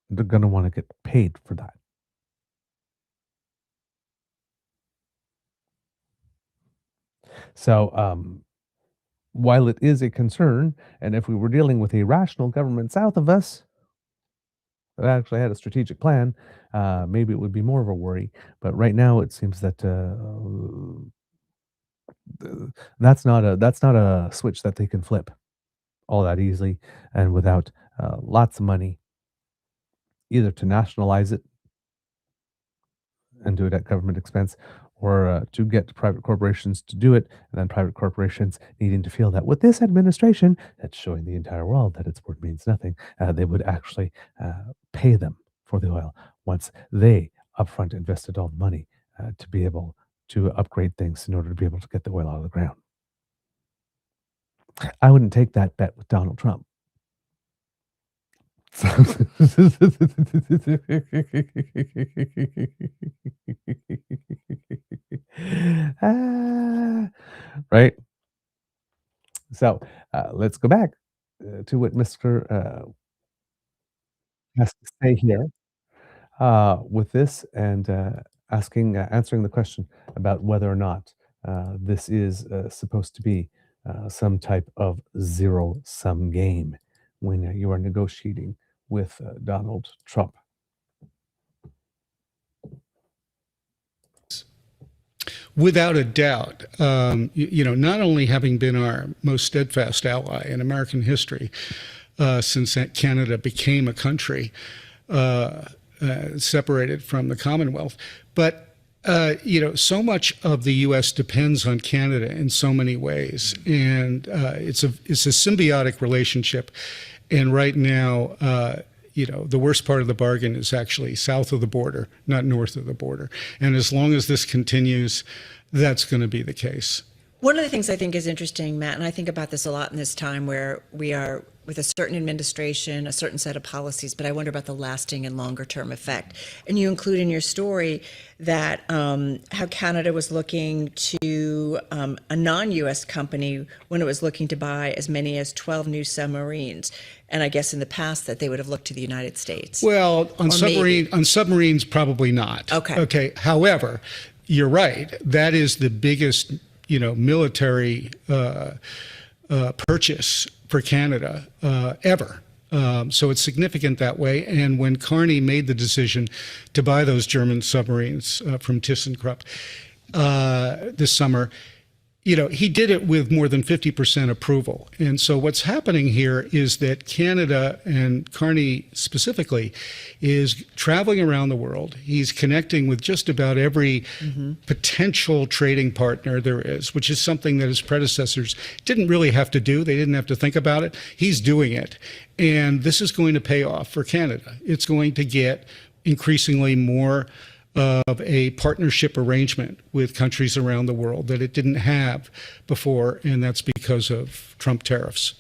They're going to want to get paid for that. So while it is a concern, and if we were dealing with a rational government south of us that actually had a strategic plan, maybe it would be more of a worry. But right now, it seems that that's not a switch that they can flip all that easily and without lots of money, either to nationalize it and do it at government expense, or to get private corporations to do it, and then private corporations needing to feel that with this administration that's showing the entire world that its word means nothing, they would actually pay them for the oil once they upfront invested all the money to be able to upgrade things in order to be able to get the oil out of the ground. I wouldn't take that bet with Donald Trump. Ah, right. So let's go back to what Mr. Has to say here with this and answering the question about whether or not this is supposed to be some type of zero-sum game when you are negotiating with Donald Trump. Without a doubt, not only having been our most steadfast ally in American history since Canada became a country separated from the Commonwealth, but so much of the U.S. depends on Canada in so many ways, and it's a symbiotic relationship. And right now, the worst part of the bargain is actually south of the border, not north of the border. And as long as this continues, that's going to be the case. One of the things I think is interesting, Matt, and I think about this a lot in this time where we are with a certain administration, a certain set of policies, but I wonder about the lasting and longer term effect. And you include in your story that how Canada was looking to a non-U.S. company when it was looking to buy as many as 12 new submarines. And I guess in the past that they would have looked to the United States. Well, on submarines, probably not. Okay. However, you're right. That is the biggest military purchase for Canada ever. So it's significant that way. And when Carney made the decision to buy those German submarines from ThyssenKrupp this summer, he did it with more than 50% approval. And so what's happening here is that Canada, and Carney specifically, is traveling around the world. He's connecting with just about every potential trading partner there is, which is something that his predecessors didn't really have to do. They didn't have to think about it. He's doing it. And this is going to pay off for Canada. It's going to get increasingly more of a partnership arrangement with countries around the world that it didn't have before, and that's because of Trump tariffs.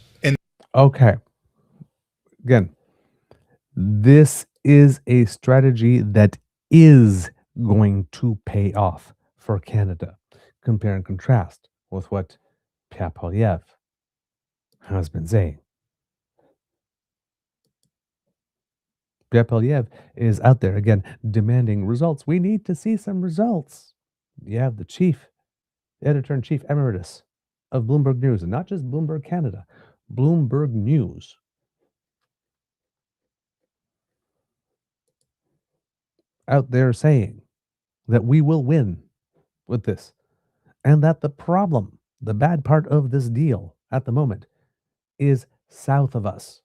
Okay. Again, this is a strategy that is going to pay off for Canada. Compare and contrast with what Pierre Poilièvre has been saying. Pierre Poilièvre is out there, again, demanding results. We need to see some results. You have the editor-in-chief emeritus of Bloomberg News, and not just Bloomberg Canada, Bloomberg News. Out there saying that we will win with this, and that the problem, the bad part of this deal at the moment, is south of us.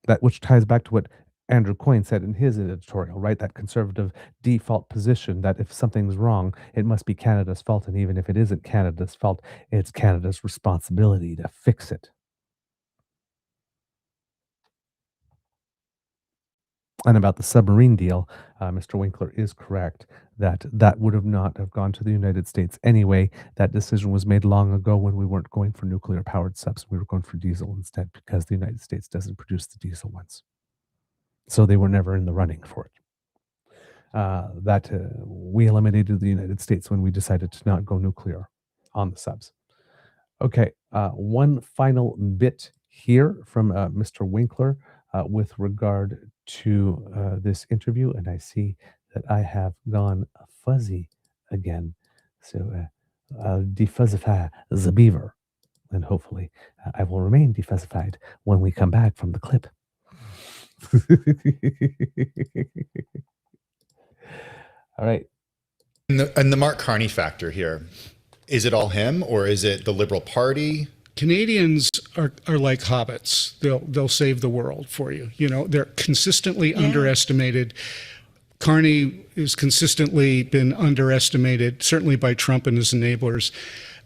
That which ties back to what Andrew Coyne said in his editorial, right? That conservative default position that if something's wrong, it must be Canada's fault. And even if it isn't Canada's fault, it's Canada's responsibility to fix it. And about the submarine deal, Mr. Winkler is correct that that would have not have gone to the United States anyway. That decision was made long ago when we weren't going for nuclear-powered subs. We were going for diesel instead because the United States doesn't produce the diesel ones. So they were never in the running for it. We eliminated the United States when we decided to not go nuclear on the subs. Okay, one final bit here from Mr. Winkler with regard to this interview, and I see that I have gone fuzzy again. So I'll defuzzify the beaver, and hopefully I will remain defuzzified when we come back from the clip. All right. And the Mark Carney factor here, is it all him or is it the Liberal Party? Canadians are like hobbits. They'll save the world for you. They're consistently underestimated. Carney has consistently been underestimated, certainly by Trump and his enablers.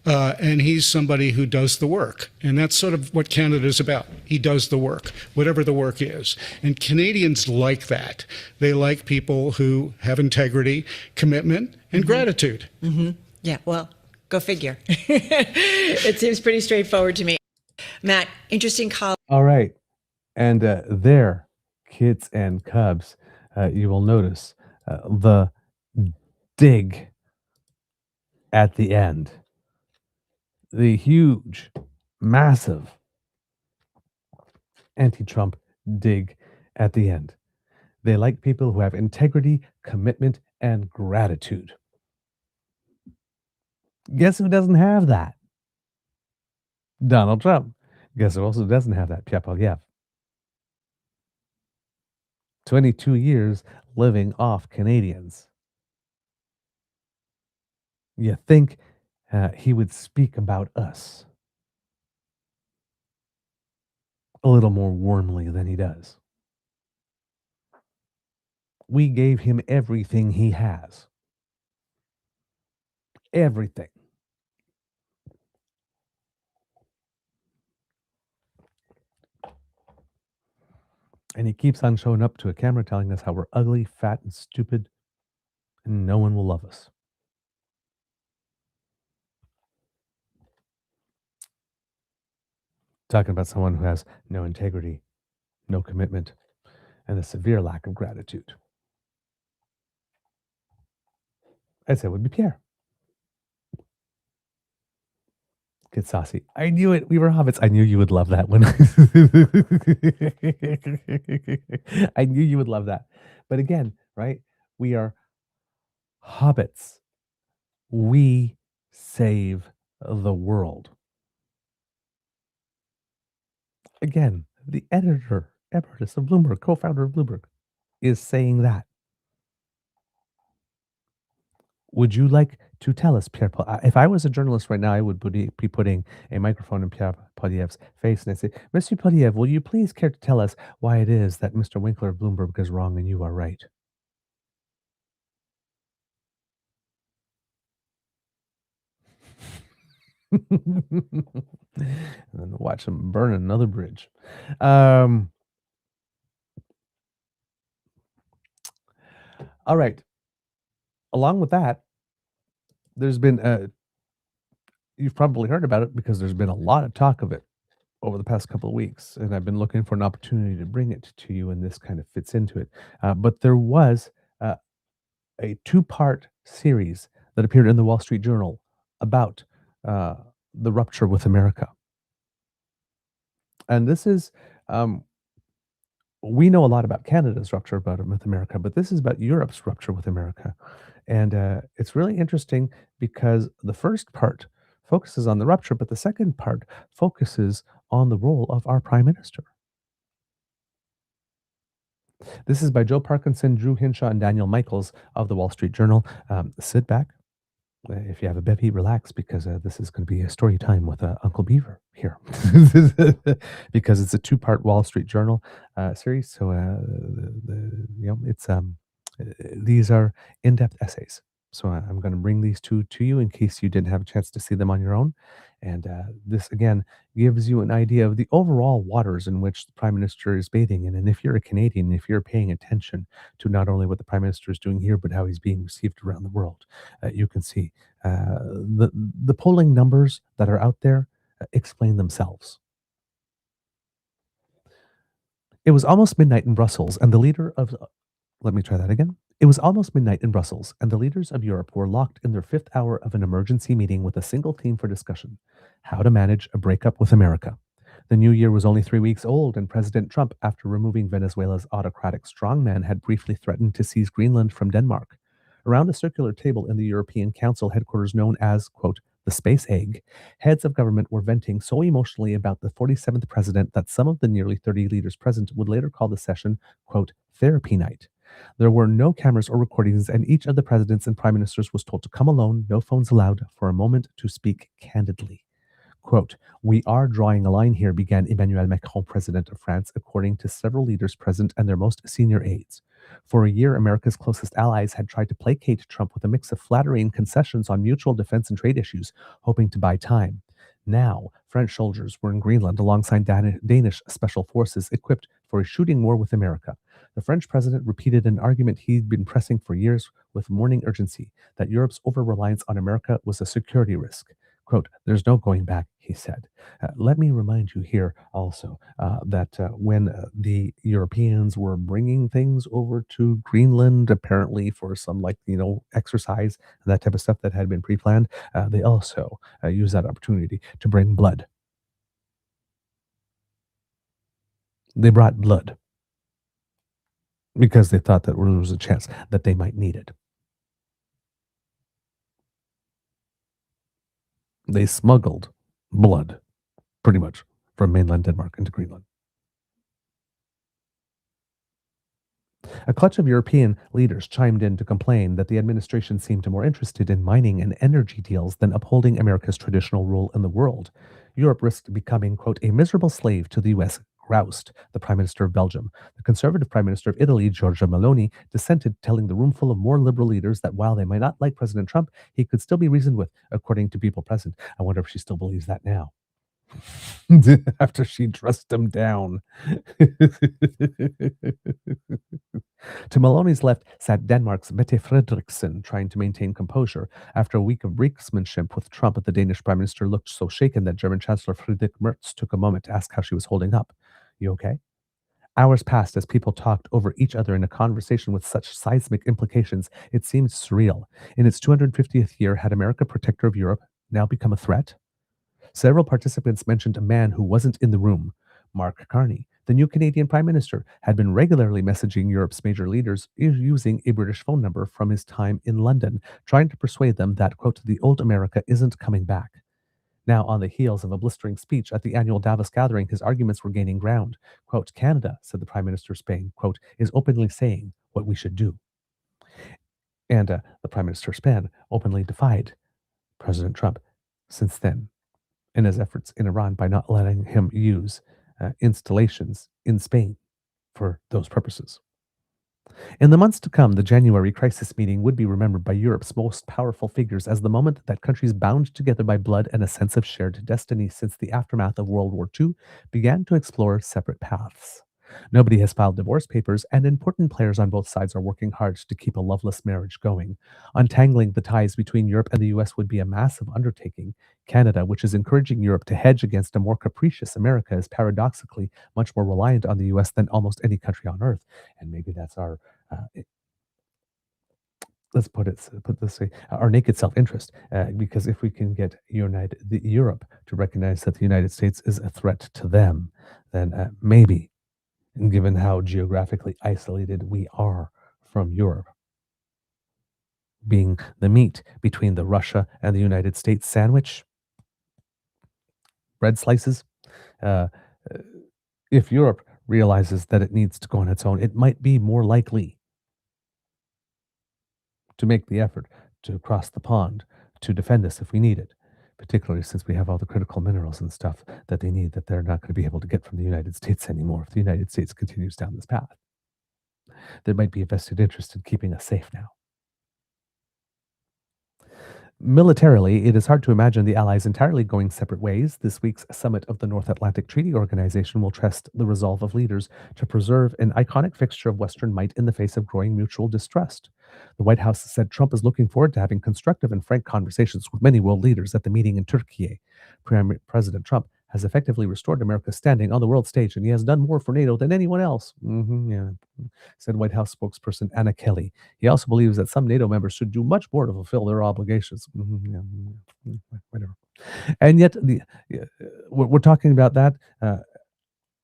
And he's somebody who does the work. And that's sort of what Canada is about. He does the work, whatever the work is. And Canadians like that. They like people who have integrity, commitment, and gratitude. Yeah, well, go figure. It seems pretty straightforward to me. Matt, interesting call. All right. And there, kids and cubs, you will notice the dig at the end. The huge, massive anti-Trump dig at the end. They like people who have integrity, commitment, and gratitude. Guess who doesn't have that? Donald Trump. Guess who also doesn't have that? Pierre Poilièvre. 22 years living off Canadians. You think he would speak about us a little more warmly than he does. We gave him everything he has. Everything. And he keeps on showing up to a camera telling us how we're ugly, fat, and stupid, and no one will love us. Talking about someone who has no integrity, no commitment, and a severe lack of gratitude. I'd say it would be Pierre. Get saucy. I knew it. We were hobbits. I knew you would love that one. I knew you would love that. But again, right? We are hobbits. We save the world. Again, the editor emeritus of Bloomberg, co-founder of Bloomberg, is saying that. Would you like to tell us, Pierre? If I was a journalist right now, I would be putting a microphone in Pierre Poilièvre's face and I'd say, Monsieur Poilièvre, will you please care to tell us why it is that Mr. Winkler of Bloomberg is wrong and you are right? And then watch him burn another bridge. All right. Along with that, there's been you've probably heard about it because there's been a lot of talk of it over the past couple of weeks, and I've been looking for an opportunity to bring it to you, and this kind of fits into it. But there was a two-part series that appeared in the Wall Street Journal about the rupture with America. And this is, we know a lot about Canada's rupture with America, but this is about Europe's rupture with America. And it's really interesting because the first part focuses on the rupture, but the second part focuses on the role of our Prime Minister. This is by Joe Parkinson, Drew Hinshaw, and Daniel Michaels of the Wall Street Journal. Sit back. If you have a bevy, relax, because this is going to be a story time with Uncle Beaver here, because it's a two-part Wall Street Journal series. So it's these are in-depth essays. So I'm going to bring these two to you in case you didn't have a chance to see them on your own. And this, again, gives you an idea of the overall waters in which the Prime Minister is bathing in. And if you're a Canadian, if you're paying attention to not only what the Prime Minister is doing here, but how he's being received around the world, you can see the polling numbers that are out there explain themselves. It was almost midnight in Brussels, and the leader of... Let me try that again. It was almost midnight in Brussels, and the leaders of Europe were locked in their fifth hour of an emergency meeting with a single theme for discussion: how to manage a breakup with America. The new year was only 3 weeks old, and President Trump, after removing Venezuela's autocratic strongman, had briefly threatened to seize Greenland from Denmark. Around a circular table in the European Council headquarters known as, quote, the space egg, heads of government were venting so emotionally about the 47th president that some of the nearly 30 leaders present would later call the session, quote, therapy night. There were no cameras or recordings, and each of the presidents and prime ministers was told to come alone, no phones allowed, for a moment to speak candidly. Quote, we are drawing a line here, began Emmanuel Macron, president of France, according to several leaders present and their most senior aides. For a year, America's closest allies had tried to placate Trump with a mix of flattery and concessions on mutual defense and trade issues, hoping to buy time. Now, French soldiers were in Greenland alongside Danish special forces equipped for a shooting war with America. The French president repeated an argument he'd been pressing for years with morning urgency, that Europe's over-reliance on America was a security risk. Quote, "There's no going back," he said. Let me remind you here also that when the Europeans were bringing things over to Greenland, apparently for some exercise, that type of stuff that had been pre-planned, they also used that opportunity to bring blood. They brought blood because they thought that there was a chance that they might need it. They smuggled blood, pretty much, from mainland Denmark into Greenland. A clutch of European leaders chimed in to complain that the administration seemed more interested in mining and energy deals than upholding America's traditional role in the world. Europe risked becoming, quote, "a miserable slave to the U.S., groused the Prime Minister of Belgium. The Conservative Prime Minister of Italy, Giorgia Meloni, dissented, telling the roomful of more liberal leaders that while they might not like President Trump, he could still be reasoned with, according to people present. I wonder if she still believes that now. After she dressed him down. To Maloney's left sat Denmark's Mette Frederiksen, trying to maintain composure. After a week of brinksmanship with Trump, the Danish Prime Minister looked so shaken that German Chancellor Friedrich Merz took a moment to ask how she was holding up. You okay? Hours passed as people talked over each other in a conversation with such seismic implications, it seemed surreal. In its 250th year, had America, protector of Europe, now become a threat? Several participants mentioned a man who wasn't in the room. Mark Carney, the new Canadian Prime Minister, had been regularly messaging Europe's major leaders using a British phone number from his time in London, trying to persuade them that, quote, "the old America isn't coming back." Now, on the heels of a blistering speech at the annual Davos gathering, his arguments were gaining ground. Quote, "Canada," said the Prime Minister of Spain, quote, "is openly saying what we should do." And the Prime Minister of Spain openly defied President Trump since then in his efforts in Iran by not letting him use installations in Spain for those purposes. In the months to come, the January crisis meeting would be remembered by Europe's most powerful figures as the moment that countries bound together by blood and a sense of shared destiny since the aftermath of World War II began to explore separate paths. Nobody has filed divorce papers, and important players on both sides are working hard to keep a loveless marriage going. Untangling the ties between Europe and the US would be a massive undertaking. Canada, which is encouraging Europe to hedge against a more capricious America, is paradoxically much more reliant on the US than almost any country on earth. And maybe that's our, let's put this way, our naked self-interest. Because if we can get Europe to recognize that the United States is a threat to them, then maybe, given how geographically isolated we are from Europe, being the meat between the Russia and the United States sandwich, bread slices, if Europe realizes that it needs to go on its own, it might be more likely to make the effort to cross the pond to defend us if we need it, particularly since we have all the critical minerals and stuff that they need that they're not going to be able to get from the United States anymore if the United States continues down this path. There might be a vested interest in keeping us safe now. Militarily, it is hard to imagine the Allies entirely going separate ways. This week's summit of the North Atlantic Treaty Organization will test the resolve of leaders to preserve an iconic fixture of Western might in the face of growing mutual distrust. The White House said Trump is looking forward to having constructive and frank conversations with many world leaders at the meeting in Turkey. President Trump has effectively restored America's standing on the world stage, and he has done more for NATO than anyone else, said White House spokesperson Anna Kelly. He also believes that some NATO members should do much more to fulfill their obligations. Whatever. And yet, we're talking about that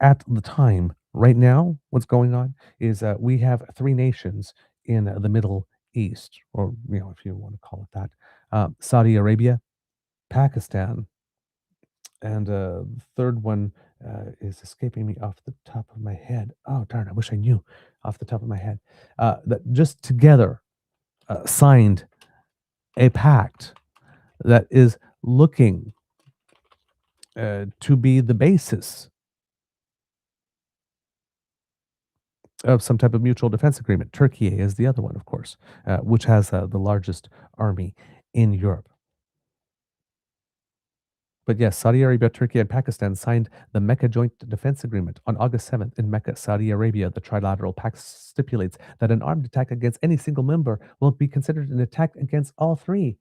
at the time. Right now, what's going on is we have three nations in the Middle East, or if you want to call it that, Saudi Arabia, Pakistan, and the third one is escaping me off the top of my head. Oh, darn, I wish I knew off the top of my head. That just together signed a pact that is looking to be the basis of some type of mutual defense agreement. Turkey is the other one, of course, which has the largest army in Europe. But yes, Saudi Arabia, Turkey, and Pakistan signed the Mecca Joint Defense Agreement on August 7th in Mecca, Saudi Arabia. The trilateral pact stipulates that an armed attack against any single member will be considered an attack against all three.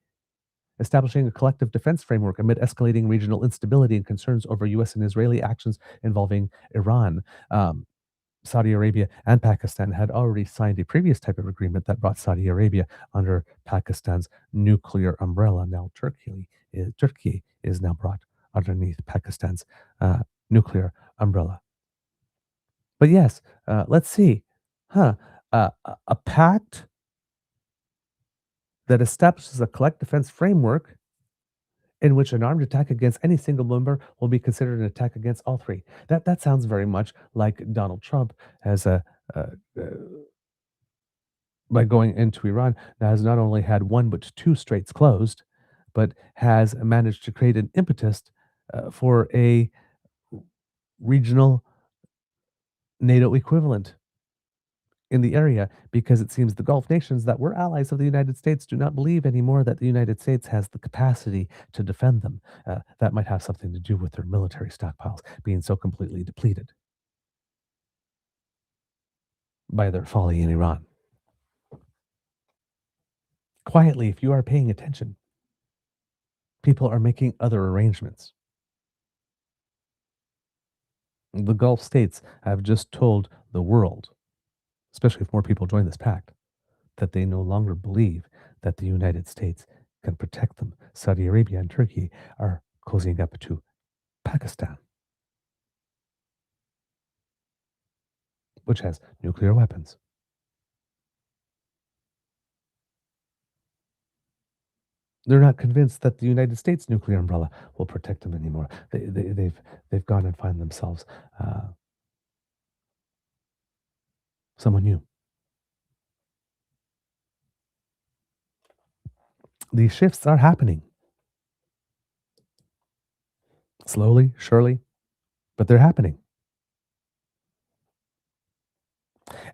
establishing a collective defense framework amid escalating regional instability and concerns over U.S. and Israeli actions involving Iran. Saudi Arabia and Pakistan had already signed a previous type of agreement that brought Saudi Arabia under Pakistan's nuclear umbrella. Now Turkey is now brought underneath Pakistan's nuclear umbrella. But yes, let's see. A pact that establishes a collective defense framework in which an armed attack against any single member will be considered an attack against all three. That sounds very much like Donald Trump as by going into Iran, now has not only had one but two straits closed, but has managed to create an impetus for a regional NATO equivalent in the area, because it seems the Gulf nations that were allies of the United States do not believe anymore that the United States has the capacity to defend them. That might have something to do with their military stockpiles being so completely depleted by their folly in Iran. Quietly, if you are paying attention, people are making other arrangements. The Gulf states have just told the world, especially if more people join this pact, that they no longer believe that the United States can protect them. Saudi Arabia and Turkey are closing up to Pakistan, which has nuclear weapons. They're not convinced that the United States nuclear umbrella will protect them anymore. They've gone and found themselves someone new. These shifts are happening. Slowly, surely, but they're happening.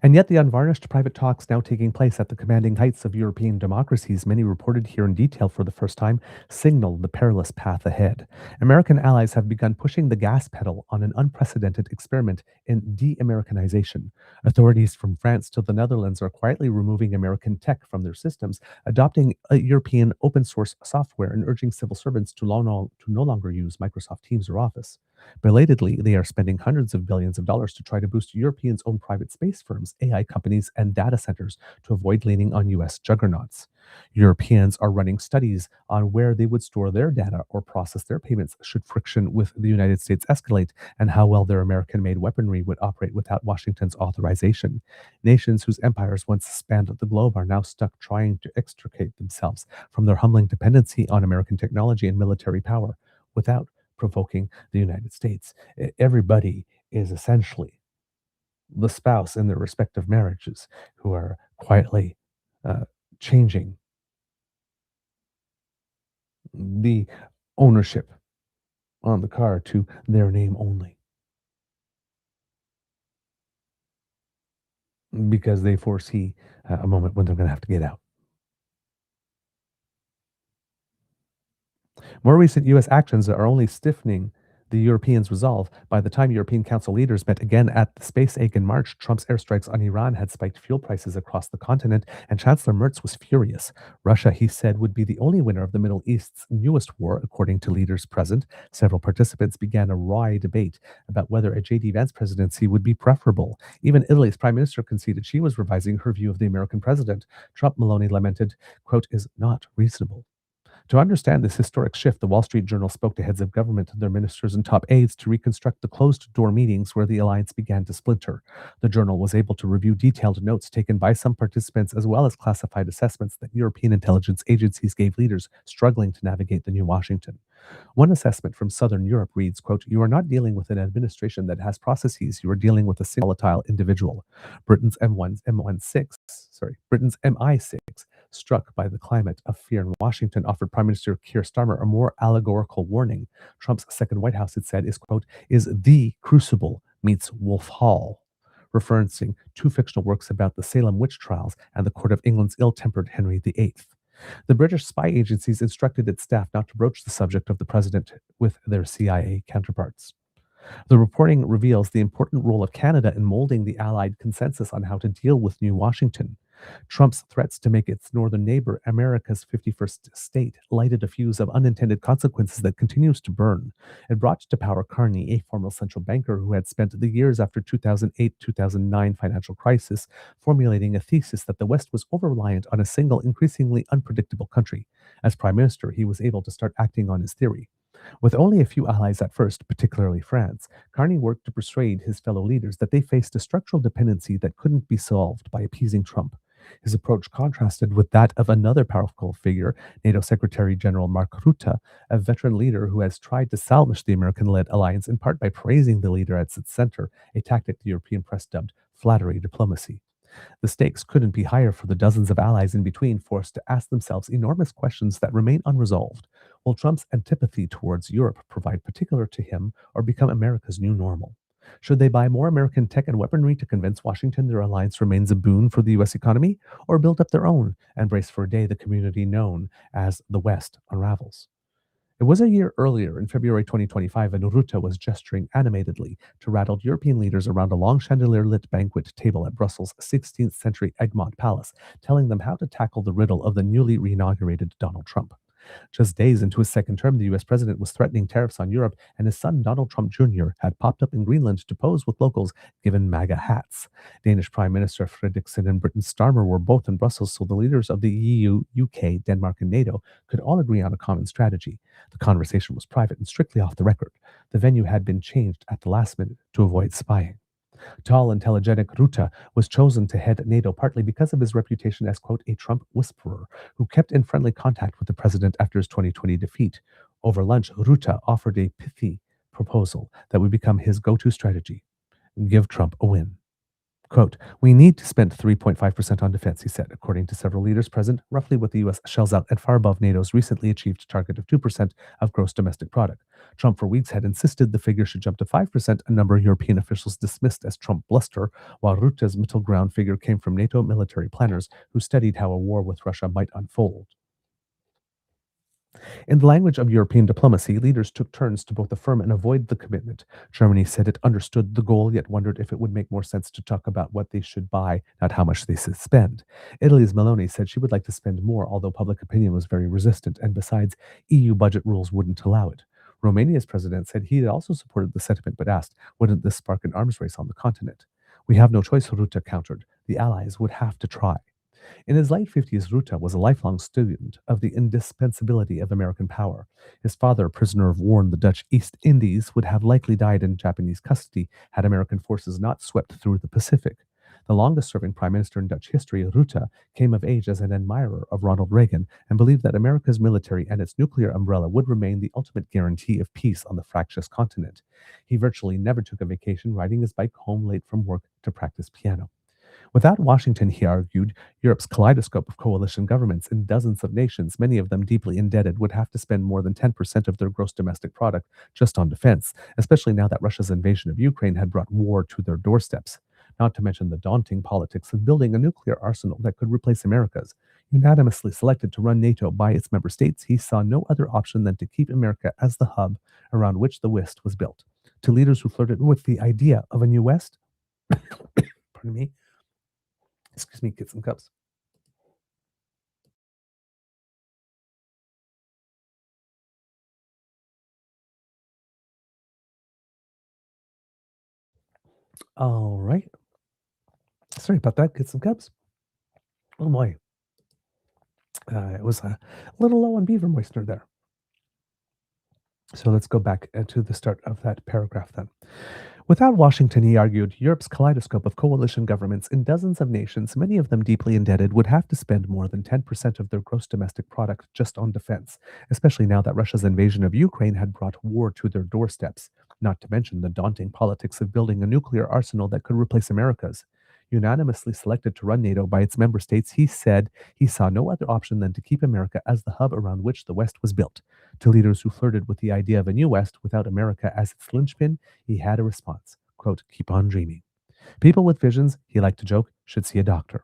And yet the unvarnished private talks now taking place at the commanding heights of European democracies, many reported here in detail for the first time, signal the perilous path ahead. American allies have begun pushing the gas pedal on an unprecedented experiment in de-Americanization. Authorities from France to the Netherlands are quietly removing American tech from their systems, adopting a European open source software, and urging civil servants to no longer use Microsoft Teams or Office. Belatedly, they are spending hundreds of billions of dollars to try to boost Europeans' own private space firms, AI companies, and data centers to avoid leaning on US juggernauts. Europeans are running studies on where they would store their data or process their payments should friction with the United States escalate, and how well their American-made weaponry would operate without Washington's authorization. Nations whose empires once spanned the globe are now stuck trying to extricate themselves from their humbling dependency on American technology and military power without provoking the United States. Everybody is essentially the spouse in their respective marriages who are quietly changing the ownership on the car to their name only, because they foresee a moment when they're going to have to get out. More recent U.S. actions are only stiffening the Europeans' resolve. By the time European Council leaders met again at the Space Egg in March, Trump's airstrikes on Iran had spiked fuel prices across the continent, and Chancellor Merz was furious. Russia, he said, would be the only winner of the Middle East's newest war, according to leaders present. Several participants began a wry debate about whether a J.D. Vance presidency would be preferable. Even Italy's prime minister conceded she was revising her view of the American president. Trump, Maloney lamented, quote, is not reasonable. To understand this historic shift, the Wall Street Journal spoke to heads of government, their ministers, and top aides to reconstruct the closed-door meetings where the alliance began to splinter. The journal was able to review detailed notes taken by some participants, as well as classified assessments that European intelligence agencies gave leaders struggling to navigate the new Washington. One assessment from Southern Europe reads, quote, you are not dealing with an administration that has processes, you are dealing with a single volatile individual. Britain's MI6 struck by the climate of fear in Washington, offered Prime Minister Keir Starmer a more allegorical warning. Trump's second White House, it said, is, quote, is the Crucible meets Wolf Hall, referencing two fictional works about the Salem witch trials and the court of England's ill-tempered Henry VIII. The British spy agencies instructed its staff not to broach the subject of the president with their CIA counterparts. The reporting reveals the important role of Canada in molding the Allied consensus on how to deal with New Washington. Trump's threats to make its northern neighbor America's 51st state lighted a fuse of unintended consequences that continues to burn. It brought to power Carney, a former central banker who had spent the years after 2008-2009 financial crisis formulating a thesis that the West was over-reliant on a single, increasingly unpredictable country. As prime minister, he was able to start acting on his theory. With only a few allies at first, particularly France, Carney worked to persuade his fellow leaders that they faced a structural dependency that couldn't be solved by appeasing Trump. His approach contrasted with that of another powerful figure, NATO Secretary General Mark Rutte, a veteran leader who has tried to salvage the American-led alliance in part by praising the leader at its center, a tactic the European press dubbed flattery diplomacy. The stakes couldn't be higher for the dozens of allies in between forced to ask themselves enormous questions that remain unresolved. Will Trump's antipathy towards Europe provide particular to him or become America's new normal? Should they buy more American tech and weaponry to convince Washington their alliance remains a boon for the U.S. economy, or build up their own and brace for a day the community known as the West unravels? It was a year earlier, in February 2025, when Rutte was gesturing animatedly to rattled European leaders around a long chandelier-lit banquet table at Brussels' 16th century Egmont Palace, telling them how to tackle the riddle of the newly re-inaugurated Donald Trump. Just days into his second term, the US president was threatening tariffs on Europe, and his son, Donald Trump Jr., had popped up in Greenland to pose with locals given MAGA hats. Danish Prime Minister Frederiksen and Britain's Starmer were both in Brussels, so the leaders of the EU, UK, Denmark, and NATO could all agree on a common strategy. The conversation was private and strictly off the record. The venue had been changed at the last minute to avoid spying. Tall and telegenic Rutte was chosen to head NATO partly because of his reputation as, quote, a Trump whisperer who kept in friendly contact with the president after his 2020 defeat. Over lunch, Rutte offered a pithy proposal that would become his go-to strategy: give Trump a win. Quote, we need to spend 3.5% on defense, he said, according to several leaders present, roughly what the U.S. shells out at far above NATO's recently achieved target of 2% of gross domestic product. Trump for weeks had insisted the figure should jump to 5%, a number European officials dismissed as Trump bluster, while Rutte's middle ground figure came from NATO military planners who studied how a war with Russia might unfold. In the language of European diplomacy, leaders took turns to both affirm and avoid the commitment. Germany said it understood the goal, yet wondered if it would make more sense to talk about what they should buy, not how much they should spend. Italy's Meloni said she would like to spend more, although public opinion was very resistant, and besides, EU budget rules wouldn't allow it. Romania's president said he had also supported the sentiment, but asked, wouldn't this spark an arms race on the continent? We have no choice, Rutte countered. The allies would have to try. In his late 50s, Rutte was a lifelong student of the indispensability of American power. His father, a prisoner of war in the Dutch East Indies, would have likely died in Japanese custody had American forces not swept through the Pacific. The longest-serving prime minister in Dutch history, Rutte, came of age as an admirer of Ronald Reagan and believed that America's military and its nuclear umbrella would remain the ultimate guarantee of peace on the fractious continent. He virtually never took a vacation, riding his bike home late from work to practice piano. Without Washington, he argued, Europe's kaleidoscope of coalition governments in dozens of nations, many of them deeply indebted, would have to spend more than 10% of their gross domestic product just on defense, especially now that Russia's invasion of Ukraine had brought war to their doorsteps. Not to mention the daunting politics of building a nuclear arsenal that could replace America's. Unanimously selected to run NATO by its member states, he saw no other option than to keep America as the hub around which the West was built. To leaders who flirted with the idea of a new West, pardon me, excuse me, get some cups. All right. Sorry about that. Get some cups. Oh boy. It was a little low on Beaver moisture there. So let's go back to the start of that paragraph then. Without Washington, he argued, Europe's kaleidoscope of coalition governments in dozens of nations, many of them deeply indebted, would have to spend more than 10% of their gross domestic product just on defense, especially now that Russia's invasion of Ukraine had brought war to their doorsteps, not to mention the daunting politics of building a nuclear arsenal that could replace America's. Unanimously selected to run NATO by its member states, he said he saw no other option than to keep America as the hub around which the West was built. To leaders who flirted with the idea of a new West without America as its linchpin, he had a response, quote, keep on dreaming. People with visions, he liked to joke, should see a doctor.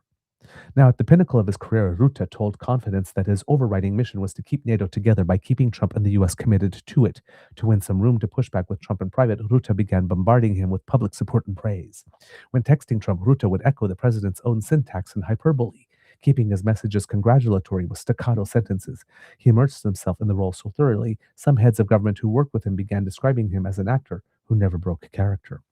Now, at the pinnacle of his career, Rutte told confidence that his overriding mission was to keep NATO together by keeping Trump and the U.S. committed to it. To win some room to push back with Trump in private, Rutte began bombarding him with public support and praise. When texting Trump, Rutte would echo the president's own syntax and hyperbole. keeping his messages congratulatory with staccato sentences. He immersed himself in the role so thoroughly, some heads of government who worked with him began describing him as an actor who never broke character.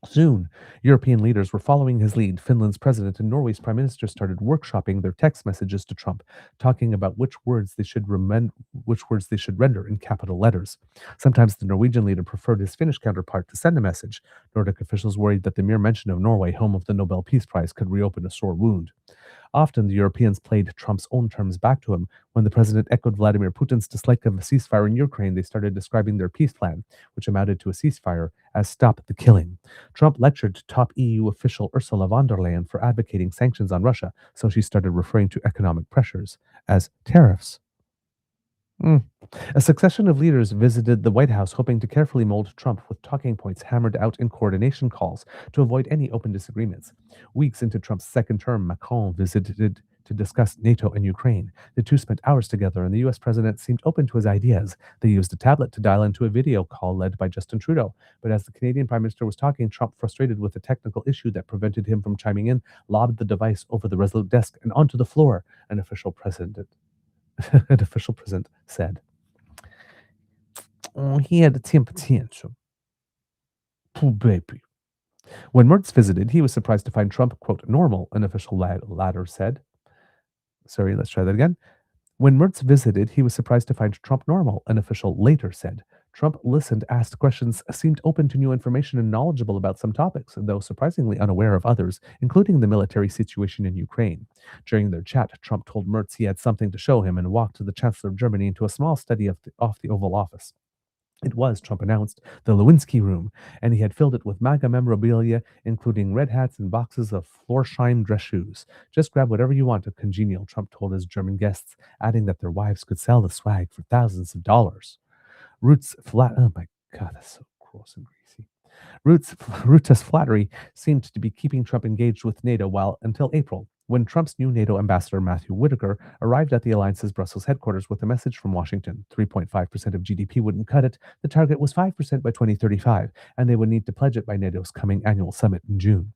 Soon, European leaders were following his lead. Finland's president and Norway's prime minister started workshopping their text messages to Trump, talking about which words they should render in capital letters. Sometimes the Norwegian leader preferred his Finnish counterpart to send a message. Nordic officials worried that the mere mention of Norway, home of the Nobel Peace Prize, could reopen a sore wound. Often, the Europeans played Trump's own terms back to him. When the president echoed Vladimir Putin's dislike of a ceasefire in Ukraine, they started describing their peace plan, which amounted to a ceasefire, as "stop the killing." Trump lectured top EU official Ursula von der Leyen for advocating sanctions on Russia, so she started referring to economic pressures as tariffs. A succession of leaders visited the White House, hoping to carefully mold Trump with talking points hammered out in coordination calls to avoid any open disagreements. Weeks into Trump's second term, Macron visited to discuss NATO and Ukraine. The two spent hours together, and the US president seemed open to his ideas. They used a tablet to dial into a video call led by Justin Trudeau. But as the Canadian Prime Minister was talking, Trump, frustrated with a technical issue that prevented him from chiming in, lobbed the device over the Resolute desk and onto the floor, an official president said. Oh, he had a temper tantrum. Poor baby. When Mertz visited, he was surprised to find Trump, quote, normal, an official latter said. Sorry, let's try that again. When Mertz visited, he was surprised to find Trump normal, an official later said. Trump listened, asked questions, seemed open to new information and knowledgeable about some topics, though surprisingly unaware of others, including the military situation in Ukraine. During their chat, Trump told Mertz he had something to show him and walked the Chancellor of Germany into a small study off the Oval Office. It was, Trump announced, the Lewinsky Room, and he had filled it with MAGA memorabilia, including red hats and boxes of Florsheim dress shoes. Just grab whatever you want, a congenial, Trump told his German guests, adding that their wives could sell the swag for thousands of dollars. Oh my God, that's so gross and greasy. Ruta's flattery seemed to be keeping Trump engaged with NATO until April, when Trump's new NATO ambassador, Matthew Whitaker, arrived at the alliance's Brussels headquarters with a message from Washington. 3.5% of GDP wouldn't cut it. The target was 5% by 2035, and they would need to pledge it by NATO's coming annual summit in June.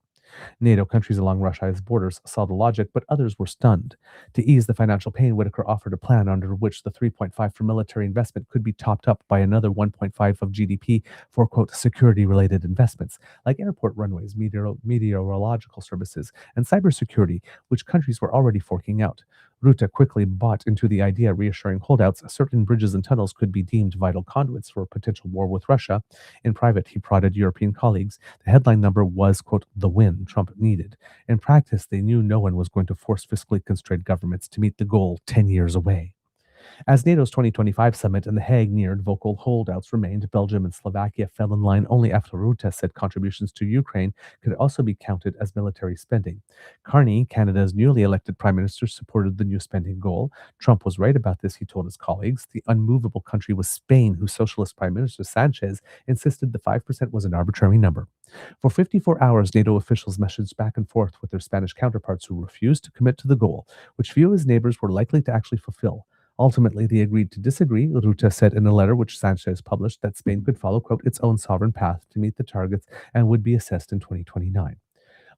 NATO countries along Russia's borders saw the logic, but others were stunned. To ease the financial pain, Whitaker offered a plan under which the 3.5 for military investment could be topped up by another 1.5 of GDP for, quote, security-related investments, like airport runways, meteorological services, and cybersecurity, which countries were already forking out. Rutte quickly bought into the idea, reassuring holdouts certain bridges and tunnels could be deemed vital conduits for a potential war with Russia. In private, he prodded European colleagues. The headline number was, quote, the win Trump needed. In practice, they knew no one was going to force fiscally constrained governments to meet the goal 10 years away. As NATO's 2025 summit in The Hague neared, vocal holdouts remained. Belgium and Slovakia fell in line only after Rutte said contributions to Ukraine could also be counted as military spending. Carney, Canada's newly elected prime minister, supported the new spending goal. Trump was right about this, he told his colleagues. The unmovable country was Spain, whose socialist prime minister, Sanchez, insisted the 5% was an arbitrary number. For 54 hours, NATO officials messaged back and forth with their Spanish counterparts who refused to commit to the goal, which few of his neighbors were likely to actually fulfill. Ultimately, they agreed to disagree. Rutte said in a letter which Sanchez published that Spain could follow, quote, its own sovereign path to meet the targets and would be assessed in 2029.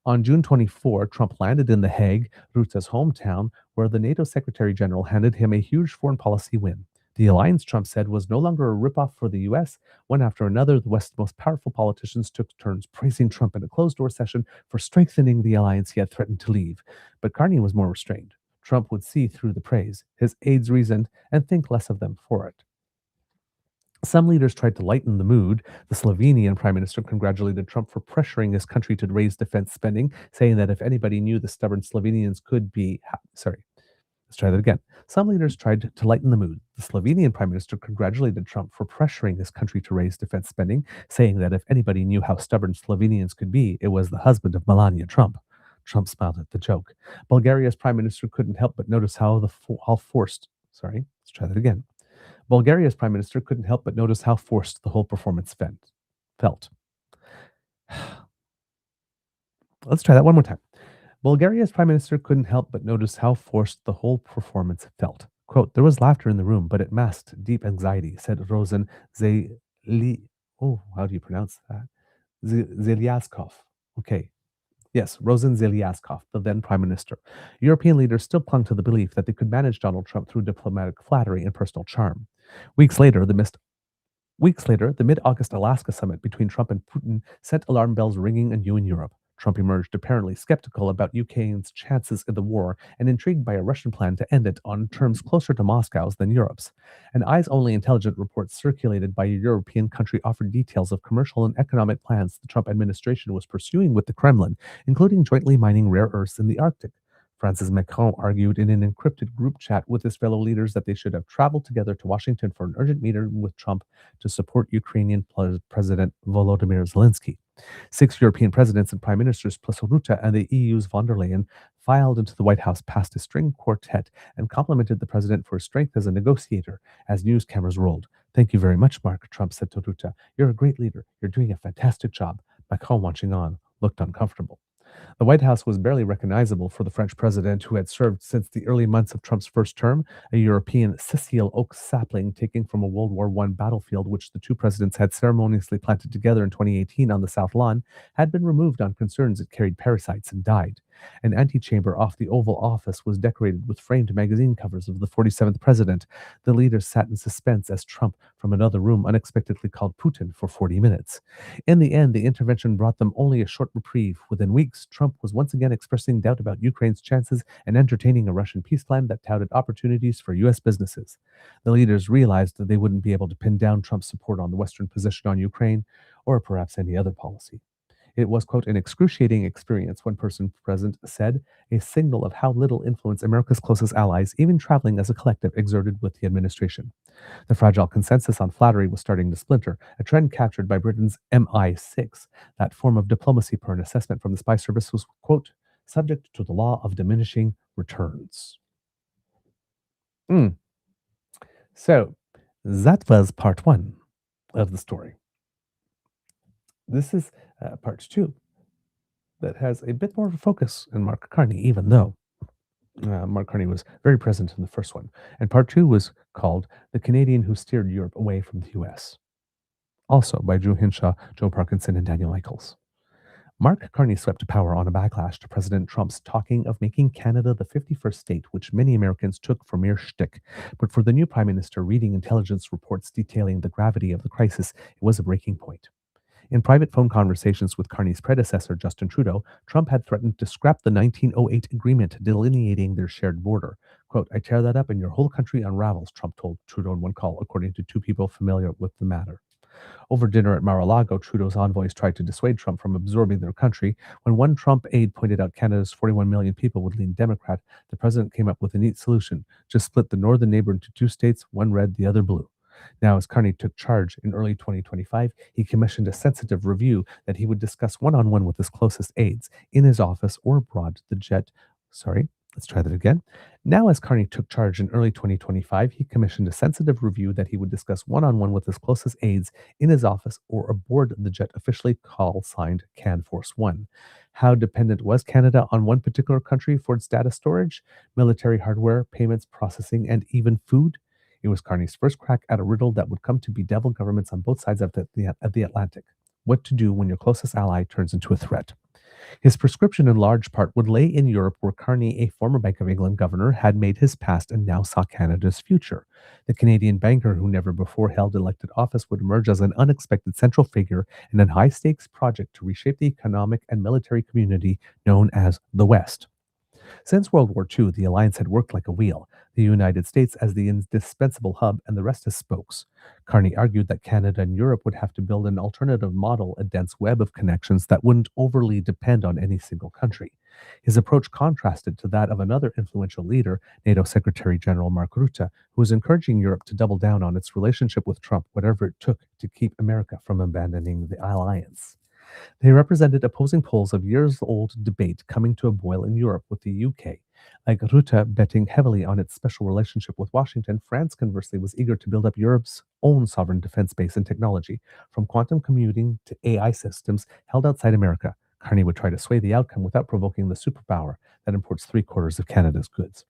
On June 24, Trump landed in The Hague, Rutte's hometown, where the NATO Secretary General handed him a huge foreign policy win. The alliance, Trump said, was no longer a ripoff for the U.S. One after another, the West's most powerful politicians took turns praising Trump in a closed-door session for strengthening the alliance he had threatened to leave. But Carney was more restrained. Trump would see through the praise. His aides reasoned and think less of them for it. Some leaders tried to lighten the mood. The Slovenian prime minister congratulated Trump for pressuring his country to raise defense spending, saying that if anybody knew the stubborn Slovenians could be... Let's try that again. Some leaders tried to lighten the mood. The Slovenian prime minister congratulated Trump for pressuring his country to raise defense spending, saying that if anybody knew how stubborn Slovenians could be, it was the husband of Melania Trump. Trump smiled at the joke. Bulgaria's prime minister couldn't help but notice Bulgaria's prime minister couldn't help but notice how forced the whole performance felt. Let's try that one more time. Bulgaria's prime minister couldn't help but notice how forced the whole performance felt. Quote, there was laughter in the room, but it masked deep anxiety, said Rosen Zelyaskov. Okay. Yes, Rosen Zelyaskov, the then prime minister. European leaders still clung to the belief that they could manage Donald Trump through diplomatic flattery and personal charm. Weeks later, the mid-August Alaska summit between Trump and Putin sent alarm bells ringing anew in Europe. Trump emerged apparently skeptical about Ukraine's chances in the war and intrigued by a Russian plan to end it on terms closer to Moscow's than Europe's. An eyes-only intelligence report circulated by a European country offered details of commercial and economic plans the Trump administration was pursuing with the Kremlin, including jointly mining rare earths in the Arctic. Francis Macron argued in an encrypted group chat with his fellow leaders that they should have traveled together to Washington for an urgent meeting with Trump to support Ukrainian President Volodymyr Zelensky. 6 European presidents and prime ministers, plus Rutte and the EU's von der Leyen, filed into the White House past a string quartet and complimented the president for his strength as a negotiator as news cameras rolled. "Thank you very much, Mark," Trump said to Rutte. "You're a great leader. You're doing a fantastic job." Macron, watching on, looked uncomfortable. The White House was barely recognizable for the French president, who had served since the early months of Trump's first term, a European Sicile oak sapling taken from a World War I battlefield which the two presidents had ceremoniously planted together in 2018 on the South Lawn, had been removed on concerns it carried parasites and died. An antechamber off the Oval Office was decorated with framed magazine covers of the 47th president. The leaders sat in suspense as Trump, from another room, unexpectedly called Putin for 40 minutes. In the end, the intervention brought them only a short reprieve. Within weeks, Trump was once again expressing doubt about Ukraine's chances and entertaining a Russian peace plan that touted opportunities for U.S. businesses. The leaders realized that they wouldn't be able to pin down Trump's support on the Western position on Ukraine, or perhaps any other policy. It was, quote, an excruciating experience, one person present said, a signal of how little influence America's closest allies, even traveling as a collective, exerted with the administration. The fragile consensus on flattery was starting to splinter, a trend captured by Britain's MI6. That form of diplomacy, per an assessment from the spy service, was, quote, subject to the law of diminishing returns. So, that was part 1 of the story. This is part 2 that has a bit more of a focus in Mark Carney, even though Mark Carney was very present in the first one. And part 2 was called The Canadian Who Steered Europe Away from the U.S., also by Drew Hinshaw, Joe Parkinson, and Daniel Michaels. Mark Carney swept to power on a backlash to President Trump's talking of making Canada the 51st state, which many Americans took for mere shtick. But for the new prime minister, reading intelligence reports detailing the gravity of the crisis, it was a breaking point. In private phone conversations with Carney's predecessor, Justin Trudeau, Trump had threatened to scrap the 1908 agreement delineating their shared border. Quote, I tear that up and your whole country unravels, Trump told Trudeau in one call, according to two people familiar with the matter. Over dinner at Mar-a-Lago, Trudeau's envoys tried to dissuade Trump from absorbing their country. When one Trump aide pointed out Canada's 41 million people would lean Democrat, the president came up with a neat solution. Just split the northern neighbor into 2 states, one red, the other blue. Now, as Carney took charge in early 2025, he commissioned a sensitive review that he would discuss one-on-one with his closest aides in his office or abroad. Now, as Carney took charge in early 2025, he commissioned a sensitive review that he would discuss one-on-one with his closest aides in his office or aboard the jet officially call-signed Can Force One. How dependent was Canada on one particular country for its data storage, military hardware, payments, processing, and even food? It was Carney's first crack at a riddle that would come to bedevil governments on both sides of the Atlantic. What to do when your closest ally turns into a threat. His prescription in large part would lay in Europe, where Carney, a former Bank of England governor, had made his past and now saw Canada's future. The Canadian banker who never before held elected office would emerge as an unexpected central figure in a high-stakes project to reshape the economic and military community known as the West. Since World War II, the alliance had worked like a wheel, the United States as the indispensable hub and the rest as spokes. Carney argued that Canada and Europe would have to build an alternative model, a dense web of connections that wouldn't overly depend on any single country. His approach contrasted to that of another influential leader, NATO Secretary General Mark Rutte, who was encouraging Europe to double down on its relationship with Trump, whatever it took to keep America from abandoning the alliance. They represented opposing poles of years-old debate coming to a boil in Europe, with the UK, like Rutte, betting heavily on its special relationship with Washington. France, conversely, was eager to build up Europe's own sovereign defense base and technology, from quantum computing to AI systems held outside America. Carney would try to sway the outcome without provoking the superpower that imports 3/4 of Canada's goods.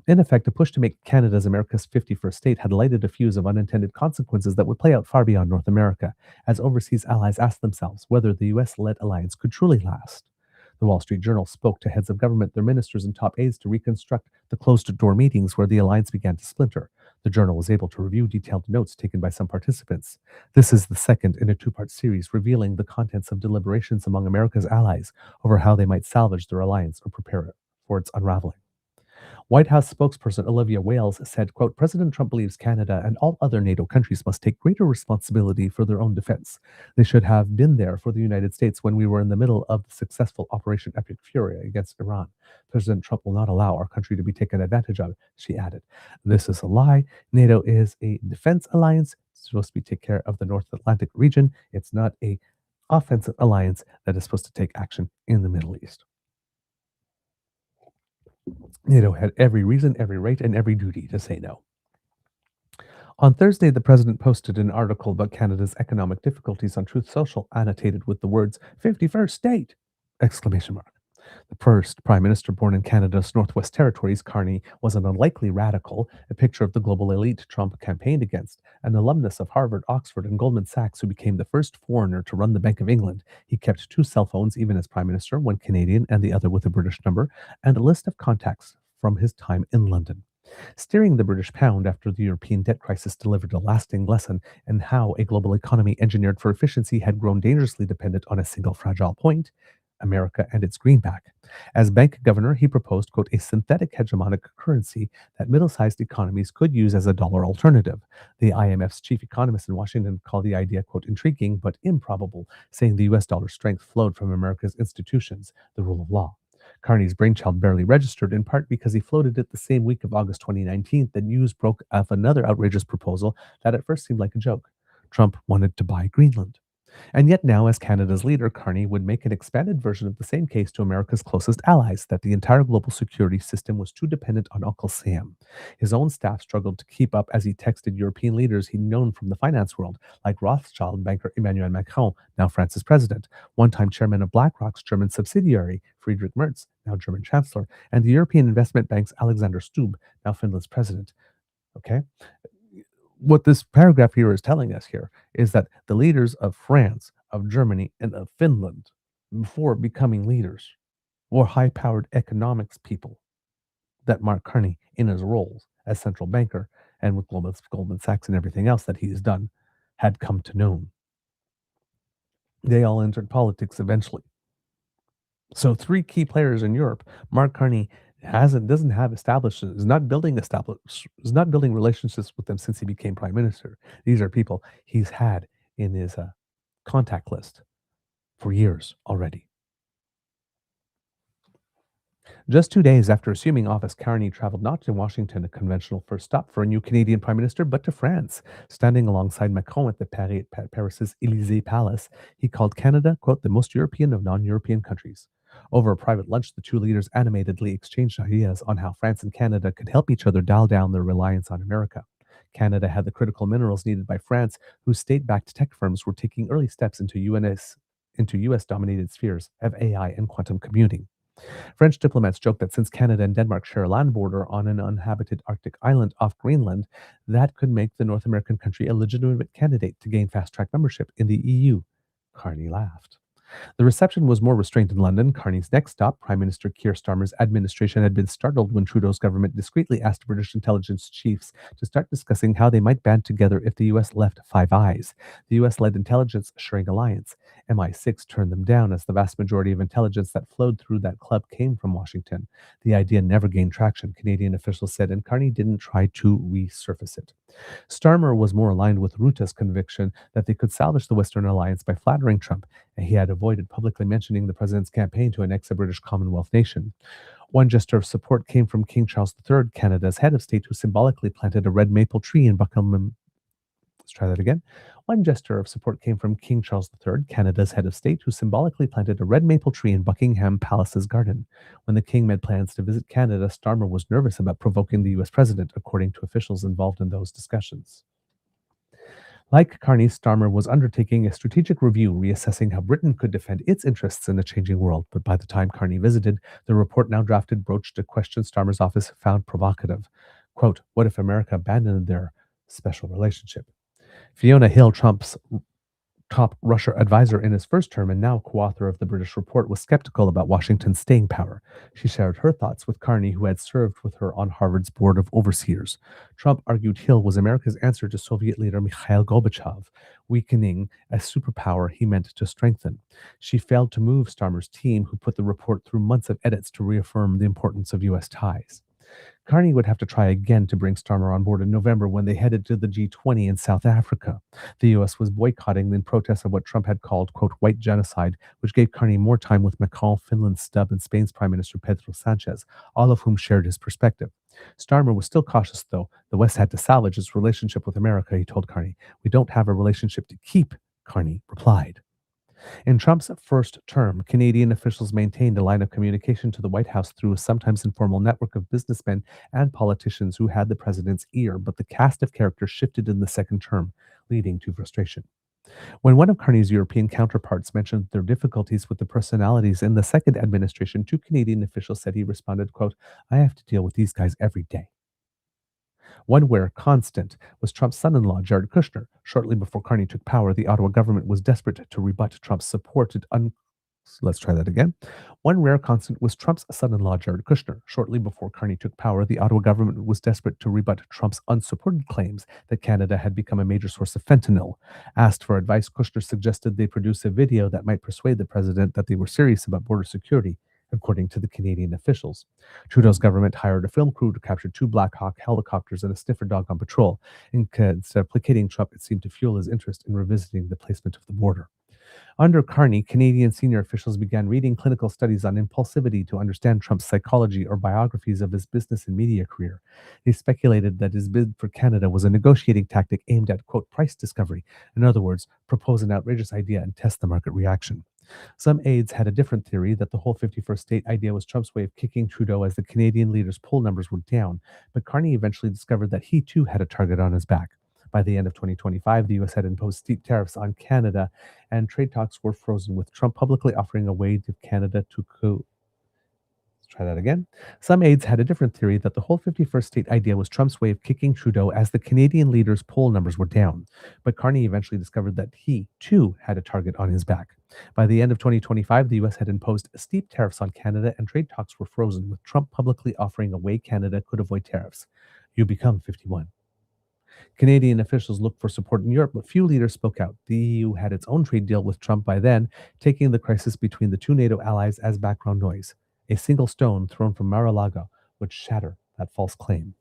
In effect, a push to make Canada America's 51st state had lighted a fuse of unintended consequences that would play out far beyond North America, as overseas allies asked themselves whether the US-led alliance could truly last. The Wall Street Journal spoke to heads of government, their ministers, and top aides to reconstruct the closed-door meetings where the alliance began to splinter. The journal was able to review detailed notes taken by some participants. This is the second in a two-part series revealing the contents of deliberations among America's allies over how they might salvage their alliance or prepare for its unraveling. White House spokesperson Olivia Wales said, quote, President Trump believes Canada and all other NATO countries must take greater responsibility for their own defense. They should have been there for the United States when we were in the middle of the successful Operation Epic Fury against Iran. President Trump will not allow our country to be taken advantage of, she added. This is a lie. NATO is a defense alliance. It's supposed to be take care of the North Atlantic region. It's not a offensive alliance that is supposed to take action in the Middle East. NATO had every reason, every right, and every duty to say no. On Thursday, the president posted an article about Canada's economic difficulties on Truth Social, annotated with the words 51st state! Exclamation mark. The first prime minister born in Canada's Northwest Territories, Carney, was an unlikely radical, a picture of the global elite Trump campaigned against, an alumnus of Harvard, Oxford, and Goldman Sachs who became the first foreigner to run the Bank of England. He kept two cell phones even as prime minister, one Canadian and the other with a British number, and a list of contacts from his time in London. Steering the British pound after the European debt crisis delivered a lasting lesson in how a global economy engineered for efficiency had grown dangerously dependent on a single fragile point, America and its greenback. As bank governor, he proposed, quote, a synthetic hegemonic currency that middle-sized economies could use as a dollar alternative. The IMF's chief economist in Washington called the idea, quote, intriguing but improbable, saying the US dollar's strength flowed from America's institutions, the rule of law. Carney's brainchild barely registered, in part because he floated it the same week of August 2019 that news broke of another outrageous proposal that at first seemed like a joke. Trump wanted to buy Greenland. And yet now, as Canada's leader, Carney would make an expanded version of the same case to America's closest allies, that the entire global security system was too dependent on Uncle Sam. His own staff struggled to keep up as he texted European leaders he'd known from the finance world, like Rothschild banker Emmanuel Macron, now France's president, one-time chairman of BlackRock's German subsidiary, Friedrich Merz, now German chancellor, and the European Investment Bank's Alexander Stubb, now Finland's president. Okay? What this paragraph here is telling us here is that the leaders of France, of Germany, and of Finland, before becoming leaders, were high-powered economics people that Mark Carney, in his roles as central banker and with Goldman Sachs and everything else that he's done, had come to know. They all entered politics eventually. So three key players in Europe, Mark Carney doesn't have established, is not building relationships with them since he became prime minister. These are people he's had in his contact list for years already. Just 2 days after assuming office, Carney traveled not to Washington, a conventional first stop for a new Canadian prime minister, but to France. Standing alongside Macron at the Paris's Élysée Palace, he called Canada, quote, the most European of non-European countries. Over a private lunch, the two leaders animatedly exchanged ideas on how France and Canada could help each other dial down their reliance on America. Canada had the critical minerals needed by France, whose state-backed tech firms were taking early steps into US-dominated spheres of AI and quantum computing. French diplomats joked that since Canada and Denmark share a land border on an uninhabited Arctic island off Greenland, that could make the North American country a legitimate candidate to gain fast-track membership in the EU. Carney laughed. The reception was more restrained in London. Carney's next stop, Prime Minister Keir Starmer's administration, had been startled when Trudeau's government discreetly asked British intelligence chiefs to start discussing how they might band together if the US left Five Eyes, the US-led intelligence sharing alliance. MI6 turned them down as the vast majority of intelligence that flowed through that club came from Washington. The idea never gained traction, Canadian officials said, and Carney didn't try to resurface it. Starmer was more aligned with Rutte's conviction that they could salvage the Western alliance by flattering Trump, and he had avoided publicly mentioning the president's campaign to annex a British Commonwealth nation. One gesture of support came from King Charles III, Canada's head of state, who symbolically planted a red maple tree in Buckingham. Let's try that again. One gesture of support came from King Charles III, Canada's head of state, who symbolically planted a red maple tree in Buckingham Palace's garden. When the king made plans to visit Canada, Starmer was nervous about provoking the US president, according to officials involved in those discussions. Like Carney, Starmer was undertaking a strategic review, reassessing how Britain could defend its interests in a changing world. But by the time Carney visited, the report now drafted broached a question Starmer's office found provocative. Quote, what if America abandoned their special relationship? Fiona Hill, Trump's top Russia advisor in his first term and now co-author of the British report, was skeptical about Washington's staying power. She shared her thoughts with Carney, who had served with her on Harvard's board of overseers. Trump argued Hill was America's answer to Soviet leader Mikhail Gorbachev, weakening a superpower he meant to strengthen. She failed to move Starmer's team, who put the report through months of edits to reaffirm the importance of U.S. ties. Carney would have to try again to bring Starmer on board in November when they headed to the G20 in South Africa. The U.S. was boycotting in protest of what Trump had called, quote, white genocide, which gave Carney more time with Macron, Finland's Stubb, and Spain's Prime Minister Pedro Sanchez, all of whom shared his perspective. Starmer was still cautious, though. The West had to salvage its relationship with America, he told Carney. We don't have a relationship to keep, Carney replied. In Trump's first term, Canadian officials maintained a line of communication to the White House through a sometimes informal network of businessmen and politicians who had the president's ear, but the cast of characters shifted in the second term, leading to frustration. When one of Carney's European counterparts mentioned their difficulties with the personalities in the second administration, two Canadian officials said he responded, quote, I have to deal with these guys every day. One rare constant was Trump's son-in-law, Jared Kushner. Shortly before Carney took power, the Ottawa government was desperate to rebut Trump's supported Let's try that again. One rare constant was Trump's son-in-law, Jared Kushner. Shortly before Carney took power, the Ottawa government was desperate to rebut Trump's unsupported claims that Canada had become a major source of fentanyl. Asked for advice, Kushner suggested they produce a video that might persuade the president that they were serious about border security, according to the Canadian officials. Trudeau's government hired a film crew to capture two Black Hawk helicopters and a sniffer dog on patrol. Instead of placating Trump, it seemed to fuel his interest in revisiting the placement of the border. Under Carney, Canadian senior officials began reading clinical studies on impulsivity to understand Trump's psychology or biographies of his business and media career. They speculated that his bid for Canada was a negotiating tactic aimed at, quote, price discovery. In other words, propose an outrageous idea and test the market reaction. Some aides had a different theory that the whole 51st state idea was Trump's way of kicking Trudeau as the Canadian leader's poll numbers were down, but Carney eventually discovered that he too had a target on his back. By the end of 2025, the U.S. had imposed steep tariffs on Canada, and trade talks were frozen, with Trump publicly offering a way to Canada to Let's try that again. Some aides had a different theory that the whole 51st state idea was Trump's way of kicking Trudeau as the Canadian leader's poll numbers were down. But Carney eventually discovered that he, too, had a target on his back. By the end of 2025, the U.S. had imposed steep tariffs on Canada, and trade talks were frozen, with Trump publicly offering a way Canada could avoid tariffs. You become 51. Canadian officials looked for support in Europe, but few leaders spoke out. The EU had its own trade deal with Trump by then, taking the crisis between the two NATO allies as background noise. A single stone thrown from Mar-a-Lago would shatter that false claim.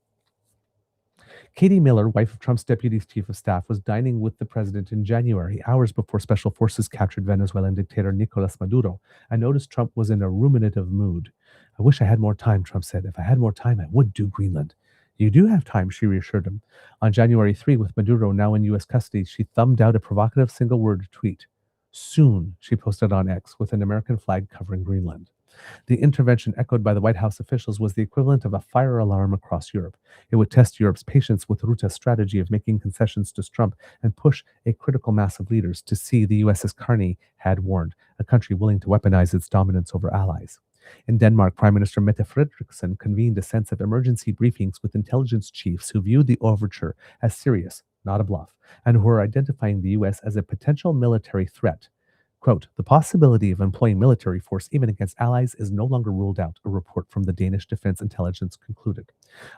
Katie Miller, wife of Trump's deputy chief of staff, was dining with the president in January, hours before special forces captured Venezuelan dictator Nicolas Maduro, and noticed Trump was in a ruminative mood. I wish I had more time, Trump said. If I had more time, I would do Greenland. You do have time, she reassured him. On January 3, with Maduro now in U.S. custody, she thumbed out a provocative single-word tweet. Soon, she posted on X, with an American flag covering Greenland. The intervention echoed by the White House officials was the equivalent of a fire alarm across Europe. It would test Europe's patience with Rutte's strategy of making concessions to Trump and push a critical mass of leaders to see the U.S. as Carney had warned, a country willing to weaponize its dominance over allies. In Denmark, Prime Minister Mette Frederiksen convened a sense of emergency briefings with intelligence chiefs who viewed the overture as serious, not a bluff, and who were identifying the U.S. as a potential military threat. Quote, the possibility of employing military force even against allies is no longer ruled out, a report from the Danish Defense Intelligence concluded.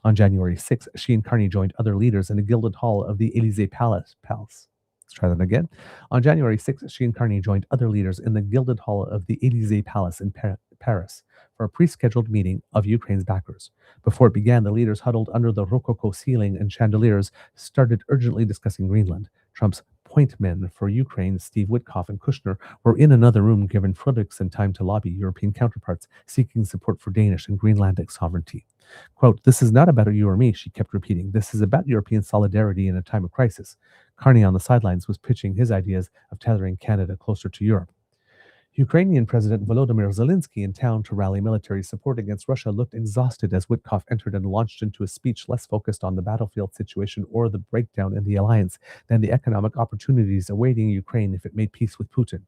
On January 6, she and Carney joined other leaders in the gilded hall of the Élysée Palace. Let's try that again. On January 6, she and Carney joined other leaders in the gilded hall of the Élysée Palace in Paris for a pre-scheduled meeting of Ukraine's backers. Before it began, the leaders huddled under the Rococo ceiling and chandeliers started urgently discussing Greenland. Trump's point men for Ukraine, Steve Witkoff and Kushner, were in another room, giving Frederiksen time to lobby European counterparts seeking support for Danish and Greenlandic sovereignty. Quote, this is not about you or me, she kept repeating. This is about European solidarity in a time of crisis. Carney on the sidelines was pitching his ideas of tethering Canada closer to Europe. Ukrainian President Volodymyr Zelensky, in town to rally military support against Russia, looked exhausted as Witkoff entered and launched into a speech less focused on the battlefield situation or the breakdown in the alliance than the economic opportunities awaiting Ukraine if it made peace with Putin.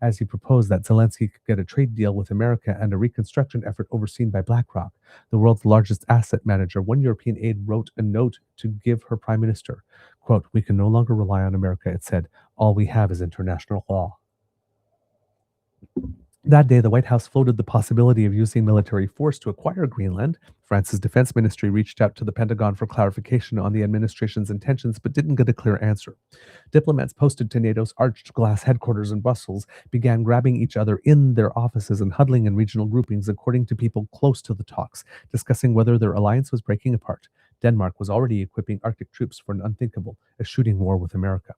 As he proposed that Zelensky could get a trade deal with America and a reconstruction effort overseen by BlackRock, the world's largest asset manager, one European aide wrote a note to give her prime minister. Quote, we can no longer rely on America, it said. All we have is international law. That day, the White House floated the possibility of using military force to acquire Greenland. France's defense ministry reached out to the Pentagon for clarification on the administration's intentions, but didn't get a clear answer. Diplomats posted to NATO's arched glass headquarters in Brussels began grabbing each other in their offices and huddling in regional groupings, according to people close to the talks, discussing whether their alliance was breaking apart. Denmark was already equipping Arctic troops for an unthinkable, a shooting war with America.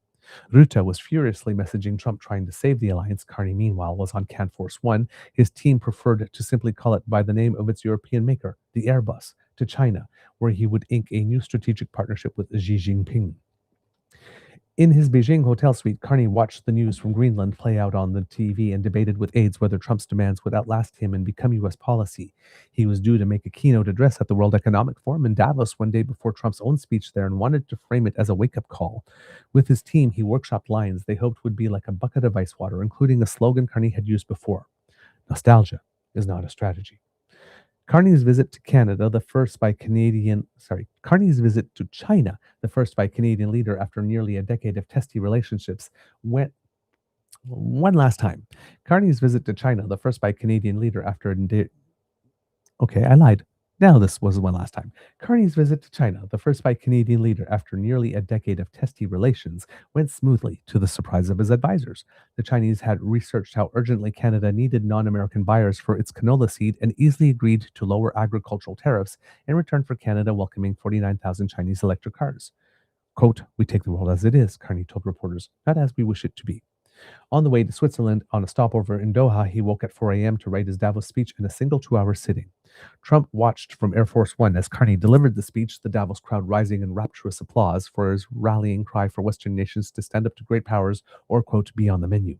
Rutte was furiously messaging Trump trying to save the alliance. Carney, meanwhile, was on CanForce One. His team preferred to simply call it by the name of its European maker, the Airbus, to China, where he would ink a new strategic partnership with Xi Jinping. In his Beijing hotel suite, Carney watched the news from Greenland play out on the TV and debated with aides whether Trump's demands would outlast him and become U.S. policy. He was due to make a keynote address at the World Economic Forum in Davos one day before Trump's own speech there and wanted to frame it as a wake-up call. With his team, he workshopped lines they hoped would be like a bucket of ice water, including a slogan Carney had used before. Nostalgia is not a strategy. Carney's visit to China, the first by Canadian leader after nearly a decade of testy relationships, went one last time. Carney's visit to China, the first by Canadian leader after okay, I lied. Now this was one last time. Carney's visit to China, the first by Canadian leader after nearly a decade of testy relations, went smoothly to the surprise of his advisors. The Chinese had researched how urgently Canada needed non-American buyers for its canola seed and easily agreed to lower agricultural tariffs in return for Canada welcoming 49,000 Chinese electric cars. Quote, "We take the world as it is," Carney told reporters, "not as we wish it to be." On the way to Switzerland, on a stopover in Doha, he woke at 4 a.m. to write his Davos speech in a single 2-hour sitting. Trump watched from Air Force One as Carney delivered the speech, the Davos crowd rising in rapturous applause for his rallying cry for Western nations to stand up to great powers or, quote, be on the menu.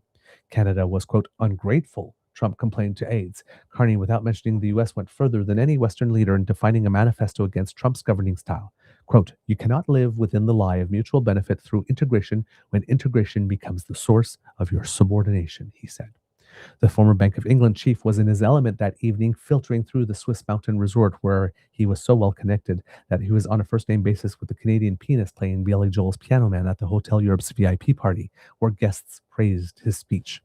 Canada was, quote, ungrateful, Trump complained to aides. Carney, without mentioning the U.S., went further than any Western leader in defining a manifesto against Trump's governing style. Quote, "You cannot live within the lie of mutual benefit through integration when integration becomes the source of your subordination," he said. The former Bank of England chief was in his element that evening, filtering through the Swiss mountain resort where he was so well connected that he was on a first-name basis with the Canadian pianist playing Billy Joel's Piano Man at the Hotel Europe's VIP party, where guests praised his speech.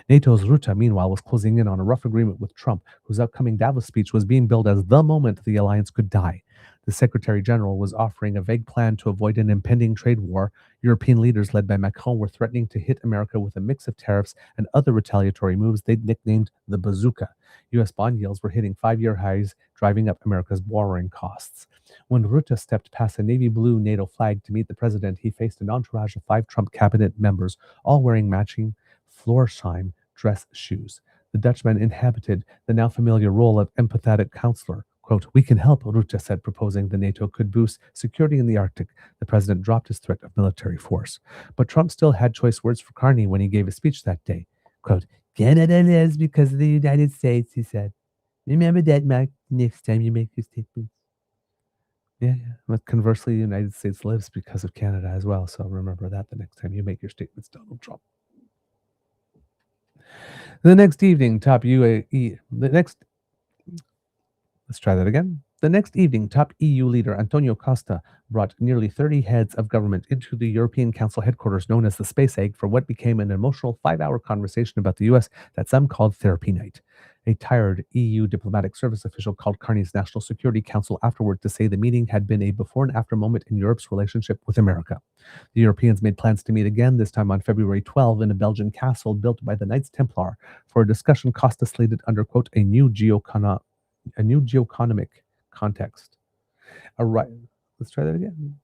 NATO's Rutte, meanwhile, was closing in on a rough agreement with Trump, whose upcoming Davos speech was being billed as the moment the alliance could die. The Secretary General was offering a vague plan to avoid an impending trade war. European leaders led by Macron were threatening to hit America with a mix of tariffs and other retaliatory moves they'd nicknamed the bazooka. U.S. bond yields were hitting 5-year highs, driving up America's borrowing costs. When Rutte stepped past a navy blue NATO flag to meet the president, he faced an entourage of 5 Trump cabinet members, all wearing matching Florsheim dress shoes. The Dutchman inhabited the now familiar role of empathetic counselor. Quote, "We can help," Rutte said, proposing the NATO could boost security in the Arctic. The president dropped his threat of military force. But Trump still had choice words for Carney when he gave his speech that day. Quote, "Canada lives because of the United States," he said. "Remember that, Mark, next time you make your statements." Yeah. But conversely, the United States lives because of Canada as well. So remember that the next time you make your statements, Donald Trump. The next evening, top EU leader Antonio Costa brought nearly 30 heads of government into the European Council headquarters known as the Space Egg for what became an emotional 5-hour conversation about the U.S. that some called Therapy Night. A tired EU diplomatic service official called Carney's National Security Council afterward to say the meeting had been a before and after moment in Europe's relationship with America. The Europeans made plans to meet again, this time on February 12 in a Belgian castle built by the Knights Templar for a discussion Costa slated under, quote, a new geoeconomic context. Let's try that again.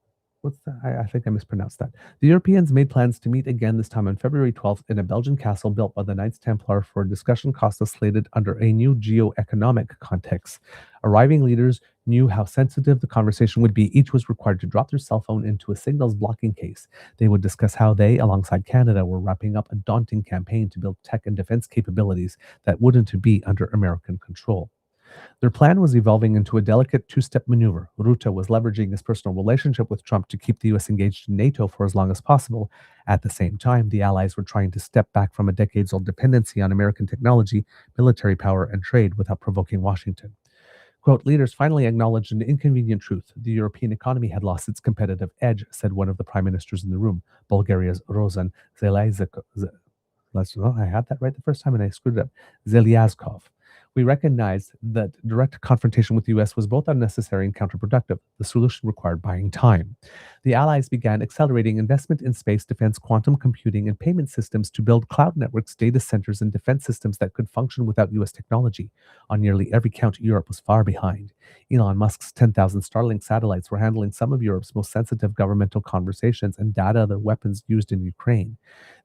I think I mispronounced that. The Europeans made plans to meet again, this time on February 12th in a Belgian castle built by the Knights Templar for a discussion Costa slated under a new geoeconomic context. Arriving leaders knew how sensitive the conversation would be. Each was required to drop their cell phone into a signals blocking case. They would discuss how they, alongside Canada, were wrapping up a daunting campaign to build tech and defense capabilities that wouldn't be under American control. Their plan was evolving into a delicate 2-step maneuver. Rutte was leveraging his personal relationship with Trump to keep the U.S. engaged in NATO for as long as possible. At the same time, the Allies were trying to step back from a decades-old dependency on American technology, military power, and trade without provoking Washington. Quote, leaders finally acknowledged an inconvenient truth. The European economy had lost its competitive edge, said one of the prime ministers in the room, Bulgaria's Rozan Zelazko. I had that right the first time and I screwed it up. Zelyazkov. We recognized that direct confrontation with the US was both unnecessary and counterproductive. The solution required buying time. The Allies began accelerating investment in space, defense, quantum computing, and payment systems to build cloud networks, data centers, and defense systems that could function without US technology. On nearly every count, Europe was far behind. Elon Musk's 10,000 Starlink satellites were handling some of Europe's most sensitive governmental conversations and data the weapons used in Ukraine.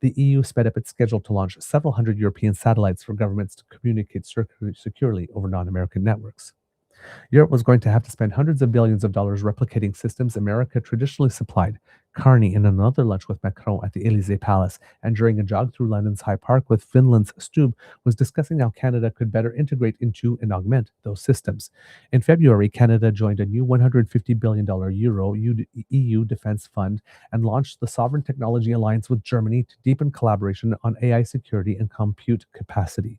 The EU sped up its schedule to launch several hundred European satellites for governments to communicate securely over non-American networks. Europe was going to have to spend hundreds of billions of dollars replicating systems America traditionally supplied. Carney, in another lunch with Macron at the Élysée Palace, and during a jog through London's Hyde Park with Finland's Stubb, was discussing how Canada could better integrate into and augment those systems. In February, Canada joined a new $150 billion EU defense fund and launched the Sovereign Technology Alliance with Germany to deepen collaboration on AI security and compute capacity.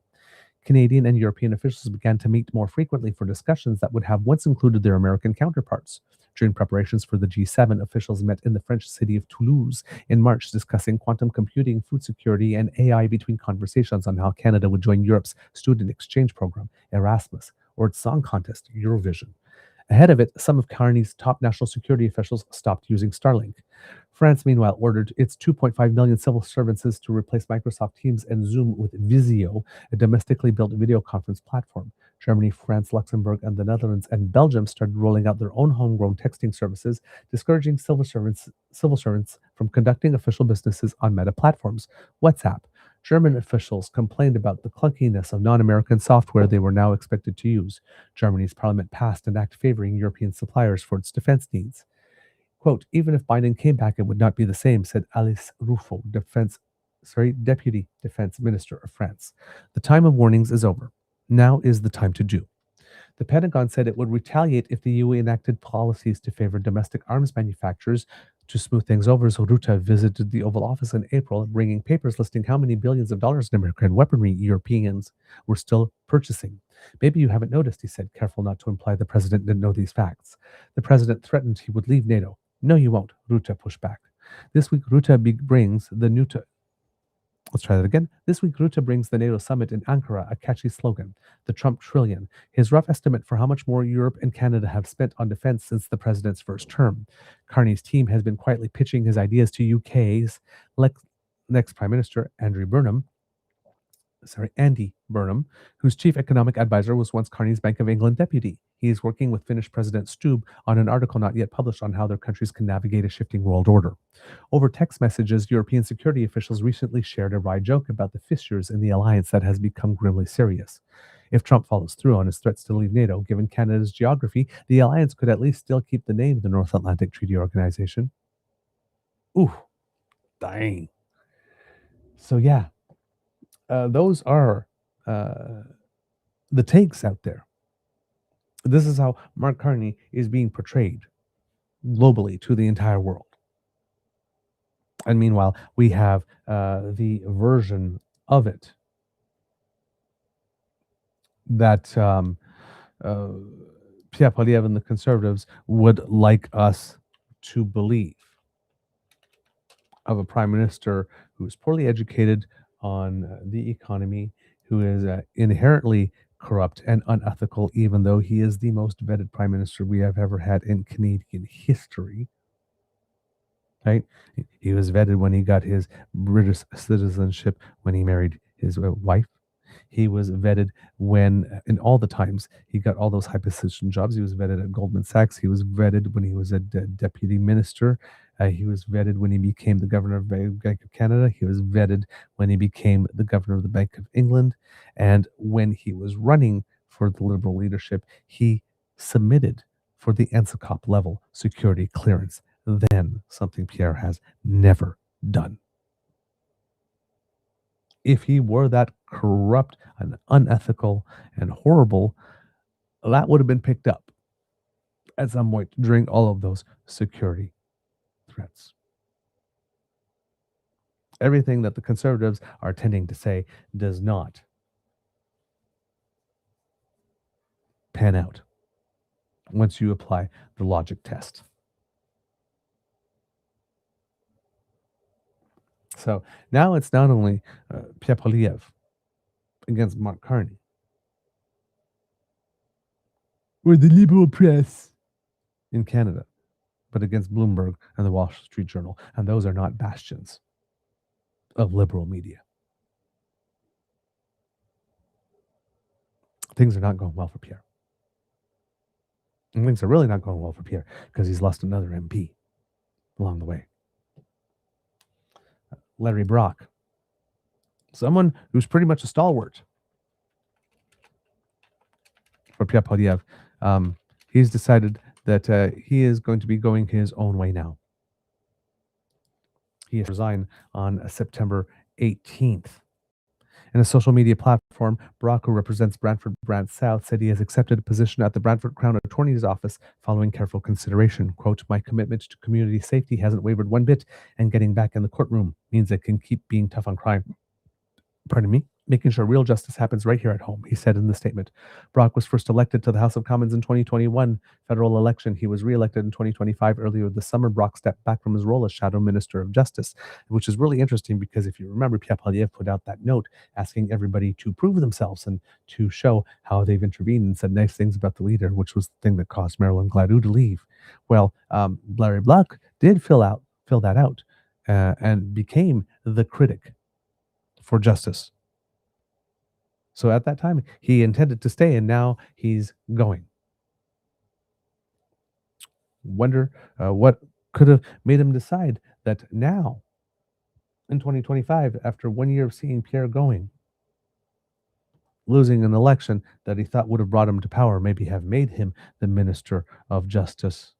Canadian and European officials began to meet more frequently for discussions that would have once included their American counterparts. During preparations for the G7, officials met in the French city of Toulouse in March, discussing quantum computing, food security, and AI between conversations on how Canada would join Europe's student exchange program, Erasmus, or its song contest, Eurovision. Ahead of it, some of Carney's top national security officials stopped using Starlink. France, meanwhile, ordered its 2.5 million civil servants to replace Microsoft Teams and Zoom with Visio, a domestically built video conference platform. Germany, France, Luxembourg, and the Netherlands and Belgium started rolling out their own homegrown texting services, discouraging civil servants from conducting official businesses on meta platforms. WhatsApp. German officials complained about the clunkiness of non-American software they were now expected to use. Germany's parliament passed an act favoring European suppliers for its defense needs. Quote, even if Biden came back, it would not be the same, said Alice Ruffo, Deputy Defense Minister of France. The time of warnings is over. Now is the time to do. The Pentagon said it would retaliate if the EU enacted policies to favor domestic arms manufacturers. To smooth things over, Rutte visited the Oval Office in April, bringing papers listing how many billions of dollars in American weaponry Europeans were still purchasing. Maybe you haven't noticed, he said, careful not to imply the president didn't know these facts. The president threatened he would leave NATO. No, you won't, Rutte pushed back. This week, Rutte brings the This week, Rutte brings the NATO summit in Ankara a catchy slogan, the Trump trillion, his rough estimate for how much more Europe and Canada have spent on defense since the president's first term. Carney's team has been quietly pitching his ideas to UK's next Prime Minister, Andy Burnham, whose chief economic advisor was once Carney's Bank of England deputy. He is working with Finnish President Stubb on an article not yet published on how their countries can navigate a shifting world order. Over text messages, European security officials recently shared a wry joke about the fissures in the alliance that has become grimly serious. If Trump follows through on his threats to leave NATO, given Canada's geography, the alliance could at least still keep the name the North Atlantic Treaty Organization. Ooh, dang. So yeah, those are the takes out there. This is how Mark Carney is being portrayed globally to the entire world. And meanwhile, we have the version of it that Pierre Poilièvre and the Conservatives would like us to believe, of a prime minister who is poorly educated on the economy, who is inherently corrupt and unethical, even though he is the most vetted prime minister we have ever had in Canadian history. Right? He was vetted when he got his British citizenship, when he married his wife. He was vetted when, in all the times, he got all those high position jobs. He was vetted at Goldman Sachs. He was vetted when he was a deputy minister. He was vetted when he became the governor of the Bank of Canada. He was vetted when he became the governor of the Bank of England. And when he was running for the Liberal leadership, he submitted for the NSICOP level security clearance. Then something Pierre has never done. If he were that corrupt and unethical and horrible, that would have been picked up at some point during all of those security threats. Everything that the Conservatives are tending to say does not pan out once you apply the logic test. So now it's not only Pierre Poilièvre against Mark Carney, or the liberal press in Canada, but against Bloomberg and the Wall Street Journal. And those are not bastions of liberal media. Things are not going well for Pierre. And things are really not going well for Pierre because he's lost another MP along the way. Larry Brock, someone who's pretty much a stalwart for Pierre Poilièvre. He's decided that he is going to be going his own way now. He has resigned on September 18th. In a social media platform, Brock, who represents Brantford Brant South, said he has accepted a position at the Brantford Crown Attorney's Office following careful consideration. Quote, "My commitment to community safety hasn't wavered one bit, and getting back in the courtroom means I can keep being tough on crime. Pardon me, making sure real justice happens right here at home," he said in the statement. Brock was first elected to the House of Commons in 2021 federal election. He was re-elected in 2025. Earlier this summer, Brock stepped back from his role as Shadow Minister of Justice, which is really interesting because if you remember, Pierre Poilièvre put out that note asking everybody to prove themselves and to show how they've intervened and said nice things about the leader, which was the thing that caused Marilyn Gladue to leave. Well, Larry Brock did fill that out and became the critic for justice. So at that time, he intended to stay, and now he's going. Wonder what could have made him decide that now, in 2025, after 1 year of seeing Pierre going, losing an election that he thought would have brought him to power, maybe have made him the Minister of Justice.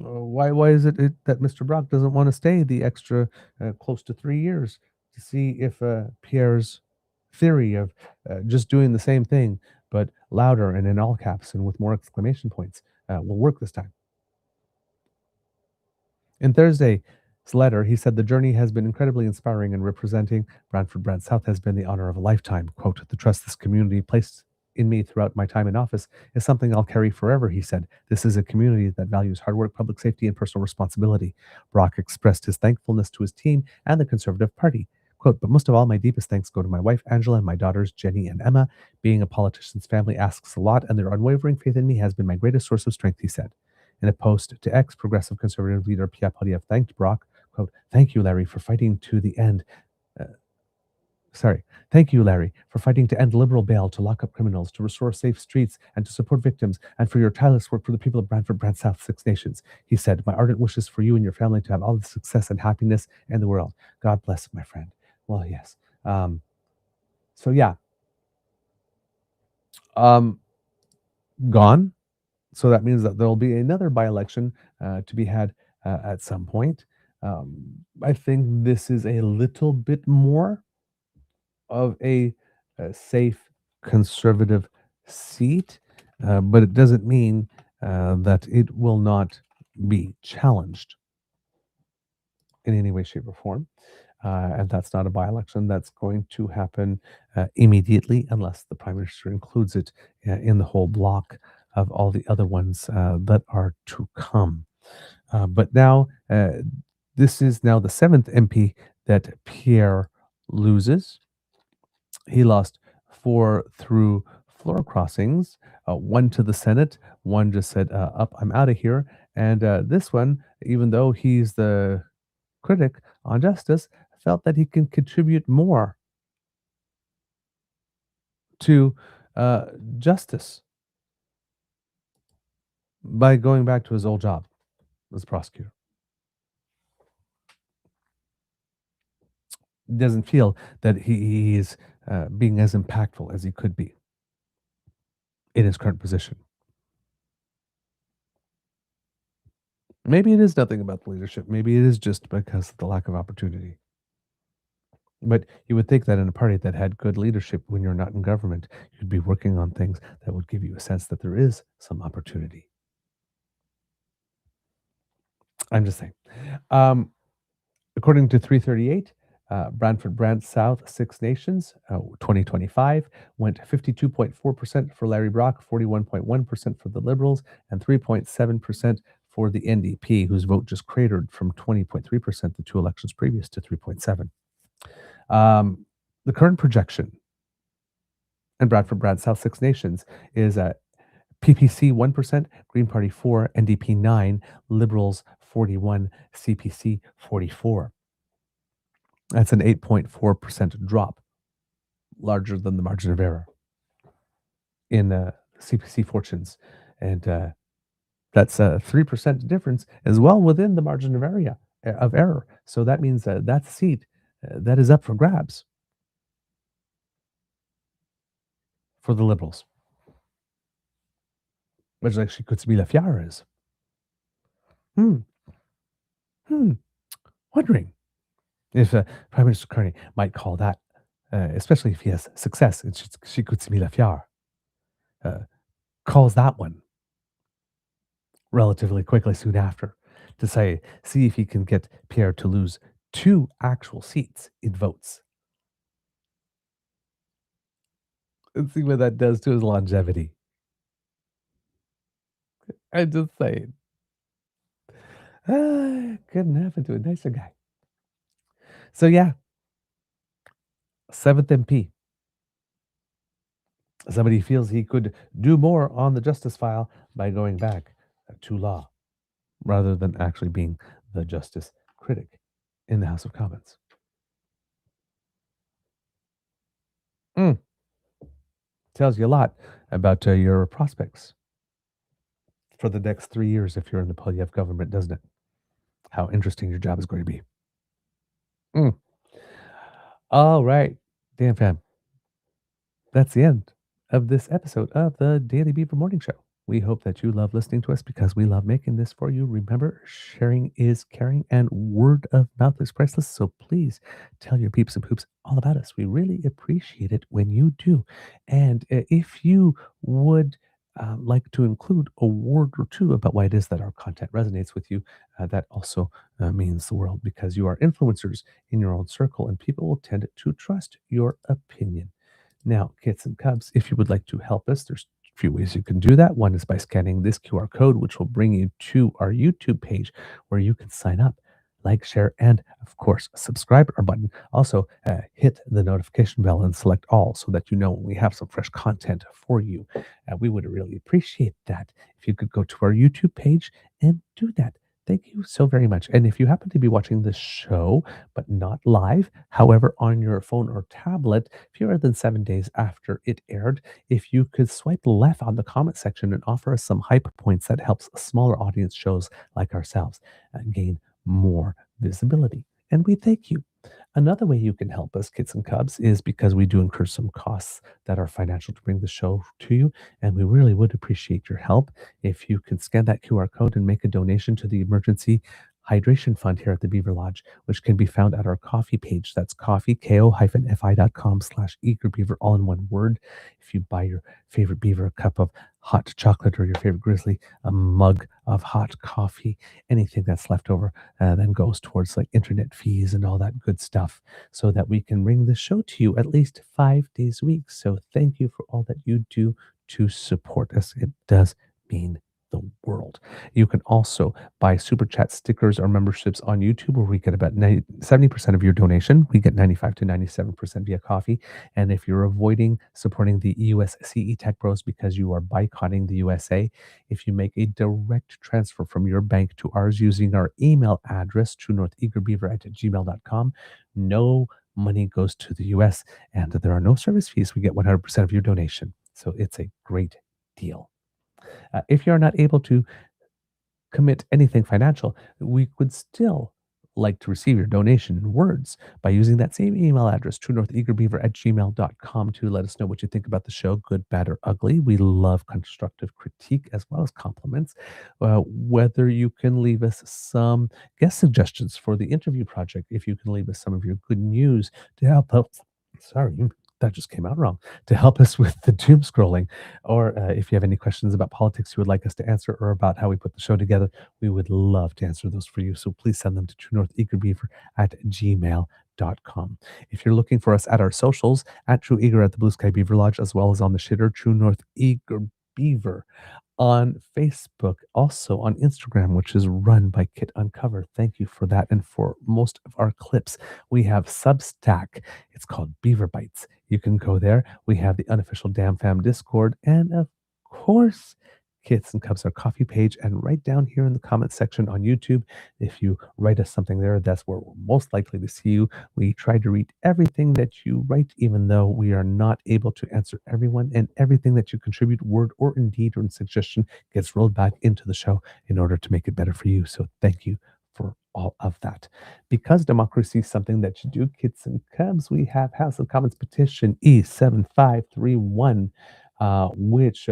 Why is it that Mr. Brock doesn't want to stay the extra close to 3 years to see if Pierre's theory of just doing the same thing but louder and in all caps and with more exclamation points will work this time? In Thursday's letter, he said the journey has been incredibly inspiring, and representing Brantford Brant South has been the honor of a lifetime. Quote, "The trust this community placed in me throughout my time in office is something I'll carry forever," he said. "This is a community that values hard work, public safety, and personal responsibility." Brock expressed his thankfulness to his team and the Conservative Party. Quote, "But most of all, my deepest thanks go to my wife, Angela, and my daughters, Jenny and Emma. Being a politician's family asks a lot, and their unwavering faith in me has been my greatest source of strength," he said. In a post to X, Progressive Conservative leader Pierre Poilièvre thanked Brock. Quote, "Thank you, Larry, for fighting to the end. Thank you, Larry, for fighting to end liberal bail, to lock up criminals, to restore safe streets, and to support victims, and for your tireless work for the people of Brantford Brant South Six Nations." He said, "My ardent wishes for you and your family to have all the success and happiness in the world. God bless, my friend." Well, yes. So yeah. Gone. So that means that there'll be another by-election to be had at some point. I think this is a little bit more of a safe conservative seat, but it doesn't mean that it will not be challenged in any way, shape, or form. And that's not a by-election. That's going to happen immediately, unless the Prime Minister includes it in the whole block of all the other ones that are to come. But now, this is now the 7th MP that Pierre loses. He lost 4 through floor crossings, 1 to the Senate, 1 just said, "Up, I'm out of here." And this one, even though he's the critic on justice, felt that he can contribute more to justice by going back to his old job as a prosecutor. Doesn't feel that he is being as impactful as he could be in his current position. Maybe it is nothing about the leadership. Maybe it is just because of the lack of opportunity. But you would think that in a party that had good leadership when you're not in government, you'd be working on things that would give you a sense that there is some opportunity. I'm just saying. According to 338, Brantford Brant South Six Nations 2025 went 52.4% for Larry Brock, 41.1% for the Liberals, and 3.7% for the NDP, whose vote just cratered from 20.3% the two elections previous to 3.7%. The current projection in Bradford Brant South Six Nations is PPC 1%, Green Party 4%, NDP 9%, Liberals 41%, CPC 44%. That's an 8.4% drop, larger than the margin of error in CPC fortunes. And that's a 3% difference as well within the margin of error. So that means that seat that is up for grabs for the Liberals. Much like she could be La Fiara is. Wondering if Prime Minister Carney might call that, especially if he has success, and she could be La Fiara, calls that one relatively quickly soon after to see if he can get Pierre to lose 2 actual seats in votes. And see what that does to his longevity. I'm just saying. Couldn't happen to a nicer guy. So yeah, 7th MP. Somebody feels he could do more on the justice file by going back to law rather than actually being the justice critic in the House of Commons. Tells you a lot about your prospects for the next 3 years if you're in the Poilièvre government, doesn't it? How interesting your job is going to be. All right, damn fam. That's the end of this episode of the Daily Beaver Morning Show. We hope that you love listening to us because we love making this for you. Remember, sharing is caring and word of mouth is priceless. So please tell your peeps and poops all about us. We really appreciate it when you do. And if you would like to include a word or two about why it is that our content resonates with you, that also means the world because you are influencers in your own circle and people will tend to trust your opinion. Now, kits and cubs, if you would like to help us, there's a few ways you can do that. One is by scanning this QR code, which will bring you to our YouTube page where you can sign up, like, share, and of course, subscribe our button. Also, hit the notification bell and select all so that you know when we have some fresh content for you. We would really appreciate that if you could go to our YouTube page and do that. Thank you so very much. And if you happen to be watching this show, but not live, however, on your phone or tablet, fewer than 7 days after it aired, if you could swipe left on the comment section and offer us some hype points, that helps smaller audience shows like ourselves gain more visibility. And we thank you. Another way you can help us, kits and cubs, is because we do incur some costs that are financial to bring the show to you. And we really would appreciate your help if you can scan that QR code and make a donation to the Emergency Hydration Fund here at the Beaver Lodge, which can be found at our coffee page. That's coffee, ko-fi.com/eagerbeaver, all in one word. If you buy your favorite beaver a cup of hot chocolate or your favorite grizzly a mug of hot coffee, anything that's left over then goes towards like internet fees and all that good stuff so that we can bring the show to you at least 5 days a week. So thank you for all that you do to support us. It does mean the world. You can also buy super chat stickers or memberships on YouTube where we get about 70% of your donation. We get 95 to 97% via coffee. And if you're avoiding supporting the US CE Tech Bros because you are boycotting the USA, if you make a direct transfer from your bank to ours using our email address, truenortheagerbeaver@gmail.com, no money goes to the US and there are no service fees. We get 100% of your donation. So it's a great deal. If you're not able to commit anything financial, we would still like to receive your donation in words by using that same email address, truenortheagerbeaver@gmail.com, to let us know what you think about the show, good, bad, or ugly. We love constructive critique as well as compliments. Whether you can leave us some guest suggestions for the interview project, if you can leave us some of your good news to help us. Sorry, that just came out wrong, to help us with the doom scrolling. Or if you have any questions about politics you would like us to answer or about how we put the show together, we would love to answer those for you. So please send them to truenortheagerbeaver@gmail.com. beaver.com. If you're looking for us at our socials, at True Eager at the Blue Sky Beaver Lodge, as well as on the shitter, True North Eager Beaver. On Facebook, also on Instagram, which is run by Kit Uncover. Thank you for that. And for most of our clips, we have Substack. It's called Beaver Bites. You can go there. We have the unofficial Damn Fam Discord. And of course, Kits and Cubs, our coffee page, and right down here in the comment section on YouTube. If you write us something there, that's where we're most likely to see you. We try to read everything that you write, even though we are not able to answer everyone, and everything that you contribute, word or indeed or in suggestion, gets rolled back into the show in order to make it better for you. So thank you for all of that. Because democracy is something that you do, Kits and Cubs, we have House of Commons petition E7531, which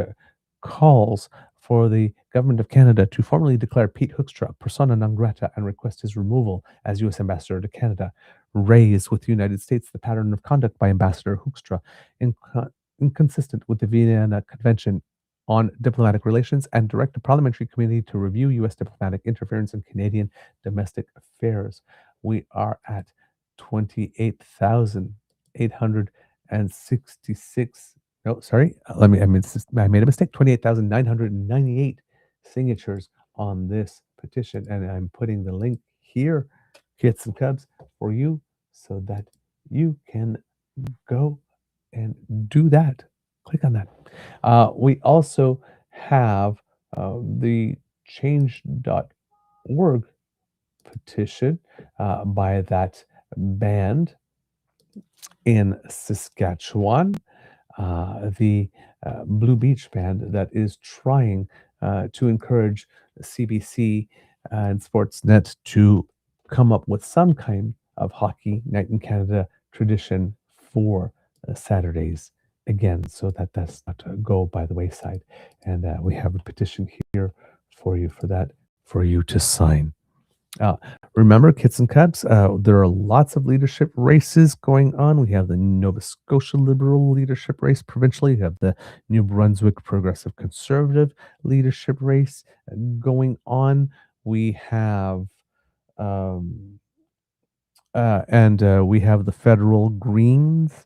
calls for the government of Canada to formally declare Pete Hoekstra persona non grata and request his removal as U.S. ambassador to Canada. Raise with the United States the pattern of conduct by Ambassador Hoekstra inconsistent with the Vienna Convention on Diplomatic Relations, and direct a parliamentary committee to review U.S. diplomatic interference in Canadian domestic affairs. We are at 28,866. No, sorry. I made a mistake. 28,998 signatures on this petition, and I'm putting the link here, Kits and Cubs, for you, so that you can go and do that. Click on that. We also have the change.org petition by that band in Saskatchewan, the Blue Beach band that is trying to encourage CBC and Sportsnet to come up with some kind of hockey night in Canada tradition for Saturdays again, so that does not go by the wayside. And we have a petition here for you for that, for you to sign. Remember, Kits and Cubs, there are lots of leadership races going on. We have the Nova Scotia Liberal leadership race provincially. We have the New Brunswick Progressive Conservative leadership race going on. We have we have the Federal Greens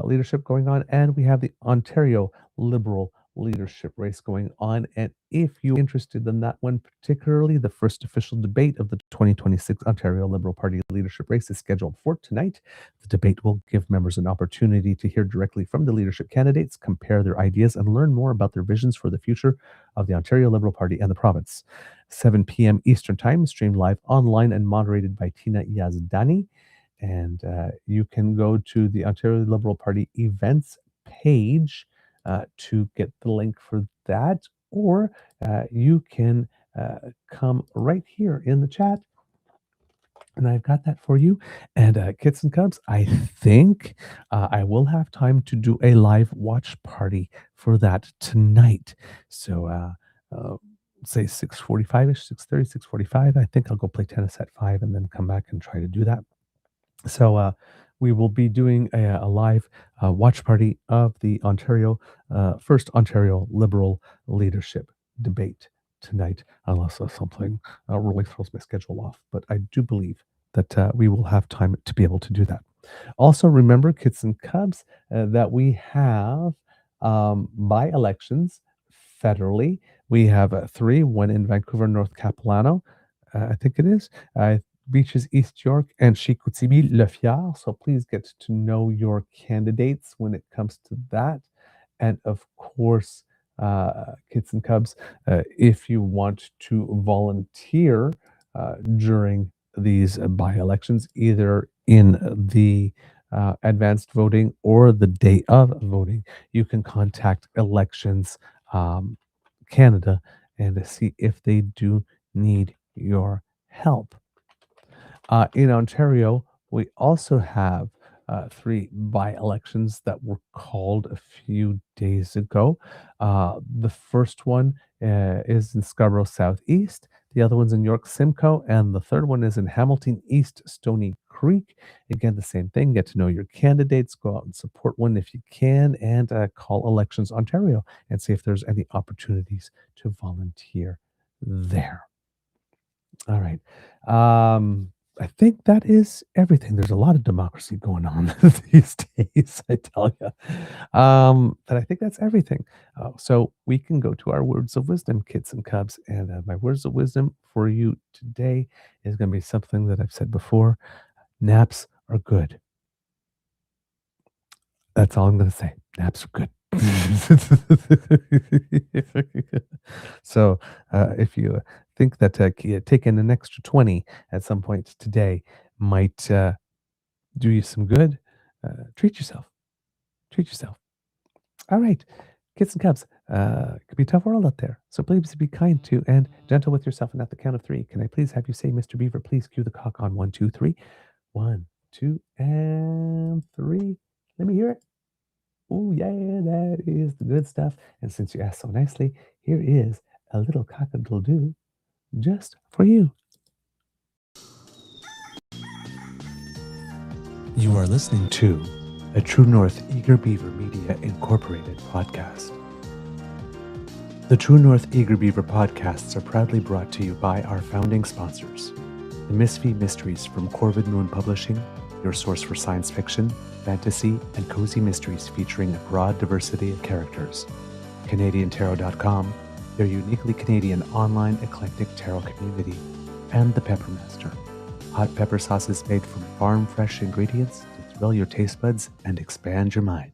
leadership going on, and we have the Ontario Liberal leadership race going on. And if you're interested in that one particularly, the first official debate of the 2026 Ontario Liberal Party leadership race is scheduled for tonight. The debate will give members an opportunity to hear directly from the leadership candidates, compare their ideas, and learn more about their visions for the future of the Ontario Liberal Party and the province. 7 p.m. Eastern Time, streamed live online and moderated by Tina Yazdani. And you can go to the Ontario Liberal Party events page to get the link for that, or you can come right here in the chat, and I've got that for you. And Kits and Cubs, I think I will have time to do a live watch party for that tonight. So say 6:45ish, 6:30, 6:45. I think I'll go play tennis at 5 and then come back and try to do that. So we will be doing a live watch party of the first Ontario Liberal leadership debate tonight, unless something really throws my schedule off. But I do believe that we will have time to be able to do that. Also, remember, Kits and Cubs, that we have by-elections federally. We have 3, one in Vancouver, North Capilano, I think it is, Beaches, East York, and Chicoutimi, Le Fiard. So please get to know your candidates when it comes to that. And of course, Kits and Cubs, if you want to volunteer during these by-elections, either in the advanced voting or the day of voting, you can contact Elections Canada and see if they do need your help. In Ontario, we also have 3 by-elections that were called a few days ago. The first one is in Scarborough Southeast. The other one's in York Simcoe, and the third one is in Hamilton East Stony Creek. Again, the same thing. Get to know your candidates. Go out and support one if you can, and call Elections Ontario and see if there's any opportunities to volunteer there. All right. I think that is everything. There's a lot of democracy going on these days, I tell you. But I think that's everything. So we can go to our words of wisdom, kids and cubs. And my words of wisdom for you today is going to be something that I've said before. Naps are good. That's all I'm going to say. Naps are good. So if you think that taking an extra 20 at some point today might do you some good, treat yourself. Treat yourself. All right, kids and cubs. It could be a tough world out there. So please be kind to and gentle with yourself. And at the count of three, can I please have you say, Mr. Beaver, please cue the cock on 1, 2, 3. 1, 2, and 3. Let me hear it. Oh, yeah, that is the good stuff. And since you asked so nicely, here is a little cock-a-doodle-doo just for you. You are listening to a True North Eager Beaver Media Incorporated podcast. The True North Eager Beaver podcasts are proudly brought to you by our founding sponsors, the Misfit Mysteries from Corvid Moon Publishing, your source for science fiction, fantasy, and cozy mysteries featuring a broad diversity of characters. CanadianTarot.com, their uniquely Canadian online eclectic tarot community, and the Peppermaster, hot pepper sauces made from farm-fresh ingredients to thrill your taste buds and expand your mind.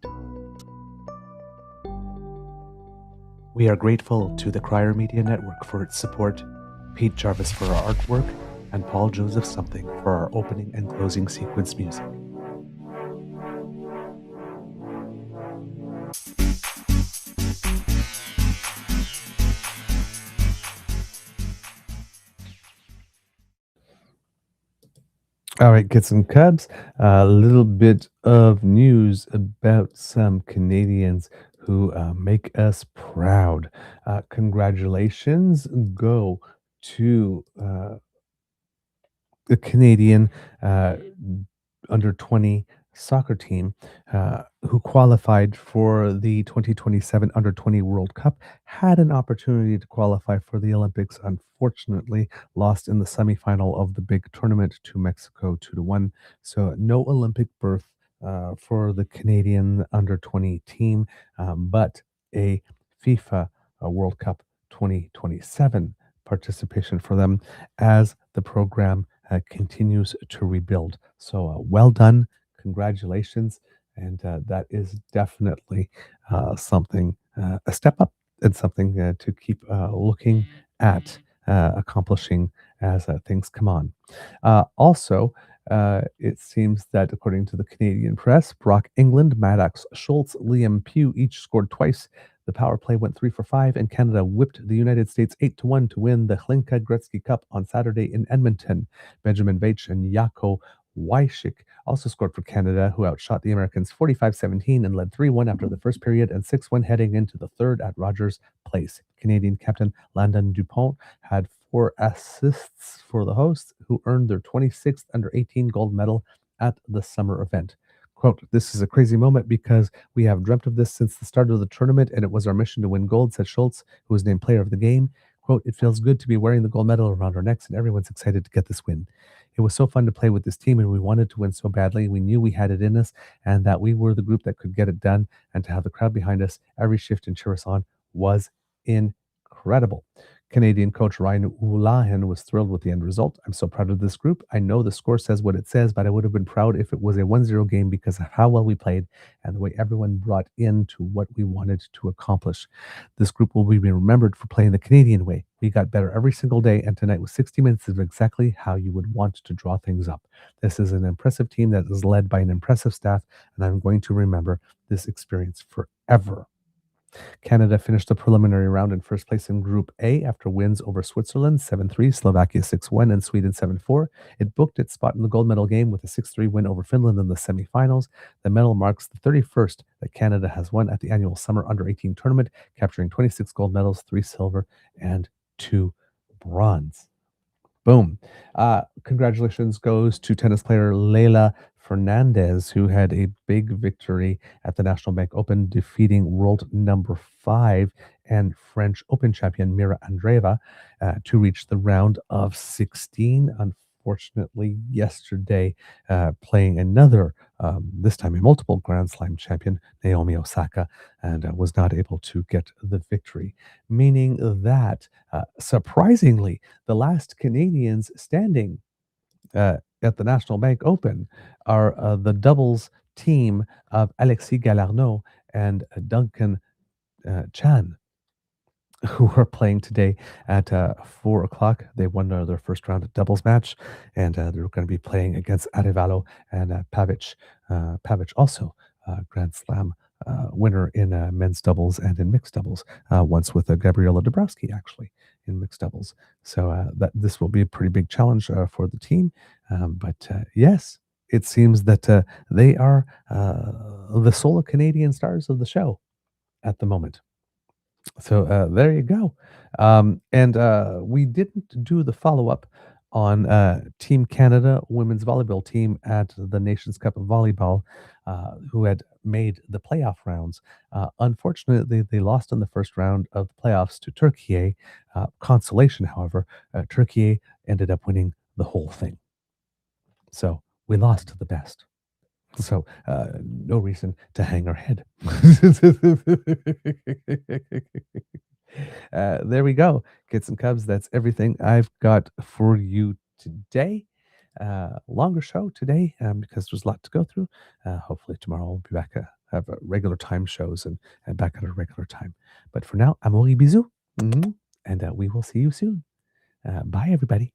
We are grateful to the Crier Media Network for its support, Pete Jarvis for our artwork, and Paul Joseph Something for our opening and closing sequence music. All right, kids and cubs, a little bit of news about some Canadians who make us proud. Congratulations go to the Canadian under 20 soccer team who qualified for the 2027 under 20 World Cup, had an opportunity to qualify for the Olympics, unfortunately lost in the semifinal of the big tournament to Mexico 2-1. So no Olympic berth for the Canadian under 20 team, but a FIFA World Cup 2027 participation for them as the program continues to rebuild. So well done, congratulations, and that is definitely something, a step up, and something to keep looking at accomplishing as things come on. Also, it seems that according to the Canadian press, Brock England, Maddox Schultz, Liam Pugh each scored twice. The power play went 3 for 5, and Canada whipped the United States 8-1 to win the Hlinka Gretzky Cup on Saturday in Edmonton. Benjamin Veitch and Jaco Wyshik also scored for Canada, who outshot the Americans 45-17 and led 3-1 after the first period and 6-1 heading into the third at Rogers Place. Canadian captain Landon Dupont had 4 assists for the hosts, who earned their 26th under-18 gold medal at the summer event. Quote, "This is a crazy moment because we have dreamt of this since the start of the tournament, and it was our mission to win gold," said Schultz, who was named player of the game. Quote, "It feels good to be wearing the gold medal around our necks, and everyone's excited to get this win. It was so fun to play with this team, and we wanted to win so badly. We knew we had it in us, and that we were the group that could get it done, and to have the crowd behind us every shift and cheer us on was incredible." Canadian coach Ryan Oulahen was thrilled with the end result. "I'm so proud of this group. I know the score says what it says, but I would have been proud if it was a 1-0 game because of how well we played and the way everyone brought into what we wanted to accomplish. This group will be remembered for playing the Canadian way. We got better every single day, and tonight was 60 minutes of exactly how you would want to draw things up. This is an impressive team that is led by an impressive staff, and I'm going to remember this experience forever." Canada finished the preliminary round in first place in Group A after wins over Switzerland 7-3, Slovakia 6-1, and Sweden 7-4. It booked its spot in the gold medal game with a 6-3 win over Finland in the semifinals. The medal marks the 31st that Canada has won at the annual Summer Under-18 tournament, capturing 26 gold medals, 3 silver, and 2 bronze. Boom. Congratulations goes to tennis player Leila Fernandez, who had a big victory at the National Bank Open, defeating world number 5 and French Open champion Mira Andreeva to reach the round of 16. unfortunately, yesterday, playing another, this time a multiple Grand Slam champion, Naomi Osaka, and was not able to get the victory, meaning that, surprisingly, the last Canadians standing at the National Bank Open are the doubles team of Alexis Galarneau and Duncan Chan, who are playing today at 4 o'clock. They won their first round doubles match, and they're going to be playing against Arevalo and Pavic. Pavic also Grand Slam winner in men's doubles and in mixed doubles, once with Gabriela Dabrowski, actually, in mixed doubles. So this will be a pretty big challenge for the team. But yes, it seems that they are the solo Canadian stars of the show at the moment. So there you go. And we didn't do the follow up on Team Canada women's volleyball team at the Nations Cup of Volleyball, who had made the playoff rounds. Unfortunately, they lost in the first round of the playoffs to Turkey. Consolation, however, Turkey ended up winning the whole thing. So we lost to the best. So no reason to hang our head. There we go. Kids and Cubs, that's everything I've got for you today. Longer show today because there's a lot to go through. Hopefully tomorrow we'll be back, have regular time shows and back at a regular time. But for now, amori bisous. And we will see you soon. Bye, everybody.